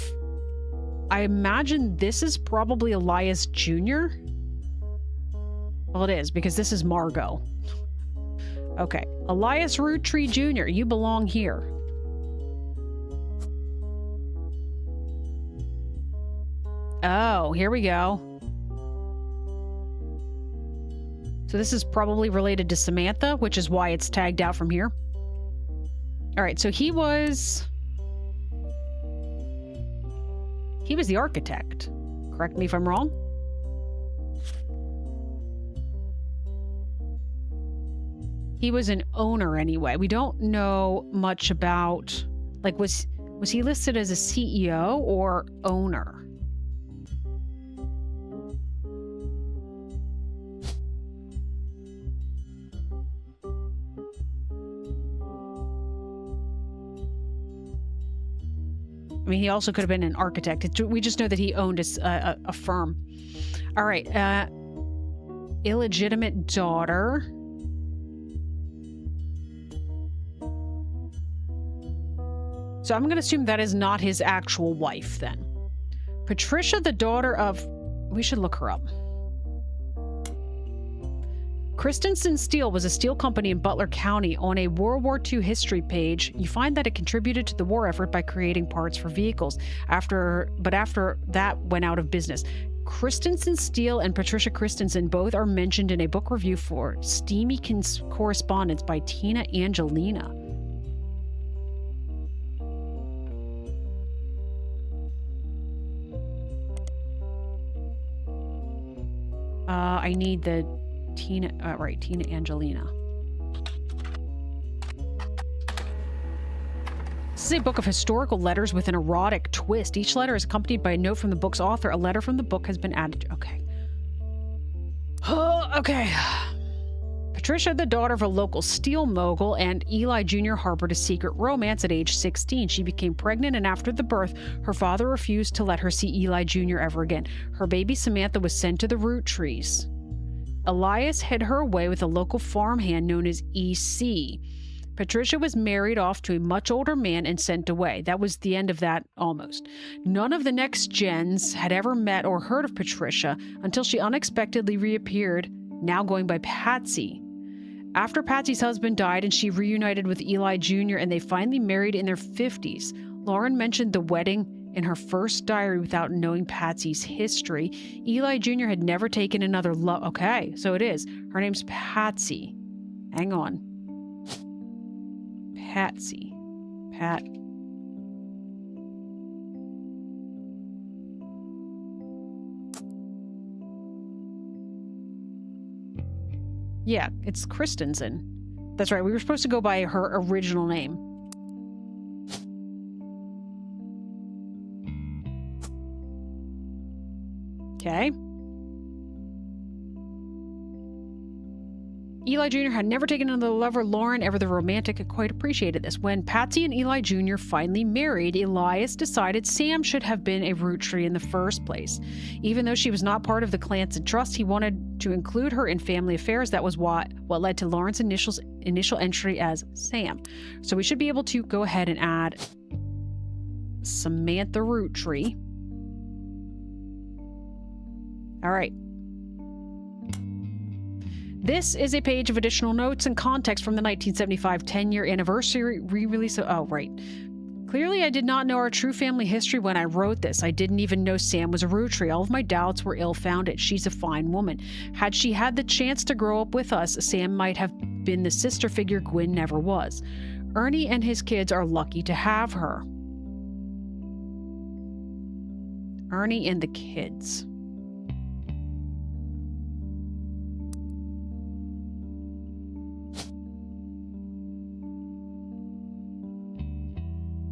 I imagine this is probably Elias Jr.? Well, it is, because this is Margot. Okay. Elias Roottree Jr., you belong here. Oh, here we go. So this is probably related to Samantha, which is why it's tagged out from here. All right, so he was the architect. Correct me if I'm wrong. He was an owner anyway. We don't know much about, like, was he listed as a CEO or owner? I mean, he also could have been an architect. We just know that he owned a firm. All right. Illegitimate daughter. So I'm going to assume that is not his actual wife then. Patricia, the daughter of... We should look her up. Christensen Steel was a steel company in Butler County. On a World War II history page, you find that it contributed to the war effort by creating parts for vehicles. After that went out of business. Christensen Steel and Patricia Christensen both are mentioned in a book review for Steamy Correspondence by Tina Angelina. I need the Tina Angelina. This is a book of historical letters with an erotic twist. Each letter is accompanied by a note from the book's author. A letter from the book has been added. Okay. Okay. Patricia, the daughter of a local steel mogul, and Eli Jr. harbored a secret romance at age 16. She became pregnant, and after the birth, her father refused to let her see Eli Jr. ever again. Her baby Samantha was sent to the Roottrees. Elias hid her away with a local farmhand known as EC. Patricia was married off to a much older man and sent away. That was the end of that, almost. None of the next gens had ever met or heard of Patricia until she unexpectedly reappeared, now going by Patsy. After Patsy's husband died and she reunited with Eli Jr. and they finally married in their 50s, Lauren mentioned the wedding in her first diary without knowing Patsy's history. Eli Jr. had never taken another love. Okay, so it is. Her name's Patsy. Hang on. Patsy. Yeah, it's Christensen. That's right. We were supposed to go by her original name. Okay. Eli Jr. had never taken another lover. Lauren, ever the romantic, had quite appreciated this. When Patsy and Eli Jr. finally married, Elias decided Sam should have been a Roottree in the first place. Even though she was not part of the Clanson Trust, he wanted to include her in family affairs. That was what led to Lauren's initial entry as Sam. So we should be able to go ahead and add Samantha Roottree. All right. This is a page of additional notes and context from the 1975 10-year anniversary re-release of... Oh, right. Clearly, I did not know our true family history when I wrote this. I didn't even know Sam was a Roottree. All of my doubts were ill-founded. She's a fine woman. Had she had the chance to grow up with us, Sam might have been the sister figure Gwyn never was. Ernie and his kids are lucky to have her. Ernie and the kids.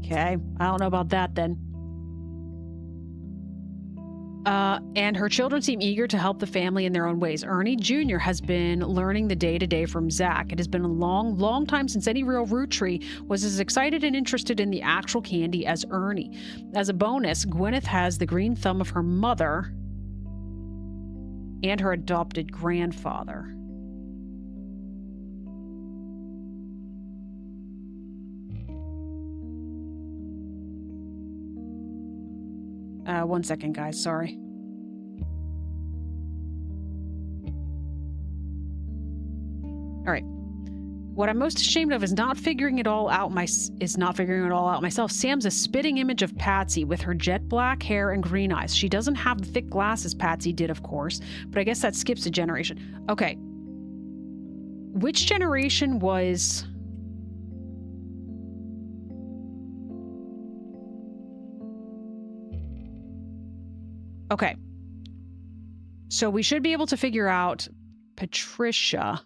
Okay, I don't know about that then. And her children seem eager to help the family in their own ways. Ernie Jr. has been learning the day-to-day from Zach. It has been a long, long time since any real Roottree was as excited and interested in the actual candy as Ernie. As a bonus, Gwyneth has the green thumb of her mother and her adopted grandfather. One second, guys. Sorry. All right. What I'm most ashamed of is not figuring it all out myself. Sam's a spitting image of Patsy with her jet black hair and green eyes. She doesn't have the thick glasses Patsy did, of course, but I guess that skips a generation. Okay. Which generation was... Okay. So we should be able to figure out Patricia.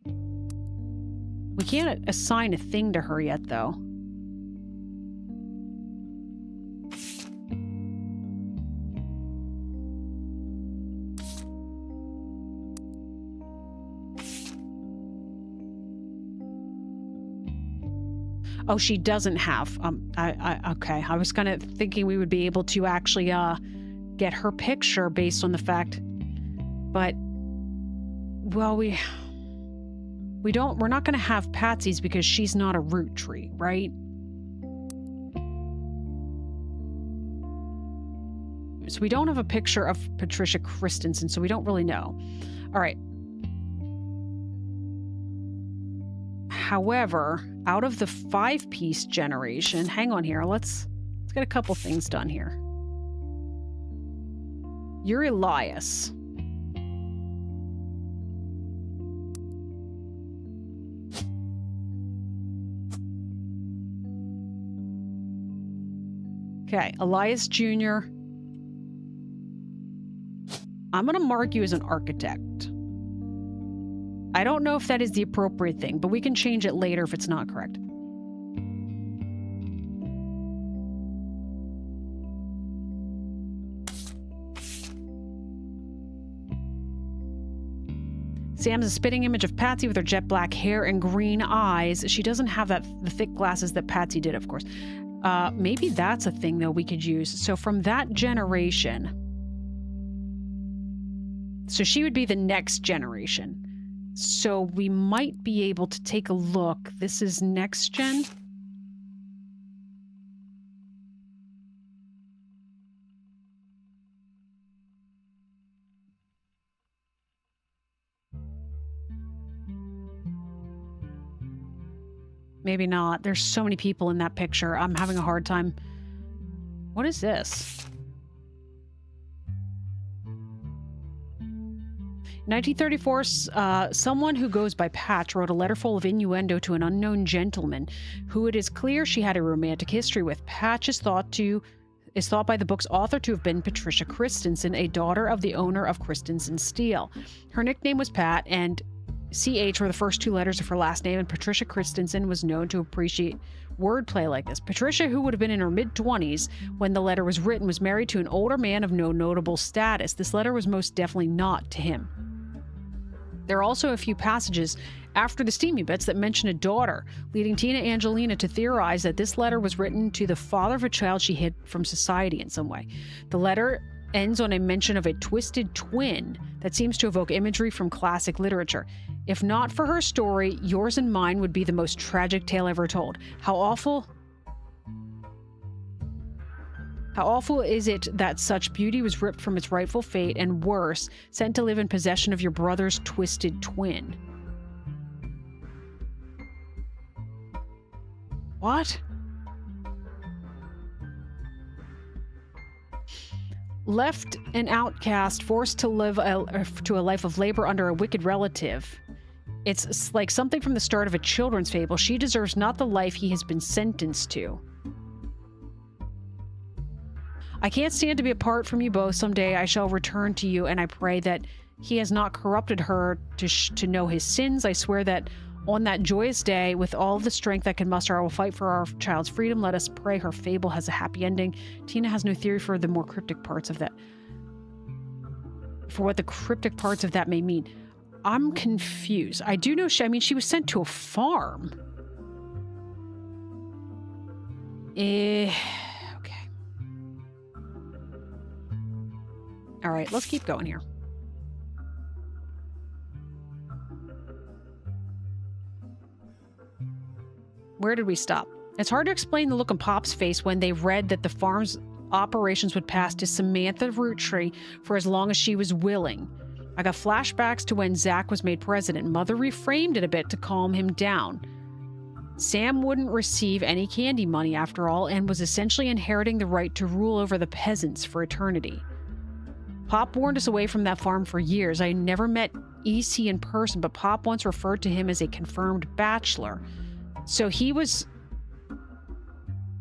We can't assign a thing to her yet, though. Oh, she doesn't have. Okay. I was kind of thinking we would be able to actually, get her picture based on the fact, but well, we're not going to have Patsy's because she's not a Roottree, right? So we don't have a picture of Patricia Christensen, so we don't really know. All right. However, out of the 5-piece generation, hang on here, let's get a couple things done here. You're Elias. Okay, Elias Jr. I'm going to mark you as an architect. I don't know if that is the appropriate thing, but we can change it later if it's not correct. Sam's a spitting image of Patsy with her jet black hair and green eyes. She doesn't have the thick glasses that Patsy did, of course. Maybe that's a thing, though, we could use. So from that generation... So she would be the next generation. So we might be able to take a look. This is next gen. Maybe not. There's so many people in that picture. I'm having a hard time. What is this? 1934, someone who goes by Patch wrote a letter full of innuendo to an unknown gentleman who it is clear she had a romantic history with. Patch is thought by the book's author to have been Patricia Christensen, a daughter of the owner of Christensen Steel. Her nickname was Pat, and CH were the first 2 letters of her last name, and Patricia Christensen was known to appreciate wordplay like this. Patricia, who would have been in her mid-20s when the letter was written, was married to an older man of no notable status. This letter was most definitely not to him. There are also a few passages after the steamy bits that mention a daughter, leading Tina Angelina to theorize that this letter was written to the father of a child she hid from society in some way. The letter ends on a mention of a twisted twin that seems to evoke imagery from classic literature. If not for her story, yours and mine would be the most tragic tale ever told. How awful... How awful is it that such beauty was ripped from its rightful fate, and worse, sent to live in possession of your brother's twisted twin? What? Left an outcast, forced to live to a life of labor under a wicked relative. It's like something from the start of a children's fable. She deserves not the life he has been sentenced to. I can't stand to be apart from you both. Someday I shall return to you, and I pray that he has not corrupted her to know his sins. I swear that on that joyous day, with all the strength I can muster, I will fight for our child's freedom. Let us pray her fable has a happy ending. Tina has no theory for the more cryptic parts of that. For what the cryptic parts of that may mean. I'm confused. I do know she was sent to a farm. Okay. All right, let's keep going here. Where did we stop? It's hard to explain the look on Pop's face when they read that the farm's operations would pass to Samantha Roottree for as long as she was willing. I got flashbacks to when Zach was made president. Mother reframed it a bit to calm him down. Sam wouldn't receive any candy money after all, and was essentially inheriting the right to rule over the peasants for eternity. Pop warned us away from that farm for years. I never met EC in person, but Pop once referred to him as a confirmed bachelor. So he was,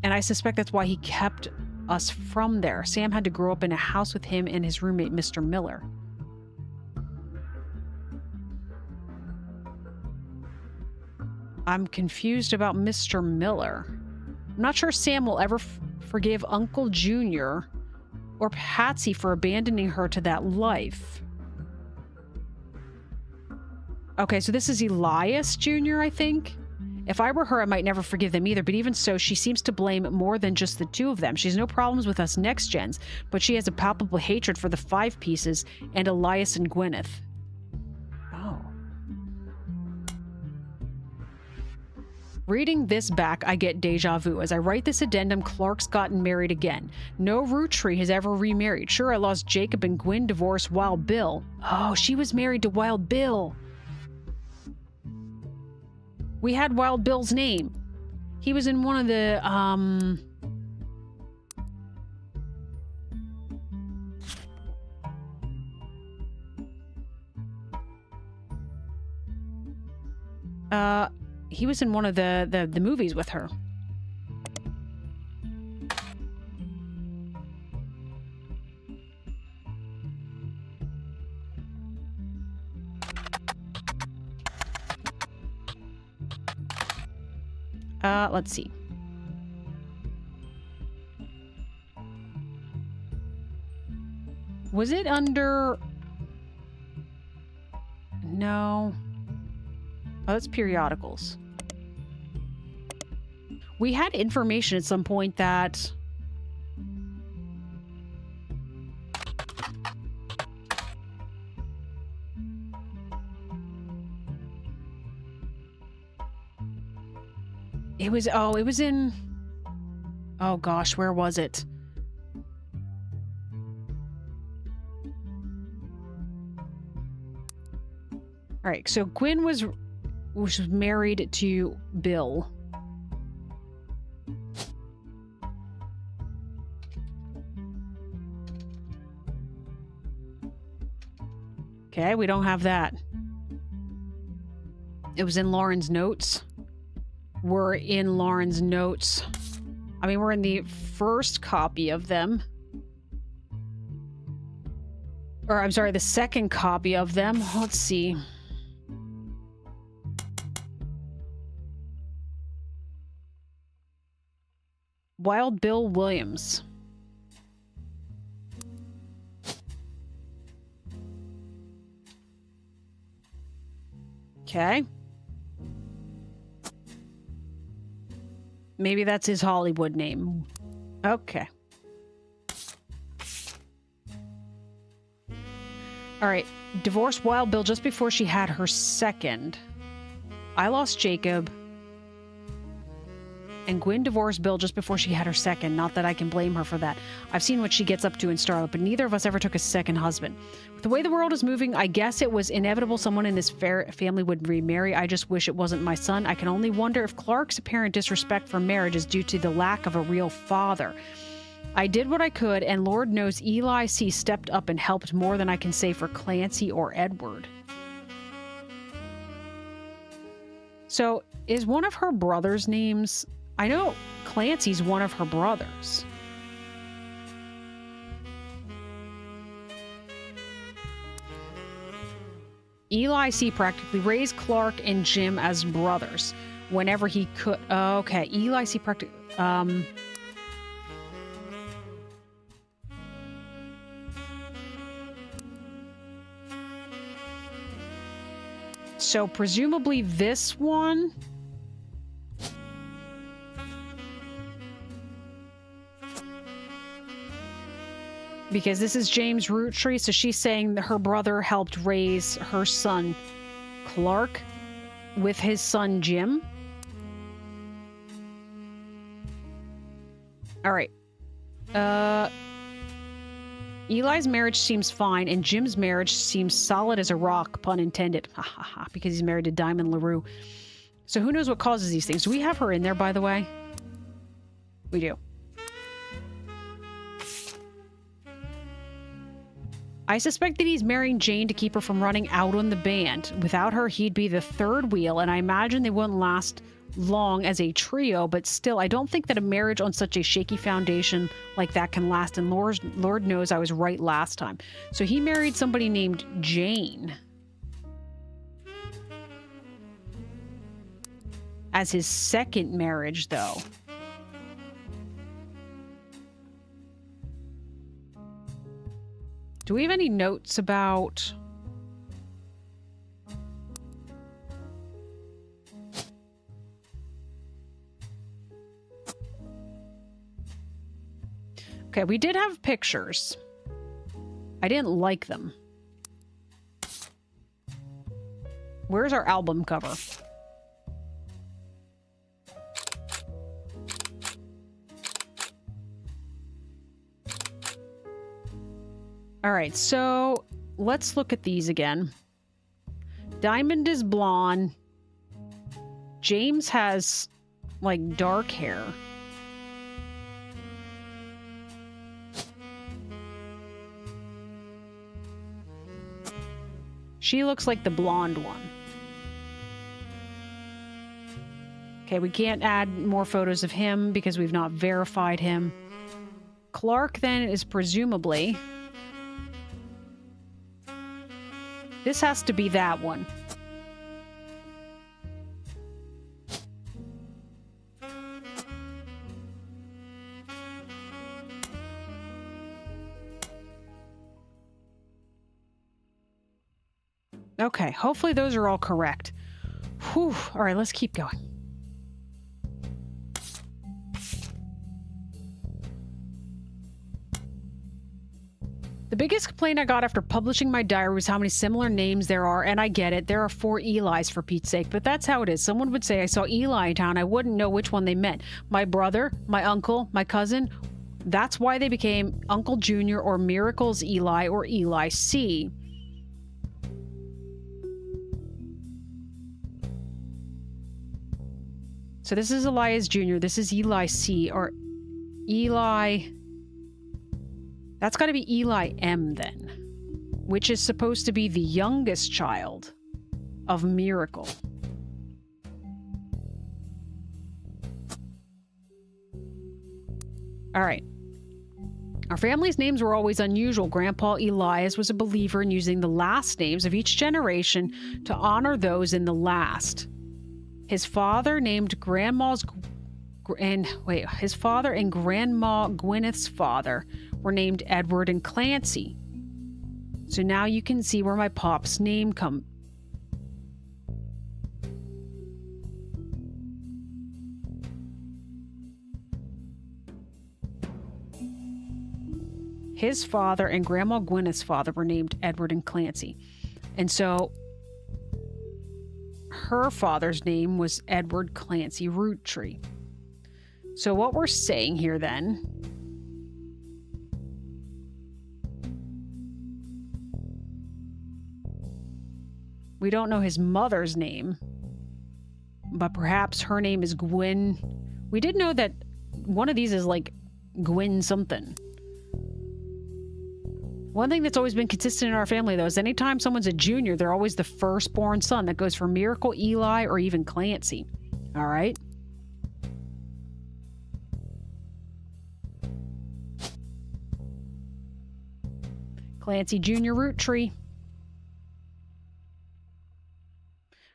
and I suspect that's why he kept us from there. Sam had to grow up in a house with him and his roommate, Mr. Miller. I'm confused about Mr. Miller. I'm not sure Sam will ever forgive Uncle Junior or Patsy for abandoning her to that life. Okay, so this is Elias Jr., I think? If I were her, I might never forgive them either, but even so, she seems to blame more than just the two of them. She has no problems with us next gens, but she has a palpable hatred for the Five Pieces and Elias and Gwyneth. Oh. Reading this back, I get deja vu. As I write this addendum, Clark's gotten married again. No Roottree has ever remarried. Sure, I lost Jacob and Gwyn divorced Wild Bill. Oh, she was married to Wild Bill. We had Wild Bill's name. He was in one of the, he was in one of the movies with her. Let's see. Was it under... No. Oh, that's periodicals. We had information at some point that... It was in... Oh gosh, where was it? All right, so Gwyn was married to Bill. Okay, we don't have that. It was in Lauren's notes. We're in Lauren's notes. I mean, we're in the first copy of them. Or, I'm sorry, the second copy of them. Let's see. Wild Bill Williams. Okay. Maybe that's his Hollywood name. Okay. All right. Divorced Wild Bill just before she had her second. I lost Jacob. And Gwyn divorced Bill just before she had her second. Not that I can blame her for that. I've seen what she gets up to in Starlight, but neither of us ever took a second husband. With the way the world is moving, I guess it was inevitable someone in this family would remarry. I just wish it wasn't my son. I can only wonder if Clark's apparent disrespect for marriage is due to the lack of a real father. I did what I could, and Lord knows Eli C. stepped up and helped more than I can say for Clancy or Edward. So, is one of her brothers' names... I know Clancy's one of her brothers. Eli C. practically raised Clark and Jim as brothers whenever he could. Okay, Eli C. practically... So presumably this one... Because this is James Roottree, so she's saying that her brother helped raise her son Clark with his son Jim. All right. Eli's marriage seems fine, and Jim's marriage seems solid as a rock, pun intended. Ha ha ha, because he's married to Diamond LaRue. So who knows what causes these things? Do we have her in there, by the way? We do. I suspect that he's marrying Jane to keep her from running out on the band. Without her, he'd be the third wheel, and I imagine they wouldn't last long as a trio, but still, I don't think that a marriage on such a shaky foundation like that can last, and Lord knows I was right last time. So he married somebody named Jane as his second marriage, though. Do we have any notes about... Okay, we did have pictures. I didn't like them. Where's our album cover? All right, so let's look at these again. Diamond is blonde. James has, like, dark hair. She looks like the blonde one. Okay, we can't add more photos of him because we've not verified him. Clark, then, is presumably... This has to be that one. Okay, hopefully those are all correct. Whew. All right, let's keep going. The biggest complaint I got after publishing my diary was how many similar names there are, and I get it. There are 4 Elis, for Pete's sake, but that's how it is. Someone would say, I saw Eli in town. I wouldn't know which one they meant. My brother, my uncle, my cousin. That's why they became Uncle Junior or Miracles Eli or Eli C. So this is Elias Jr. This is Eli C. or Eli... That's got to be Eli M then, which is supposed to be the youngest child of Miracle. All right. Our family's names were always unusual. Grandpa Elias was a believer in using the last names of each generation to honor those in the last. His father named Grandma's... his father and Grandma Gwyneth's father were named Edward and Clancy. So now you can see where my pop's name come. His father and Grandma Gwyneth's father were named Edward and Clancy. And so her father's name was Edward Clancy Roottree. So what we're saying here then... We don't know his mother's name, but perhaps her name is Gwen. We did know that one of these is like Gwen something. One thing that's always been consistent in our family, though, is anytime someone's a junior, they're always the firstborn son. That goes for Miracle, Eli, or even Clancy. All right? Clancy Jr. Roottree.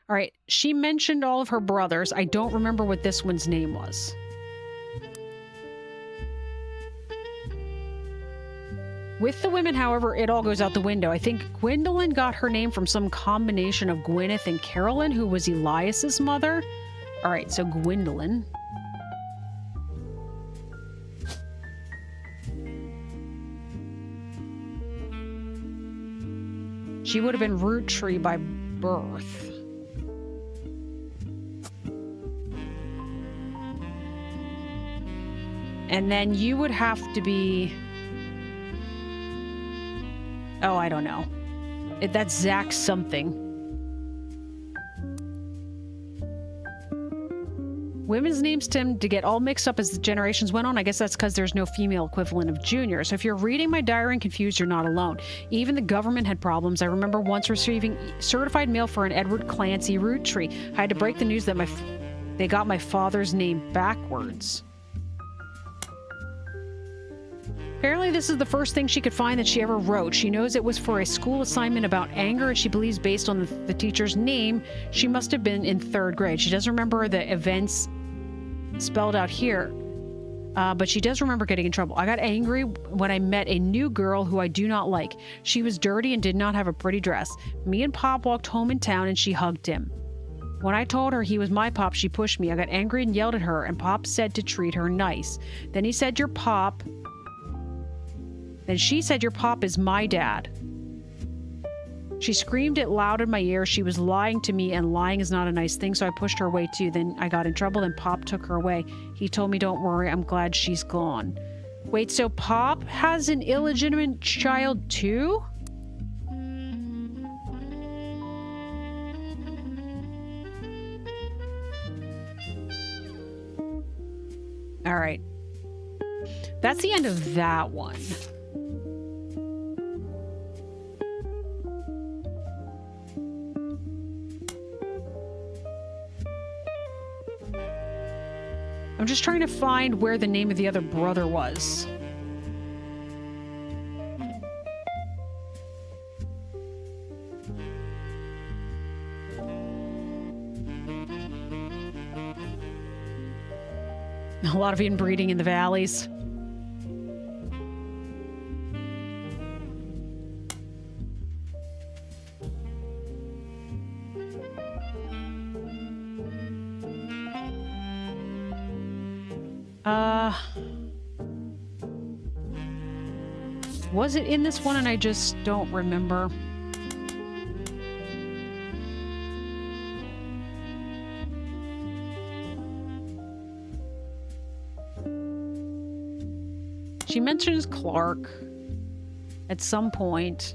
All right, she mentioned all of her brothers. I don't remember what this one's name was. With the women, however, it all goes out the window. I think Gwendolyn got her name from some combination of Gwyneth and Carolyn, who was Elias's mother. All right, so Gwendolyn. She would have been Roottree by birth. And then you would have to be... Oh, I don't know. That's Zach something. Women's names tend to get all mixed up as the generations went on. I guess that's because there's no female equivalent of junior. So if you're reading my diary and confused, you're not alone. Even the government had problems. I remember once receiving certified mail for an Edward Clancy Roottree. I had to break the news that they got my father's name backwards. Apparently, this is the first thing she could find that she ever wrote. She knows it was for a school assignment about anger, and she believes based on the teacher's name, she must have been in 3rd grade. She doesn't remember the events spelled out here, but she does remember getting in trouble. I got angry when I met a new girl who I do not like. She was dirty and did not have a pretty dress. Me and Pop walked home in town, and she hugged him. When I told her he was my Pop, she pushed me. I got angry and yelled at her, and Pop said to treat her nice. Then he said, "Your Pop..." Then she said, "Your Pop is my dad." She screamed it loud in my ear. She was lying to me, and lying is not a nice thing, so I pushed her away too. Then I got in trouble, and Pop took her away. He told me, "Don't worry, I'm glad she's gone." Wait, so Pop has an illegitimate child too? All right. That's the end of that one. I'm just trying to find where the name of the other brother was. A lot of inbreeding in the valleys. Was it in this one and I just don't remember? She mentions Clark at some point.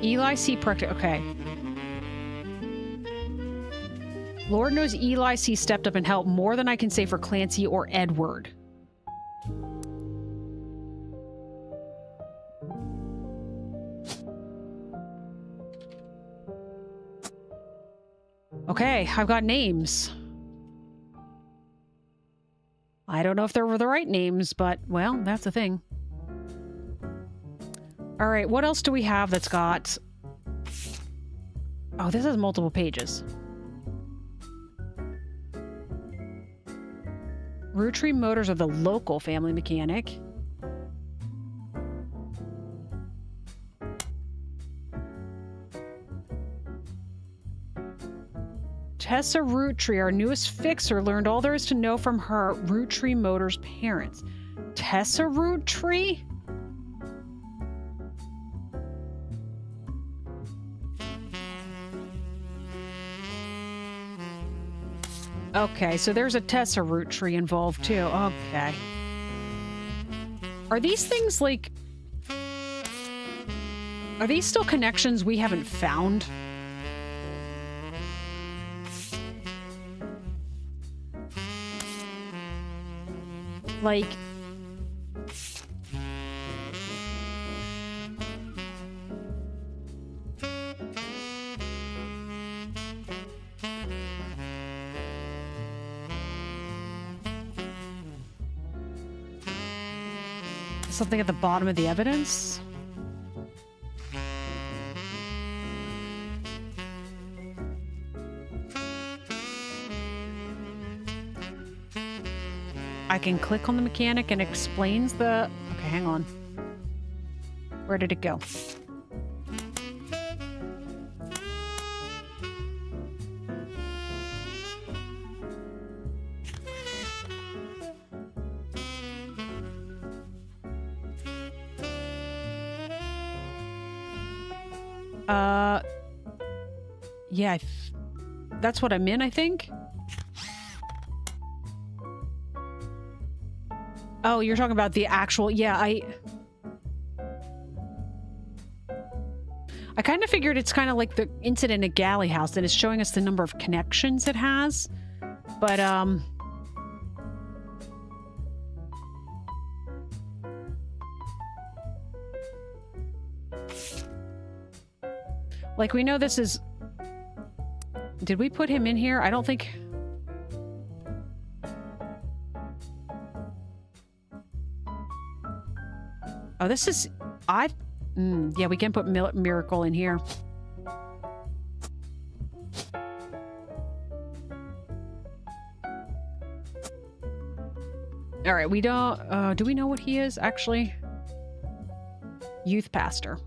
Eli C. Okay. Lord knows Eli C. stepped up and helped more than I can say for Clancy or Edward. Okay, I've got names. I don't know if they were the right names, but, well, that's the thing. All right, what else do we have that's got... Oh, this has multiple pages. Roottree Motors are the local family mechanic. Tessa Roottree, our newest fixer, learned all there is to know from her Roottree Motors parents. Tessa Roottree? Okay, so there's a Tessa Roottree involved too. Okay. Are these things like... Are these still connections we haven't found? Like... Something at the bottom of the evidence? I can click on the mechanic and explains the... Okay, hang on. Where did it go? Yeah, that's what I'm in, I think. Oh, you're talking about the actual... Yeah, I kind of figured it's kind of like the incident at Galley House, and it's showing us the number of connections it has. But, like, we know this is... Did we put him in here? I don't think... Oh, this is... yeah, we can put Miracle in here. All right, we don't... do we know what he is, actually? Youth pastor.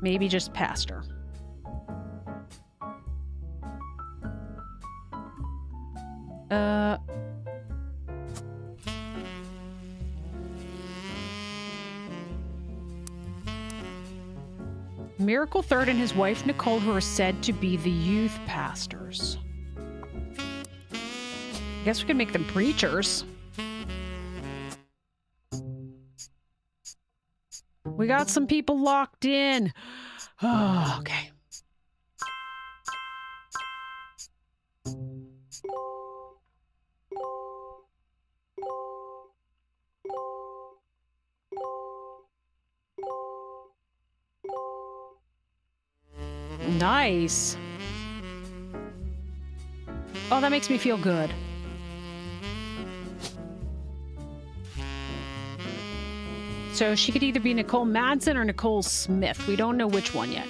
Maybe just pastor. Miracle Third and his wife Nicole, who are said to be the youth pastors. I guess we can make them preachers. We got some people locked in. Oh, okay. Nice. Oh, that makes me feel good. So she could either be Nicole Madsen or Nicole Smith. We don't know which one yet.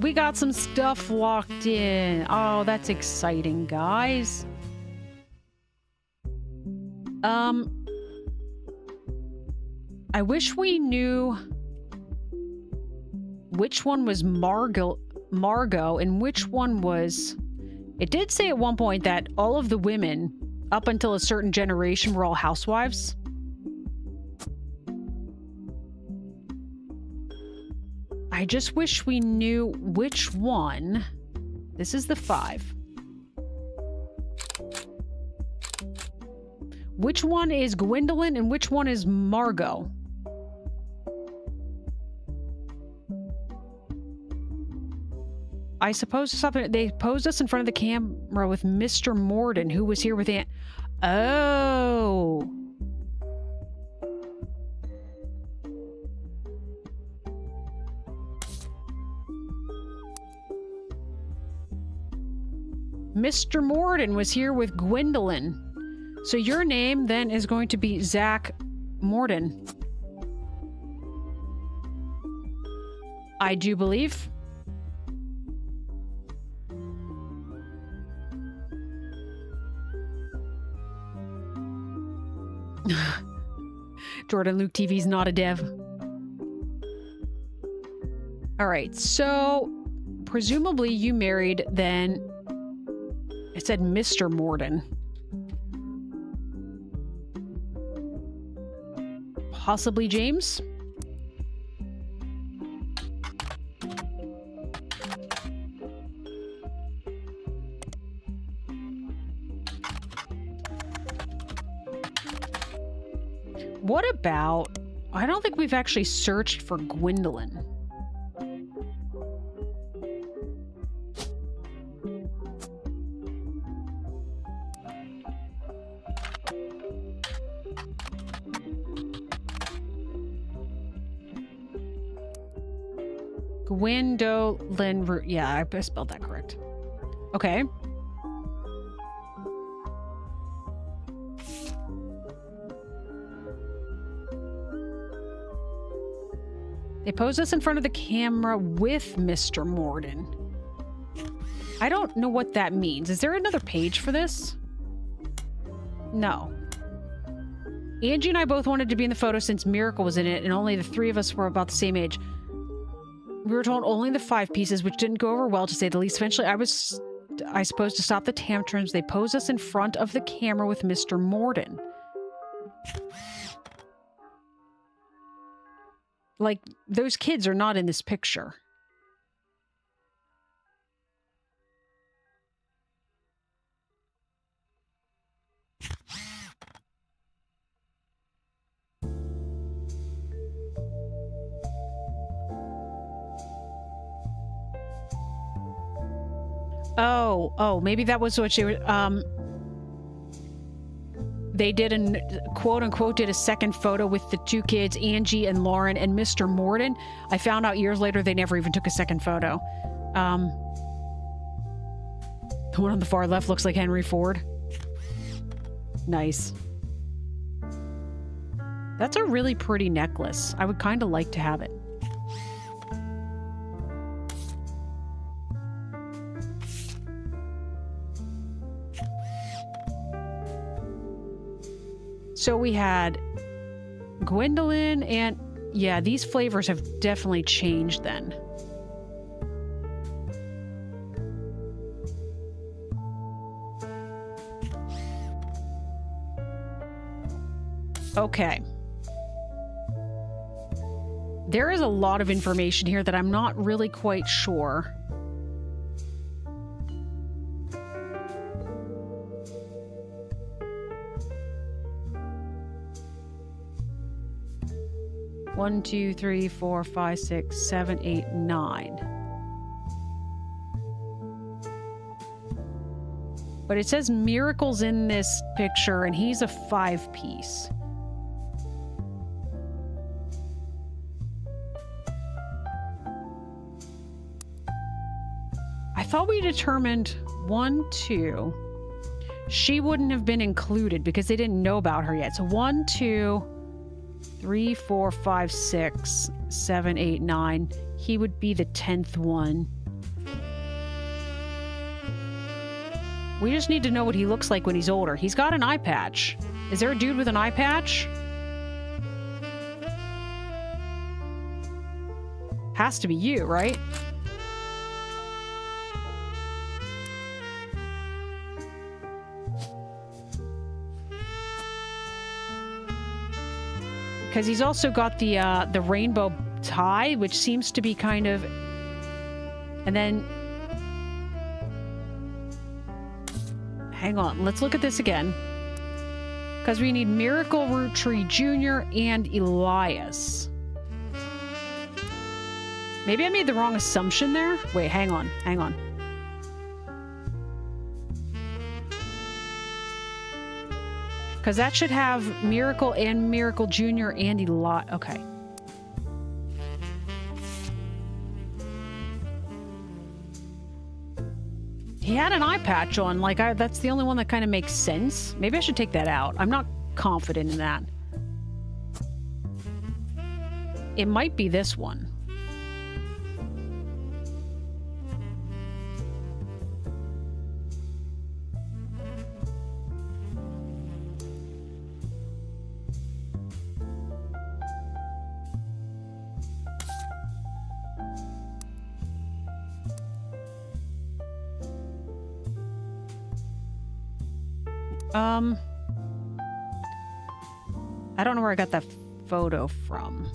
We got some stuff locked in. Oh, that's exciting, guys. I wish we knew which one was Margot and which one was... It did say at one point that all of the women, up until a certain generation, were all housewives. I just wish we knew which one. This is the 5. Which one is Gwendolyn and which one is Margot? I suppose something. They posed us in front of the camera with Mr. Morden, who was here with Aunt. Oh. Mr. Morden was here with Gwendolyn. So your name then is going to be Zach Morden. I do believe. Jordan Luke TV's not a dev. All right, so presumably you married then. It said Mr. Morden. Possibly James? What about... I don't think we've actually searched for Gwendolyn. Gwendolyn... Yeah, I spelled that correct. Okay. They posed us in front of the camera with Mr. Morden. I don't know what that means. Is there another page for this? No. Angie and I both wanted to be in the photo since Miracle was in it, and only the three of us were about the same age. We were told only the 5 pieces, which didn't go over well, to say the least. Eventually, I suppose, to stop the tantrums, they posed us in front of the camera with Mr. Morden. Like, those kids are not in this picture. Oh, maybe that was what she was, they did quote unquote did a second photo with the 2 kids, Angie and Lauren, and Mr. Morden. I found out years later they never even took a second photo. The one on the far left looks like Henry Ford. Nice. That's a really pretty necklace. I would kind of like to have it. So we had Gwendolyn and... Yeah, these flavors have definitely changed then. Okay. There is a lot of information here that I'm not really quite sure. One, 2, 3, 4, 5, 6, 7, 8, 9. But it says Miracle's in this picture, and he's a 5-piece. I thought we determined 1, 2. She wouldn't have been included because they didn't know about her yet. So 1, 2, 3, 4, 5, 6, 7, 8, 9. He would be the 10th one. We just need to know what he looks like when he's older. He's got an eye patch. Is there a dude with an eye patch? Has to be you, right? Because he's also got the rainbow tie, which seems to be kind of... And then... Hang on, let's look at this again. Because we need Miracle, Roottree Jr., and Elias. Maybe I made the wrong assumption there? Wait, hang on. Because that should have Miracle and Miracle Jr. and Elias. Okay. He had an eye patch on. Like, that's the only one that kind of makes sense. Maybe I should take that out. I'm not confident in that. It might be this one. I don't know where I got that photo from.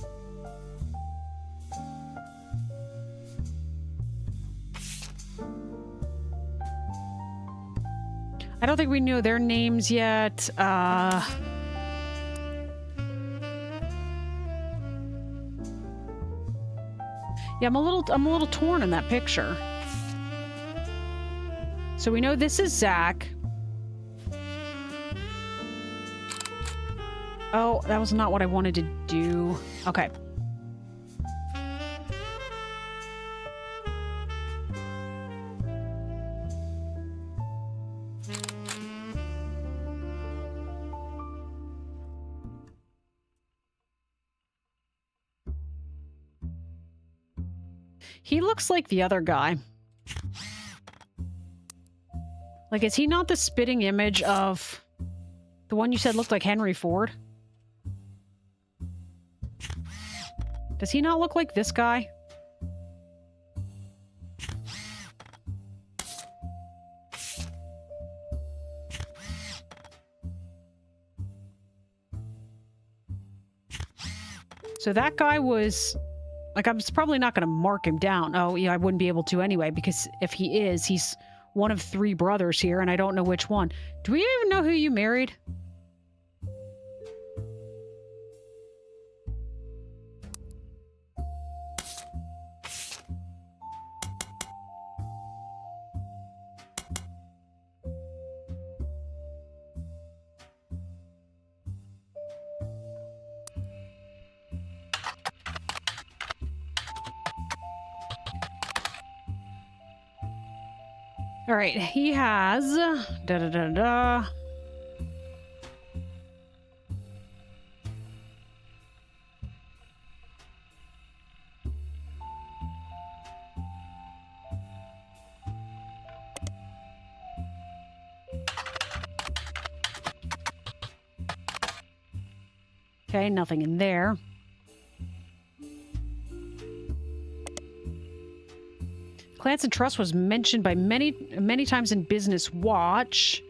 I don't think we know their names yet. Yeah, I'm a little torn in that picture. So we know this is Zach. Oh, that was not what I wanted to do. Okay. He looks like the other guy. Like, is he not the spitting image of the one you said looked like Henry Ford? Does he not look like this guy? So that guy was... Like, I'm probably not going to mark him down. Oh, yeah, I wouldn't be able to anyway, because if he is, he's one of 3 brothers here, and I don't know which one. Do we even know who you married? All right, he has da-da-da-da. Okay, nothing in there. Clans and Trust was mentioned by many times in Business Watch.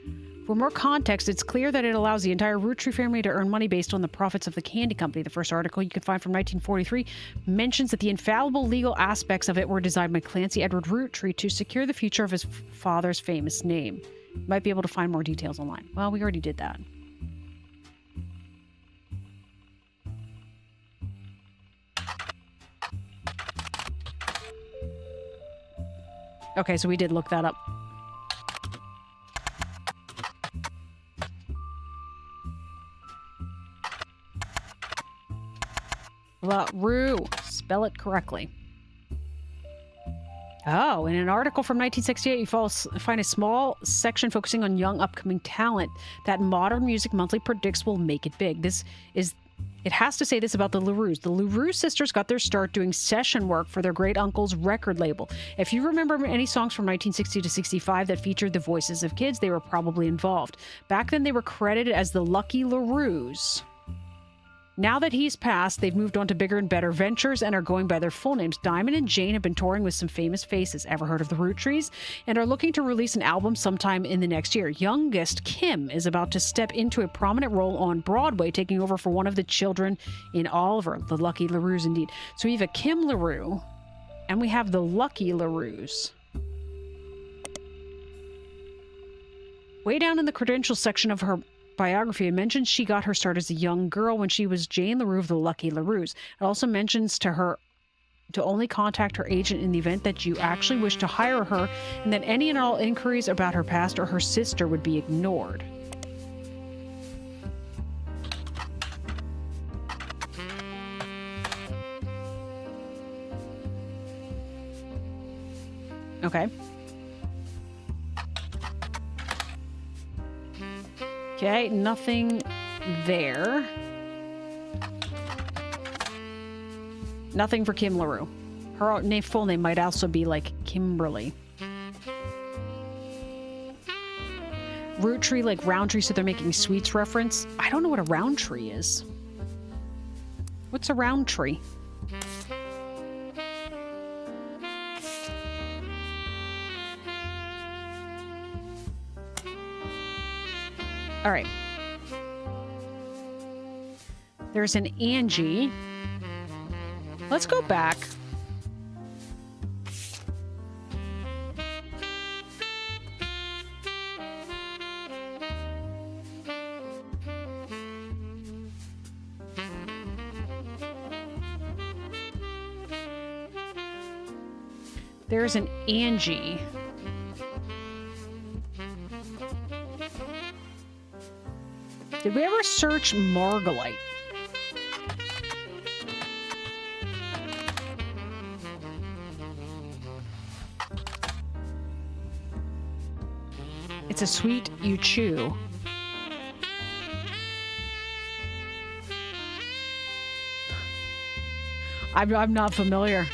For more context, it's clear that it allows the entire Roottree family to earn money based on the profits of the candy company. The first article you can find from 1943 mentions that the infallible legal aspects of it were designed by Clancy Edward Roottree to secure the future of his father's famous name. You might be able to find more details online. Well, we already did that. Okay, so we did look that up. Rue. Spell it correctly. Oh, in an article from 1968, you find a small section focusing on young upcoming talent that Modern Music Monthly predicts will make it big. It has to say this about the LaRues. The LaRue sisters got their start doing session work for their great uncle's record label. If you remember any songs from 1960 to 65 that featured the voices of kids, they were probably involved. Back then, they were credited as the Lucky LaRues. Now that he's passed, they've moved on to bigger and better ventures and are going by their full names. Diamond and Jane have been touring with some famous faces. Ever heard of the Roottrees? And are looking to release an album sometime in the next year. Youngest Kim is about to step into a prominent role on Broadway, taking over for one of the children in Oliver, the Lucky LaRues indeed. So we have a Kim LaRue, and we have the Lucky LaRues. Way down in the credentials section of her biography, it mentions she got her start as a young girl when she was Jane LaRue of the Lucky LaRues. It also mentions to her to only contact her agent in the event that you actually wish to hire her, and that any and all inquiries about her past or her sister would be ignored. Okay. Okay, nothing there. Nothing for Kim LaRue. Her full name might also be like Kimberly. Roottree, like Roundtree, so they're making sweets reference. I don't know what a Roundtree is. What's a Roundtree? All right. There's an Angie. Let's go back. There's an Angie. Did we ever search Margolite? It's a sweet you chew. I'm not familiar.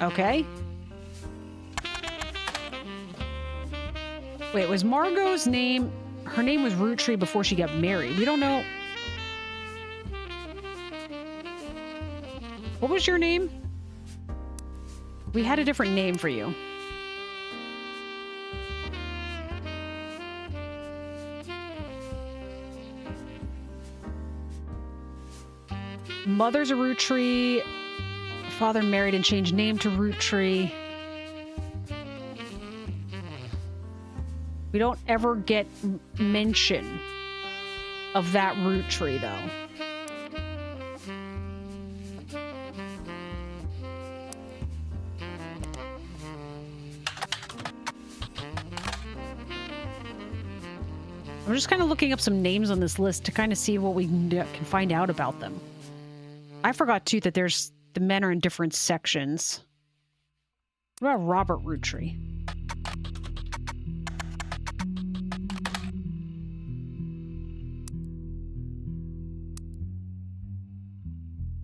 Okay. Wait, was Margot's name... Her name was Roottree before she got married. We don't know... What was your name? We had a different name for you. Mother's a Roottree. Father married and changed name to Roottree. We don't ever get mention of that Roottree, though. I'm just kind of looking up some names on this list to kind of see what we can find out about them. I forgot, too, that the men are in different sections. What about Robert Roottree?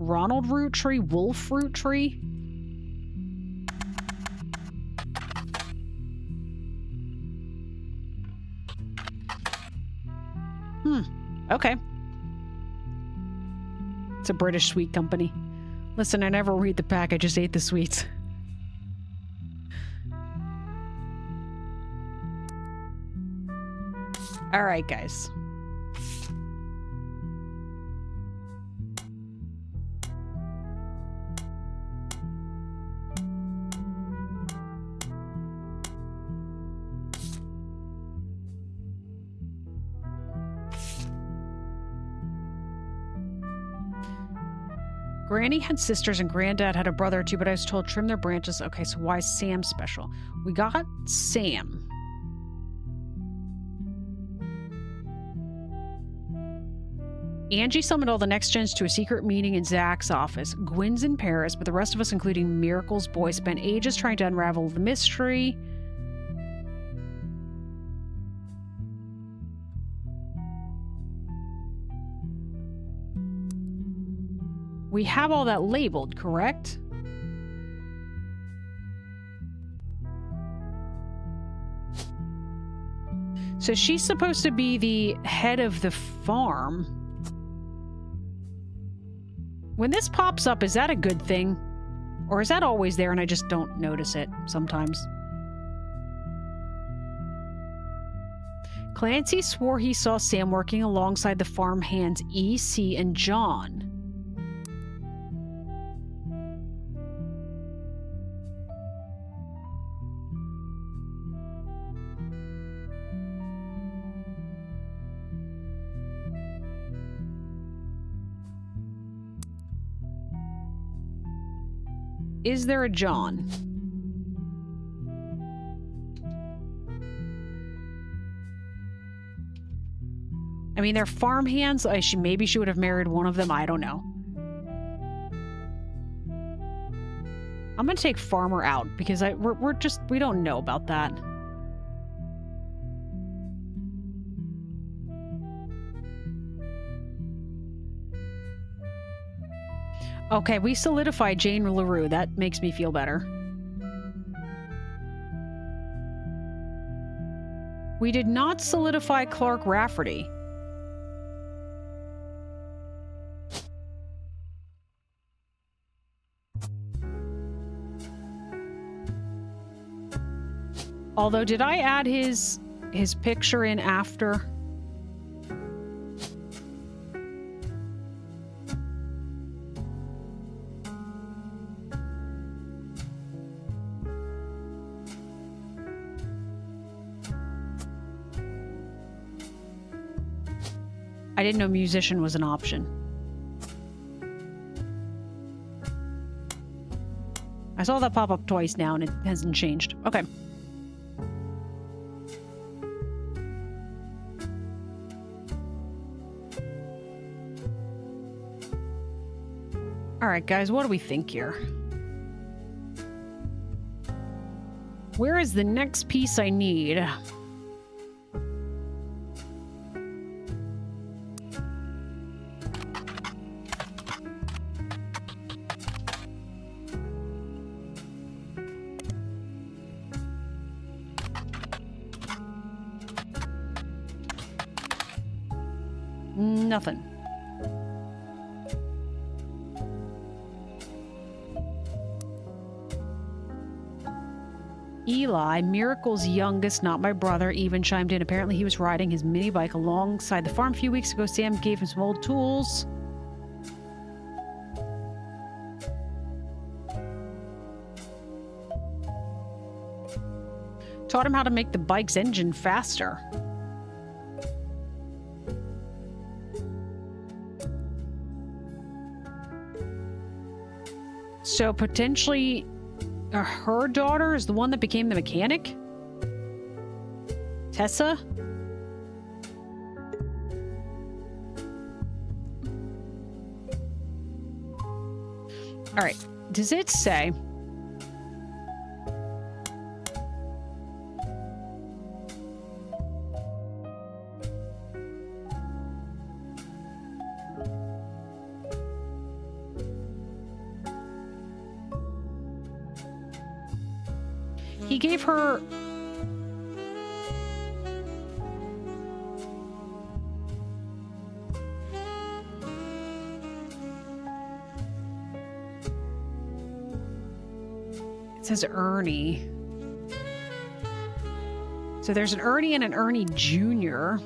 Ronald Roottree? Wolf Roottree? Okay. It's a British sweet company. Listen, I never read the pack, I just ate the sweets. Alright, guys. Granny had sisters and Granddad had a brother or two, but I was told trim their branches. Okay, so why is Sam special? We got Sam. Angie summoned all the next gens to a secret meeting in Zach's office. Gwyn's in Paris, but the rest of us, including Miracle's boy, spent ages trying to unravel the mystery. We have all that labeled, correct? So she's supposed to be the head of the farm. When this pops up, is that a good thing? Or is that always there and I just don't notice it sometimes? Clancy swore he saw Sam working alongside the farm hands E.C. and John. Is there a John? I mean, they're farm hands. Maybe she would have married one of them. I don't know. I'm gonna take farmer out because we don't know about that. Okay, we solidified Jane LaRue. That makes me feel better. We did not solidify Clark Rafferty. Although, did I add his picture in after? I didn't know musician was an option. I saw that pop up twice now and it hasn't changed. Okay. All right, guys, what do we think here? Where is the next piece I need? Nothing. Eli, Miracle's youngest, not my brother, even chimed in. Apparently he was riding his mini bike alongside the farm a few weeks ago. Sam gave him some old tools. Taught him how to make the bike's engine faster. So potentially her daughter is the one that became the mechanic? Tessa? All right. Does it say... He gave her... It says Ernie. So there's an Ernie and an Ernie Jr.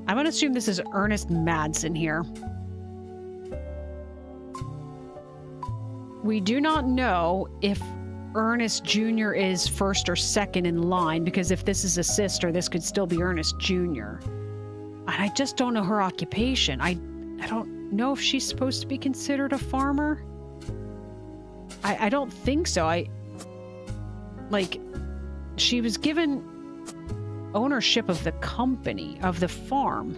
I'm going to assume this is Ernest Madsen here. We do not know if Ernest Jr. is first or second in line, because if this is a sister, this could still be Ernest Jr. And I just don't know her occupation. I don't know if she's supposed to be considered a farmer. I don't think so. She was given ownership of the company, of the farm.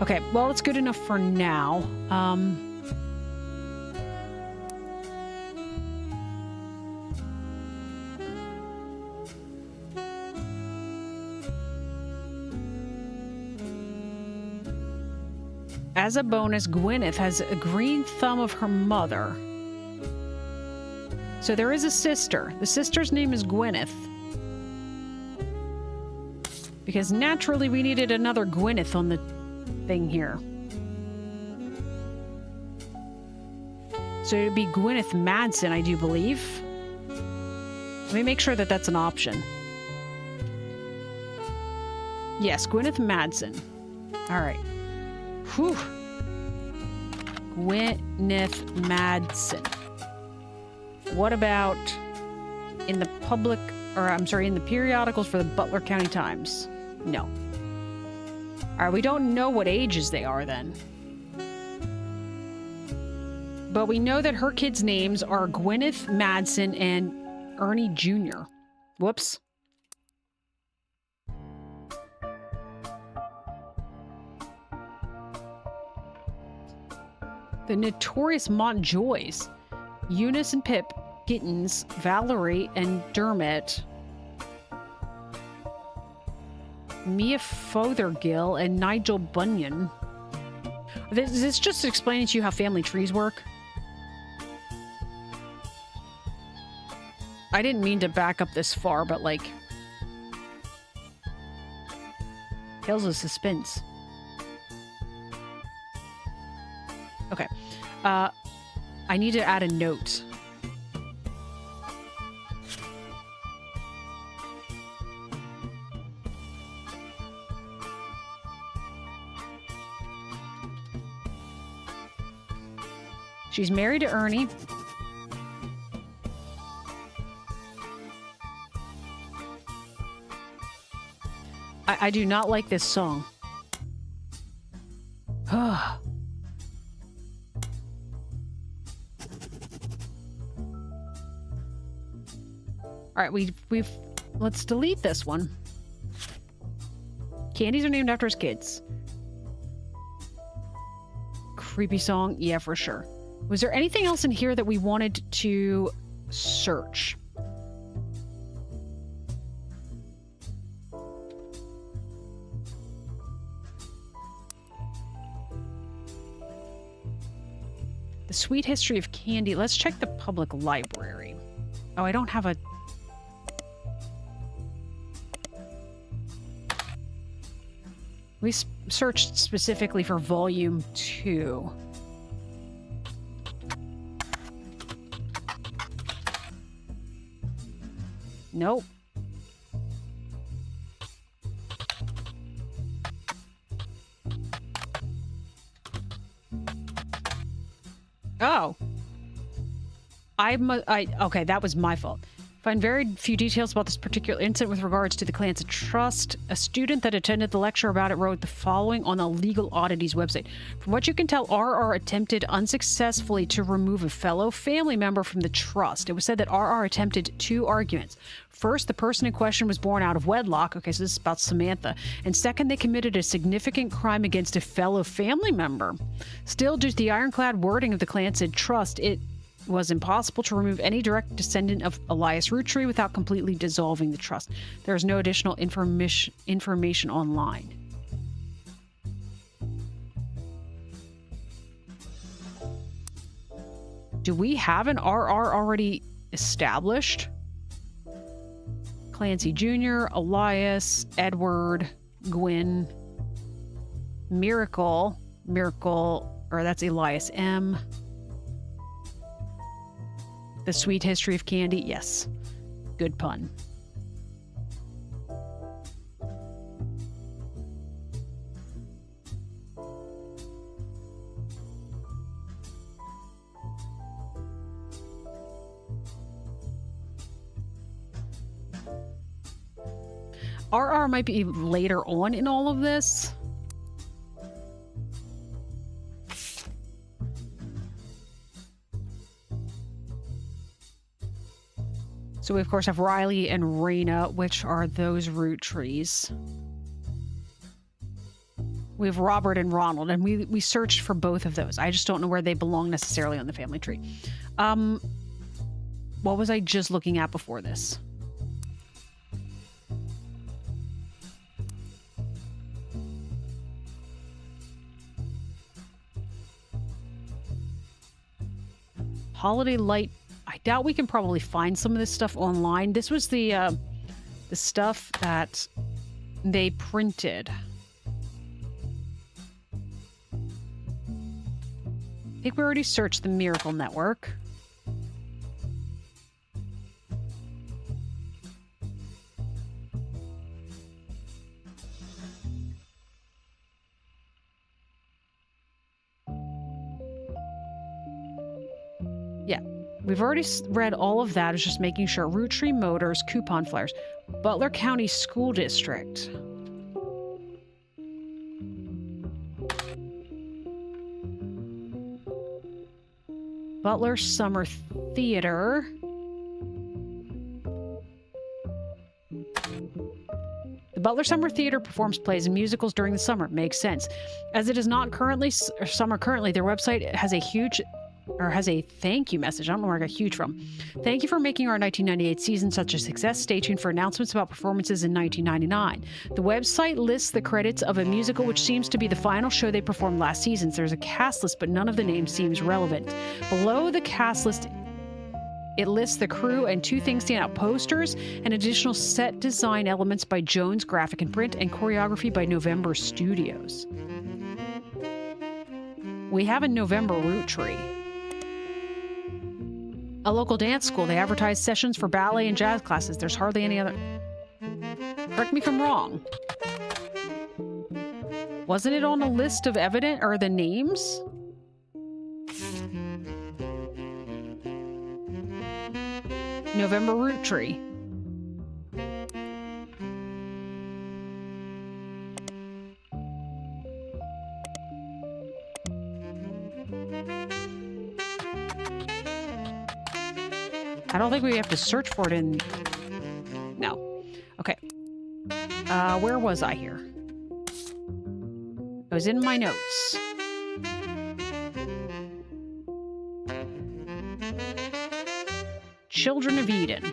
Okay, well, it's good enough for now. As a bonus, Gwyneth has a green thumb of her mother. So there is a sister. The sister's name is Gwyneth. Because naturally we needed another Gwyneth on the thing here. So it would be Gwyneth Madsen, I do believe. Let me make sure that that's an option. Yes, Gwyneth Madsen. All right. Whew. Gwyneth Madsen. What about in the public, or I'm sorry, in the periodicals for the Butler County Times? No. All right, we don't know what ages they are then. But we know that her kids' names are Gwyneth Madsen and Ernie Jr. Whoops. The notorious Montjoys. Eunice and Pip, Gittins, Valerie and Dermot, Mia Fothergill, and Nigel Bunyan. Is this just explaining to you how family trees work? I didn't mean to back up this far, but like... Tales of Suspense. Okay. I need to add a note. She's married to Ernie. I do not like this song. All right, we've let's delete this one. Candies are named after his kids. Creepy song, yeah, for sure. Was there anything else in here that we wanted to search? The Sweet History of Candy. Let's check the public library. Oh, I don't have a... We searched specifically for volume 2. Nope. Oh. Okay, that was my fault. Find very few details about this particular incident with regards to the Clans of Trust. A student that attended the lecture about it wrote the following on the Legal Oddities website. From what you can tell, RR attempted unsuccessfully to remove a fellow family member from the trust. It was said that RR attempted 2 arguments. First, the person in question was born out of wedlock. Okay, so this is about Samantha. And second, they committed a significant crime against a fellow family member. Still, due to the ironclad wording of the Clansid Trust, it was impossible to remove any direct descendant of Elias Roottree without completely dissolving the trust. There is no additional information online. Do we have an RR already established? Clancy Jr., Elias, Edward, Gwyn, Miracle, or that's Elias M. The Sweet History of Candy, yes. Good pun. RR might be later on in all of this. So we, of course, have Riley and Raina, which are those root trees. We have Robert and Ronald, and we searched for both of those. I just don't know where they belong necessarily on the family tree. What was I just looking at before this? Holiday Light. I doubt we can probably find some of this stuff online. This was the stuff that they printed. I think we already searched the Miracle Network. Yeah, we've already read all of that. It's just making sure. Roottree Motors, coupon flyers. Butler County School District. Butler Summer Theater. The Butler Summer Theater performs plays and musicals during the summer. Makes sense. As it is not currently summer currently, their website has a thank you message. I don't know where I got huge from. Thank you for making our 1998 season such a success. Stay tuned for announcements about performances in 1999. The website lists the credits of a musical which seems to be the final show they performed last season. There's a cast list, but none of the names seems relevant. Below the cast list It lists the crew and 2 things stand out posters and additional set design elements by Jones Graphic and Print and choreography by November Studios. We have a November Roottree. A local dance school. They advertise sessions for ballet and jazz classes. There's hardly any other... Correct me if I'm wrong. Wasn't it on a list of evident or the names? November Roottree. I don't think we have to search for it in... No. Okay. Where was I here? It was in my notes. Children of Eden.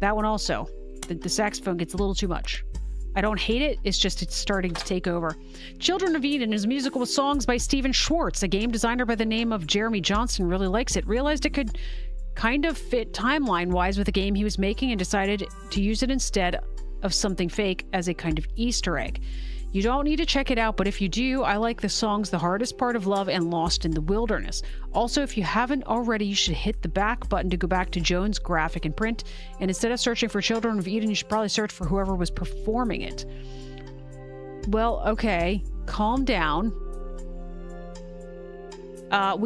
That one also. The saxophone gets a little too much. I don't hate it, it's just it's starting to take over. Children of Eden is a musical with songs by Stephen Schwartz. A game designer by the name of Jeremy Johnson really likes it. Realized it could kind of fit timeline-wise with the game he was making and decided to use it instead of something fake as a kind of Easter egg. You don't need to check it out, but if you do, I like the songs The Hardest Part of Love and Lost in the Wilderness. Also, if you haven't already, you should hit the back button to go back to Jones Graphic and Print, and instead of searching for Children of Eden, you should probably search for whoever was performing it. Well, okay, calm down. There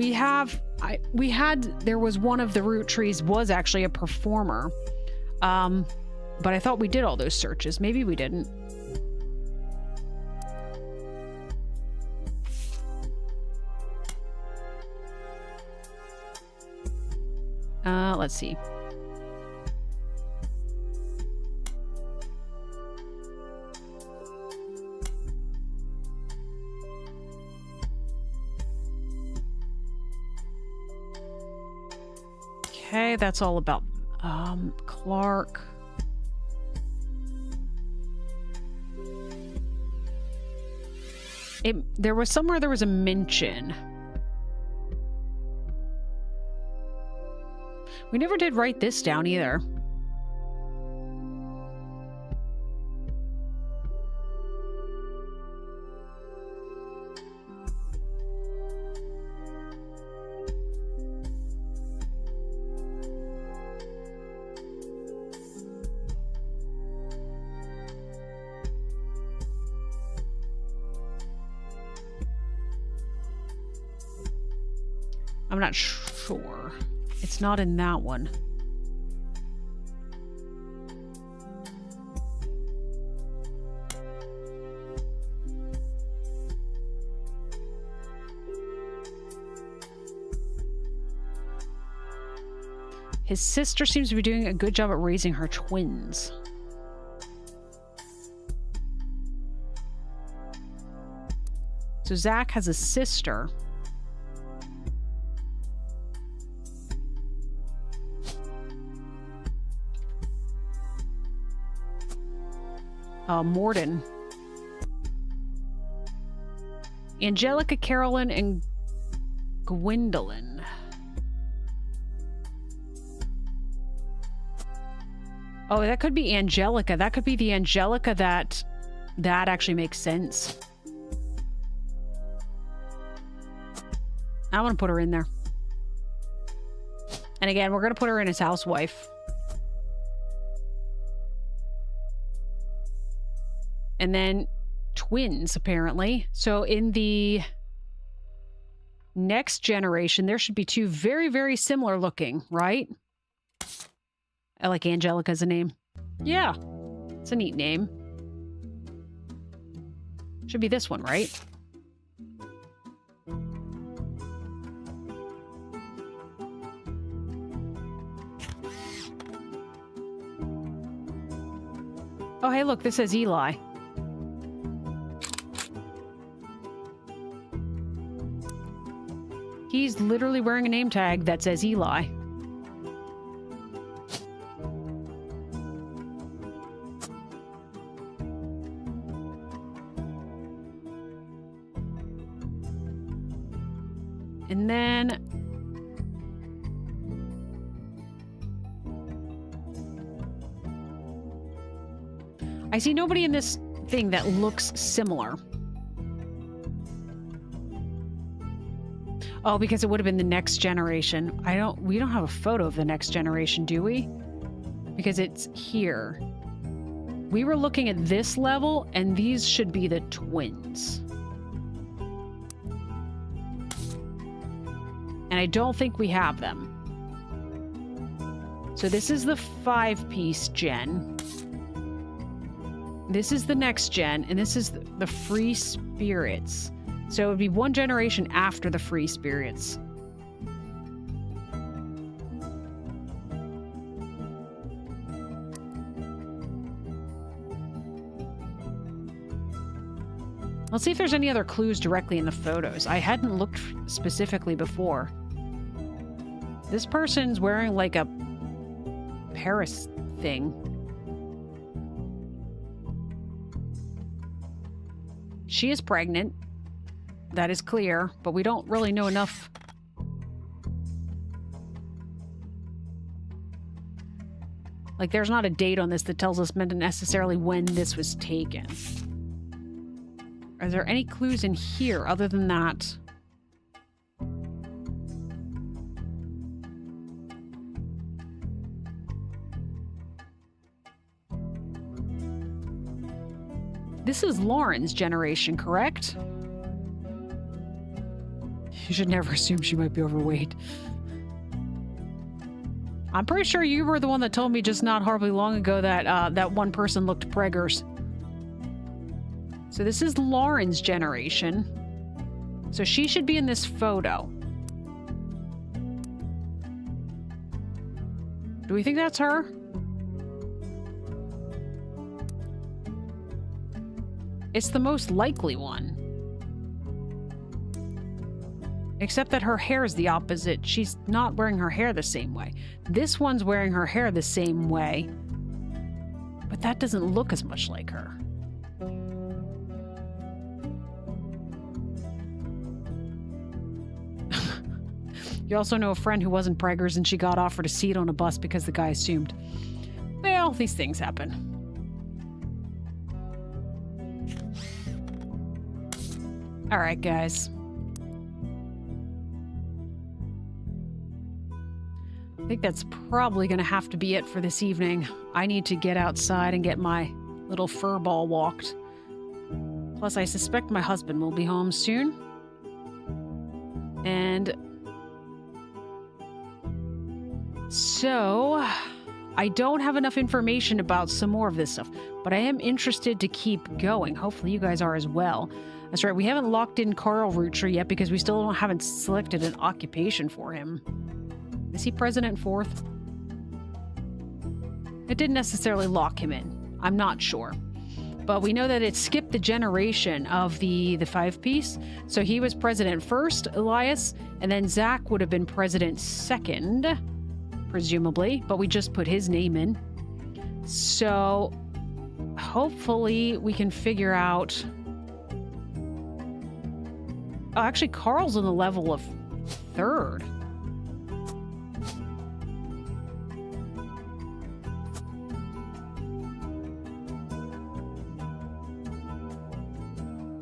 was one of the Roottrees was actually a performer, but I thought we did all those searches. Maybe we didn't. Let's see. Okay, that's all about Clark. There was somewhere there was a mention. We never did write this down either. I'm not sure. It's not in that one. His sister seems to be doing a good job at raising her twins. So Zach has a sister. Morden. Angelica, Carolyn, and Gwendolyn. Oh, that could be Angelica. That could be the Angelica that actually makes sense. I want to put her in there. And again, we're going to put her in as housewife. And then twins, apparently. So in the next generation, there should be 2 very, very similar looking, right? I like Angelica as a name. Yeah, it's a neat name. Should be this one, right? Oh, hey, look, this says Eli. He's literally wearing a name tag that says Eli. And then... I see nobody in this thing that looks similar. Oh, because it would have been the next generation. We don't have a photo of the next generation, do we? Because it's here. We were looking at this level, and these should be the twins. And I don't think we have them. So this is the 5-piece gen. This is the next gen, and this is the free spirits. So it would be one generation after the free spirits. Let's see if there's any other clues directly in the photos. I hadn't looked specifically before. This person's wearing like a Paris thing. She is pregnant. That is clear, but we don't really know enough. Like, there's not a date on this that tells us necessarily when this was taken. Are there any clues in here other than that? This is Lauren's generation, correct? You should never assume she might be overweight. I'm pretty sure you were the one that told me just not horribly long ago that that one person looked preggers. So this is Lauren's generation. So she should be in this photo. Do we think that's her? It's the most likely one. Except that her hair is the opposite. She's not wearing her hair the same way. This one's wearing her hair the same way. But that doesn't look as much like her. You also know a friend who wasn't preggers and she got offered a seat on a bus because the guy assumed. Well, these things happen. All right, guys. I think that's probably going to have to be it for this evening. I need to get outside and get my little fur ball walked. Plus, I suspect my husband will be home soon. And so, I don't have enough information about some more of this stuff, but I am interested to keep going. Hopefully you guys are as well. That's right, we haven't locked in Carl Roottree yet because we still haven't selected an occupation for him. Is he president fourth? It didn't necessarily lock him in. I'm not sure. But we know that it skipped the generation of the 5-piece. So he was president first, Elias, and then Zach would have been president second, presumably. But we just put his name in. So hopefully we can figure out... Oh, actually, Carl's on the level of third.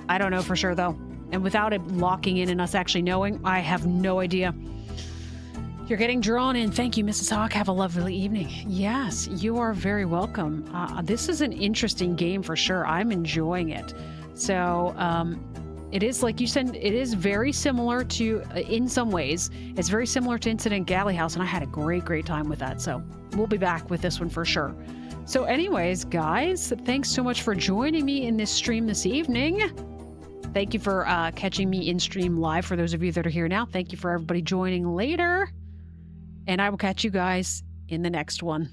I don't know for sure, though. And without it locking in and us actually knowing, I have no idea. You're getting drawn in. Thank you, Mrs. Hawk. Have a lovely evening. Yes, you are very welcome. This is an interesting game for sure. I'm enjoying it. So, it is, like you said, it is very similar to, in some ways, it's very similar to Incident Galley House, and I had a great time with that. So, we'll be back with this one for sure. So anyways, guys, thanks so much for joining me in this stream this evening. Thank you for catching me in stream live. For those of you that are here now, thank you for everybody joining later. And I will catch you guys in the next one.